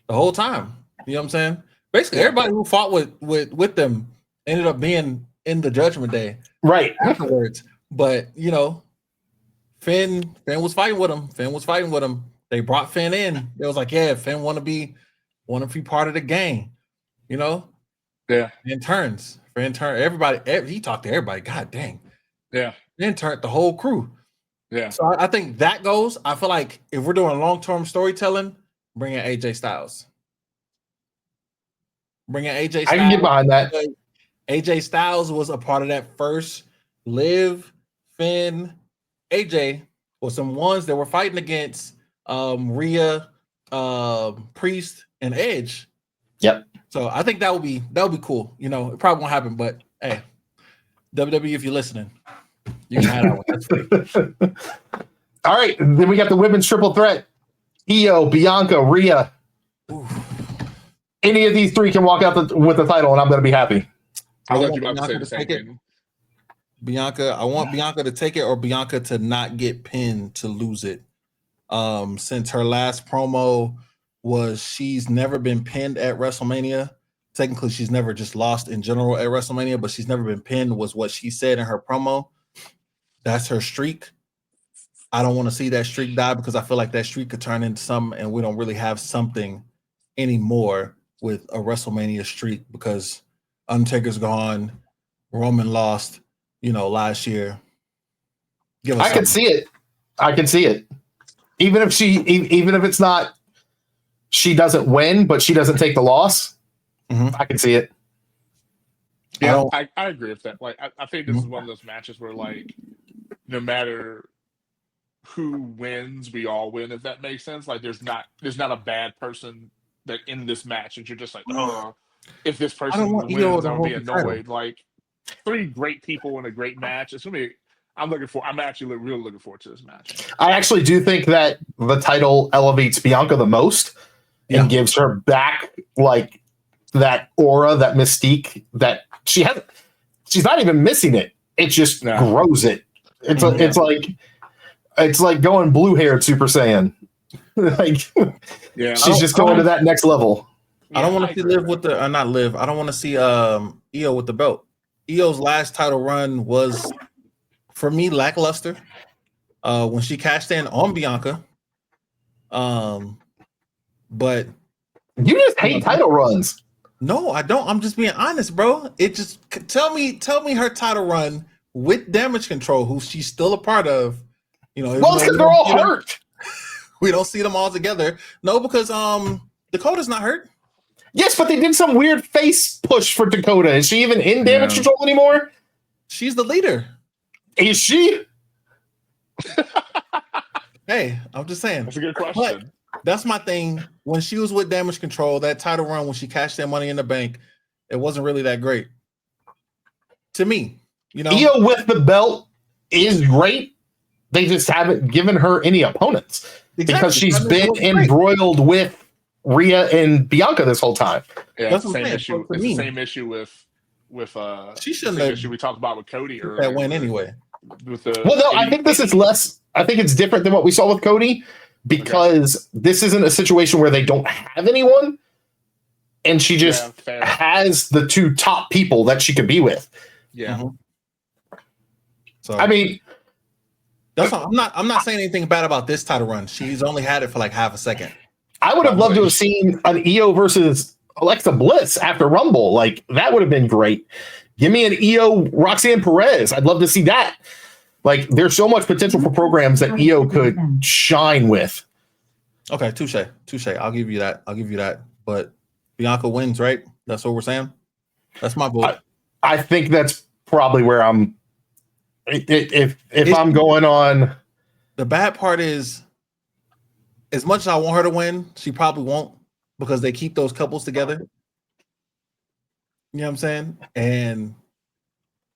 the whole time. You know what I'm saying? Basically, everybody who fought with them ended up being in the Judgment Day right afterwards. But you know, Finn was fighting with him. They brought Finn in. It was like, yeah, Finn want to be part of the gang. You know? Yeah. Finn turns. Everybody. He talked to everybody. God dang. Yeah. Finn turned the whole crew. Yeah. So I think that goes. I feel like if we're doing long-term storytelling, bring in AJ Styles. I can get behind that. AJ Styles was a part of that first Liv, Finn, AJ was some ones that were fighting against Rhea, Priest, and Edge. Yep. So I think that would be cool. You know, it probably won't happen, but hey, WWE, if you're listening, you can have that one. That's free. All right, then we got the women's triple threat: Io, Bianca, Rhea. Ooh. Any of these three can walk out with the title, and I'm going to be happy. I want Bianca to say the same thing. I want Bianca to take it, or Bianca to not get pinned to lose it. Since her last promo was she's never been pinned at WrestleMania. Technically, she's never just lost in general at WrestleMania, but she's never been pinned was what she said in her promo. That's her streak. I don't want to see that streak die because I feel like that streak could turn into something, and we don't really have something anymore with a WrestleMania streak because Undertaker's gone, Roman lost, last year. I can see it. Even if it's not, she doesn't win, but she doesn't take the loss. Mm-hmm. I can see it. Yeah, I agree with that. Like, I think this is one of those matches where, like, no matter who wins, we all win. If that makes sense. Like, there's not a bad person that in this match, and you're just like, oh, if this person wins, I'm gonna be annoyed. Like, three great people in a great match. It's gonna be. I'm actually really looking forward to this match. I actually do think that the title elevates Bianca the most and gives her back like that aura, that mystique that she has. She's not even missing it. It just grows it. It's like going blue-haired Super Saiyan. She's just going to that next level. I don't want to see Liv with the not Liv. I don't want to see Io with the belt. Io's last title run was, for me, lackluster. When she cashed in on Bianca. But you just hate title runs. No, I don't. I'm just being honest, bro. It just tell me her title run with Damage Control, who she's still a part of. Well, it's because they're all hurt. We don't see them all together. No, because Dakota's not hurt. Yes, but they did some weird face push for Dakota. Is she even in Damage Control anymore? She's the leader. Is she? Hey, I'm just saying. That's a good question. But that's my thing. When she was with Damage Control, that title run, when she cashed that Money in the Bank, it wasn't really that great. To me, Io with the belt is great. They just haven't given her any opponents because she's been embroiled with Rhea and Bianca this whole time. Yeah, that's the same issue. It's the same issue with she shouldn't have issue we talked about with Cody earlier. That win anyway. I think this is less I think it's different than what we saw with Cody because this isn't a situation where they don't have anyone, and she just has the two top people that she could be with. Yeah. Mm-hmm. So I mean, that's all, I'm not saying anything bad about this title run. She's only had it for like half a second. I would have loved to have seen an Io versus Alexa Bliss after Rumble. Like, that would have been great. Give me an Io Roxanne Perez. I'd love to see that. Like, there's so much potential for programs that Io could shine with. Okay, touche. I'll give you that. But Bianca wins, right? That's what we're saying. That's my vote. I think that's probably where I'm. If I'm going on, the bad part is, as much as I want her to win, she probably won't because they keep those couples together. You know what I'm saying? And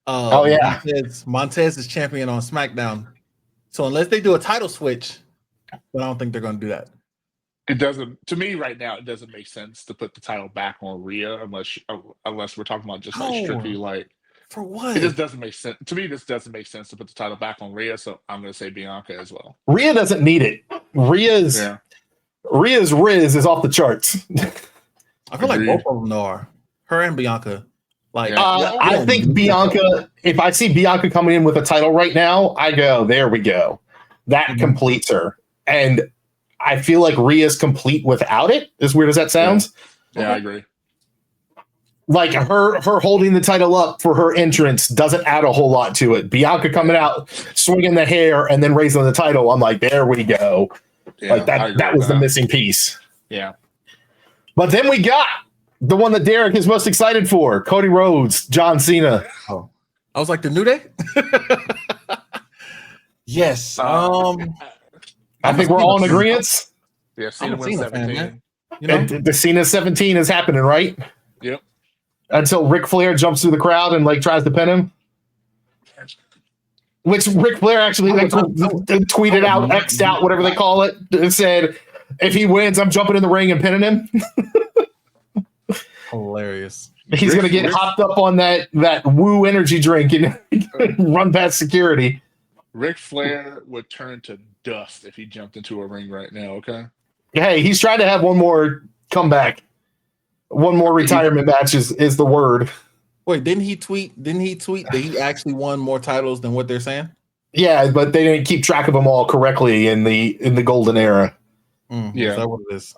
Montez is champion on SmackDown. So unless they do a title switch, but I don't think they're going to do that. It doesn't, to me right now, it doesn't make sense to put the title back on Rhea unless we're talking about just like strictly like. For what? It just doesn't make sense. To me, this doesn't make sense to put the title back on Rhea, so I'm going to say Bianca as well. Rhea doesn't need it. Rhea's Riz is off the charts. I feel like both of them are. Her and Bianca. Like, I think Bianca, if I see Bianca coming in with a title right now, I go, there we go. That completes her. And I feel like Rhea's complete without it, as weird as that sounds. Yeah, I agree. Like her holding the title up for her entrance doesn't add a whole lot to it. Bianca coming out, swinging the hair, and then raising the title. I'm like, there we go. Yeah, like that was the missing piece. Yeah. But then we got the one that Derek is most excited for: Cody Rhodes, John Cena. Oh, I was like, the New Day. Yes. I think we're all in agreement. Yeah, Cena wins 17. Fan, you know? And the Cena 17 is happening, right? Yep. Until Ric Flair jumps through the crowd and like tries to pin him. Which Ric Flair actually tweeted out, X'd out, whatever they call it, and said, if he wins, I'm jumping in the ring and pinning him. Hilarious. He's going to get hopped up on that woo energy drink and run past security. Ric Flair would turn to dust if he jumped into a ring right now, okay? Hey, he's trying to have one more comeback. One more retirement match is the word. Wait, didn't he tweet that he actually won more titles than what they're saying? Yeah, but they didn't keep track of them all correctly in the golden era. Yeah, is that what it is?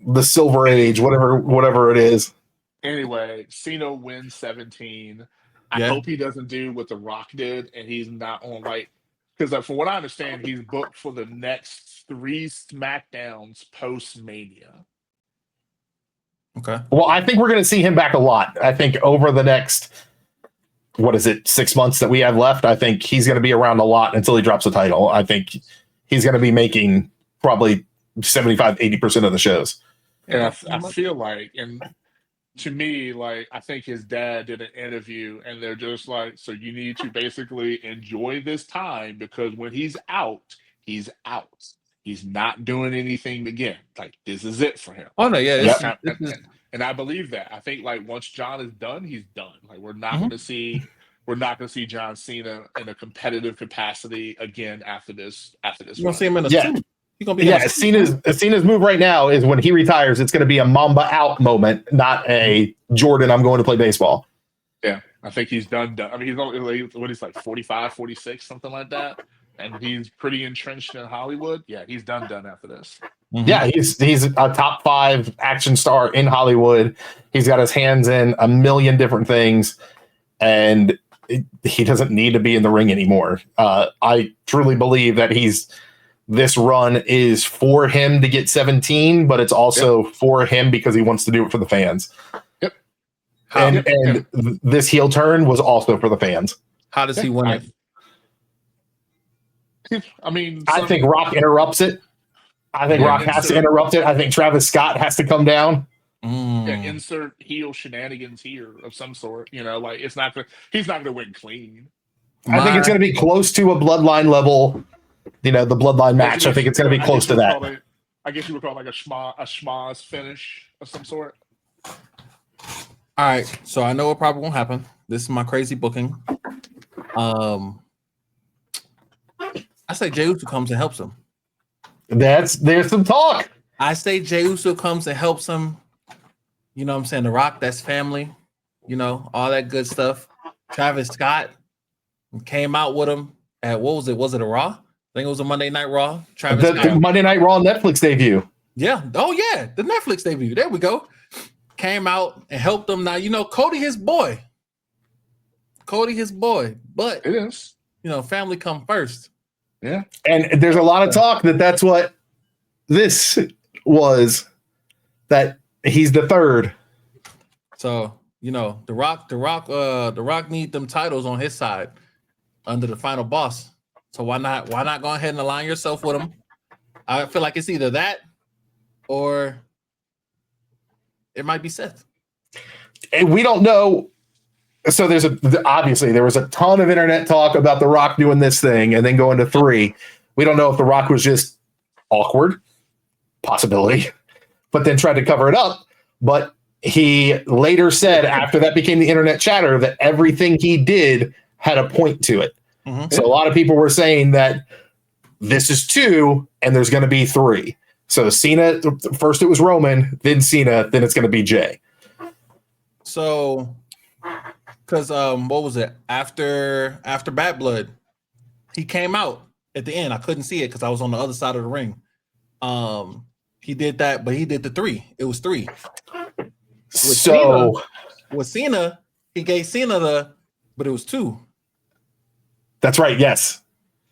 The silver age, whatever it is. Anyway, Cena wins 17. I hope he doesn't do what The Rock did, and he's not on because from what I understand, he's booked for the next 3 SmackDowns post Mania. Okay. Well, I think we're going to see him back a lot. I think over the next, 6 months that we have left, I think he's going to be around a lot until he drops the title. I think he's going to be making probably 75-80% of the shows. And I feel like, and to me, I think his dad did an interview, and they're just like, so you need to basically enjoy this time because when he's out, he's out. He's not doing anything again. Like, this is it for him. Oh no, yeah. And I believe that. I think once John is done, he's done. Like, we're not going to see John Cena in a competitive capacity again after this. You're gonna see him in a suit. Cena's move right now is when he retires, it's going to be a Mamba out moment, not a Jordan, I'm going to play baseball. Yeah, I think he's done. I mean, he's only, he's like 45, 46, something like that. And he's pretty entrenched in Hollywood. Yeah, he's done after this. Mm-hmm. Yeah, he's a top 5 action star in Hollywood. He's got his hands in a million different things, and he doesn't need to be in the ring anymore. I truly believe that this run is for him to get 17, but it's also for him because he wants to do it for the fans. Yep. And this heel turn was also for the fans. How does he win it? I mean, I think Rock interrupts it. I think Rock has to interrupt it. I think Travis Scott has to come down. Yeah, insert heel shenanigans here of some sort. He's not gonna win clean. I think it's gonna be close to a bloodline level. The bloodline match. I think it's gonna be close to that. I guess you would call it like a schmaz finish of some sort. All right, so I know what probably won't happen. This is my crazy booking. I say Jey Uso comes and helps him. There's some talk. I say Jey Uso comes and helps him. You know what I'm saying? The Rock, that's family. You know, all that good stuff. Travis Scott came out with him at, what was it? Was it a Raw? I think it was a Monday Night Raw. Travis Scott. The Monday Night Raw Netflix debut. Yeah. Oh, yeah. The Netflix debut. There we go. Came out and helped him. Now, you know, Cody his boy. But, It is. you know, family come first. Yeah. And there's a lot of talk that that's what this was, that he's the third. So, you know, the Rock need them titles on his side under the final boss. So why not go ahead and align yourself with him? I feel like it's either that or it might be Seth. And we don't know. So obviously there was a ton of internet talk about The Rock doing this thing and then going to 3. We don't know if The Rock was just awkward, possibility, but then tried to cover it up. But he later said, after that became the internet chatter, that everything he did had a point to it. Mm-hmm. So a lot of people were saying that this is 2 and there's going to be 3. So Cena, first it was Roman, then Cena, then it's going to be Jey. So, because what was it? After Bad Blood, he came out at the end. I couldn't see it because I was on the other side of the ring. He did that, but he did the 3. It was 3. With Cena, he gave Cena but it was 2. That's right. Yes.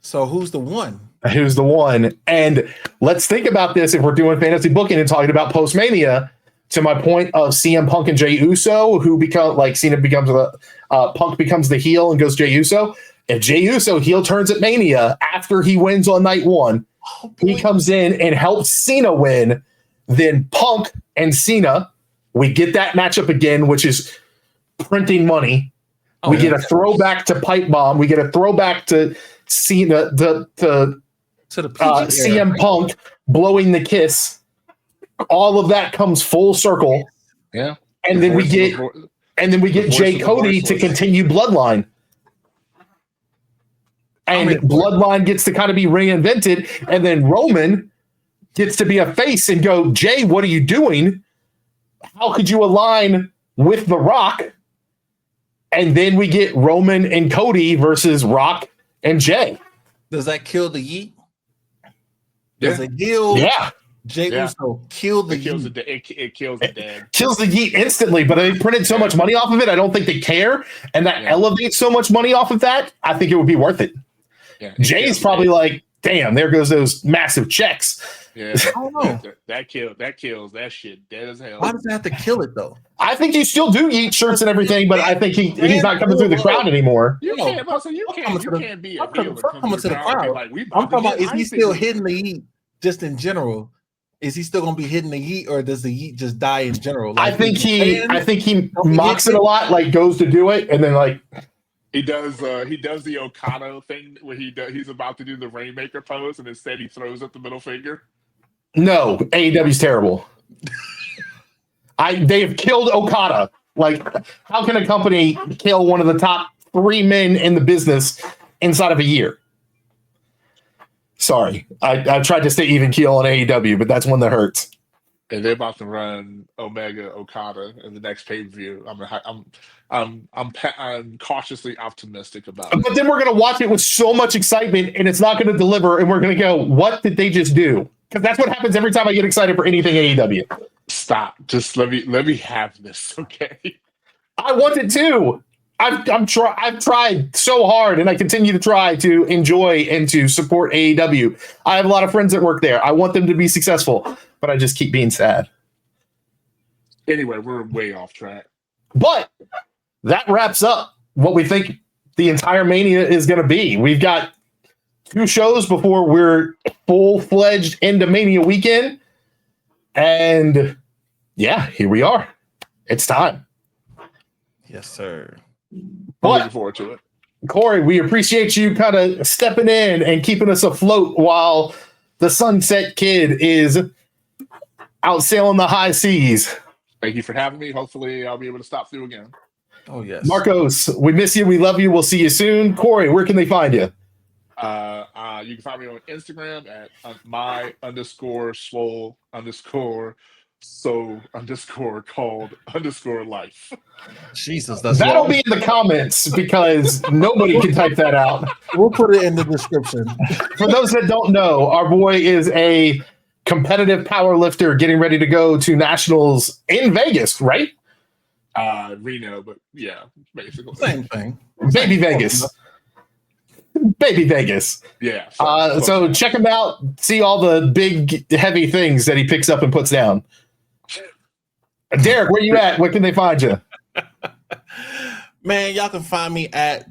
So who's the one? Who's the one? And let's think about this. If we're doing fantasy booking and talking about post-Mania, to my point of CM Punk and Jey Uso, who become like Cena becomes Punk becomes the heel and goes Jey Uso. If Jey Uso heel turns at Mania after he wins on night 1, he comes in and helps Cena win. Then Punk and Cena, we get that matchup again, which is printing money. We get a throwback to Pipe Bomb. We get a throwback to Cena, to the CM Punk blowing the kiss. All of that comes full circle. Yeah. And then we get Jey Cody to continue Bloodline. And Bloodline gets to kind of be reinvented. And then Roman gets to be a face and go, Jey, what are you doing? How could you align with The Rock? And then we get Roman and Cody versus Rock and Jey. Does that kill the Yeet? Does it heal? Yeah. Jey Uso kill the Yeet. It kills the dead. Kills the Yeet instantly, but they printed so much money off of it, I don't think they care. And that elevates so much money off of that, I think it would be worth it. Yeah, Jay's probably like, damn, there goes those massive checks. Yeah, I don't know. That kills that shit dead as hell. Why does it have to kill it though? I think you still do eat shirts and everything, but I think he's not coming through the crowd anymore. You can't be a heel coming to the crowd. Like, I'm talking about, is he still hitting the Yeet just in general? Is he still gonna be hitting the Yeet, or does the Yeet just die in general? Like, I think he mocks it a lot, like goes to do it, and then like he does the Okada thing where he's about to do the Rainmaker pose, and instead he throws up the middle finger. No, AEW's terrible. They've killed Okada. Like, how can a company kill one of the top 3 men in the business inside of a year? Sorry, I tried to stay even keel on AEW, but that's one that hurts. And they're about to run Omega Okada in the next pay-per-view. I'm cautiously optimistic about it. But then we're gonna watch it with so much excitement, and it's not gonna deliver, and we're gonna go, "What did they just do?" Because that's what happens every time I get excited for anything AEW. Stop! Just let me have this, okay? I want it too. I've tried so hard, and I continue to try to enjoy and to support AEW. I have a lot of friends that work there. I want them to be successful, but I just keep being sad. Anyway, we're way off track. But that wraps up what we think the entire Mania is going to be. We've got 2 shows before we're full-fledged into Mania weekend. And yeah, here we are. It's time. Yes, sir. I'm looking forward to it. Corey, we appreciate you kind of stepping in and keeping us afloat while the Sunset Kid is out sailing the high seas. Thank you for having me. Hopefully I'll be able to stop through again. Oh, yes. Marcos, we miss you. We love you. We'll see you soon. Corey, where can they find you? You can find me on Instagram at my_swole_so_called_life. Jesus, that's That'll long. be in the comments because nobody can type that out. We'll put it in the description. For those that don't know, our boy is a competitive power lifter getting ready to go to nationals in Vegas, right? Reno, but yeah, basically. Same thing. Baby Vegas. Baby Vegas. Yeah. So check him out. See all the big, heavy things that he picks up and puts down. Derek, where you at? Where can they find you? Man, y'all can find me at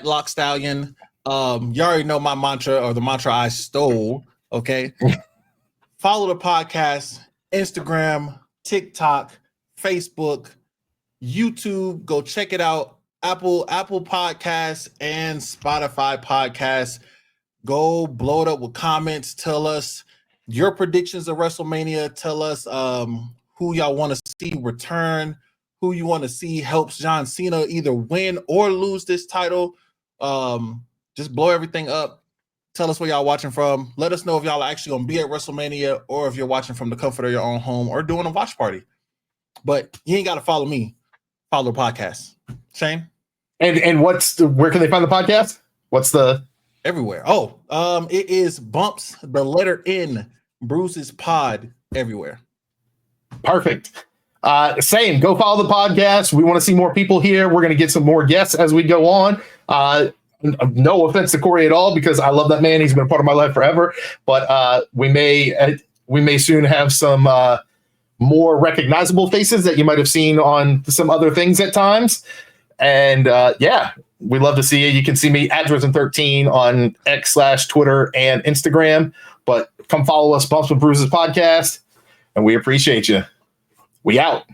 Lock Stallion. You already know my mantra, or the mantra I stole. Okay. Follow the podcast, Instagram, TikTok, Facebook, YouTube. Go check it out. Apple Podcasts and Spotify Podcasts. Go blow it up with comments. Tell us your predictions of WrestleMania. Tell us who y'all want to see return, who you want to see helps John Cena either win or lose this title. Just blow everything up. Tell us where y'all watching from. Let us know if y'all are actually going to be at WrestleMania or if you're watching from the comfort of your own home or doing a watch party. But you ain't got to follow me. Follow the podcast. Shane? And where can they find the podcast? What's the everywhere? It is Bumps, the letter N, Bruises Pod everywhere. Perfect. Same. Go follow the podcast. We want to see more people here. We're going to get some more guests as we go on. No offense to Corey at all, because I love that man. He's been a part of my life forever. But we may soon have some more recognizable faces that you might have seen on some other things at times. And we'd love to see you. You can see me at Drizzen13 on X/Twitter and Instagram. But come follow us, Bumps with Bruises Podcast, and we appreciate you. We out.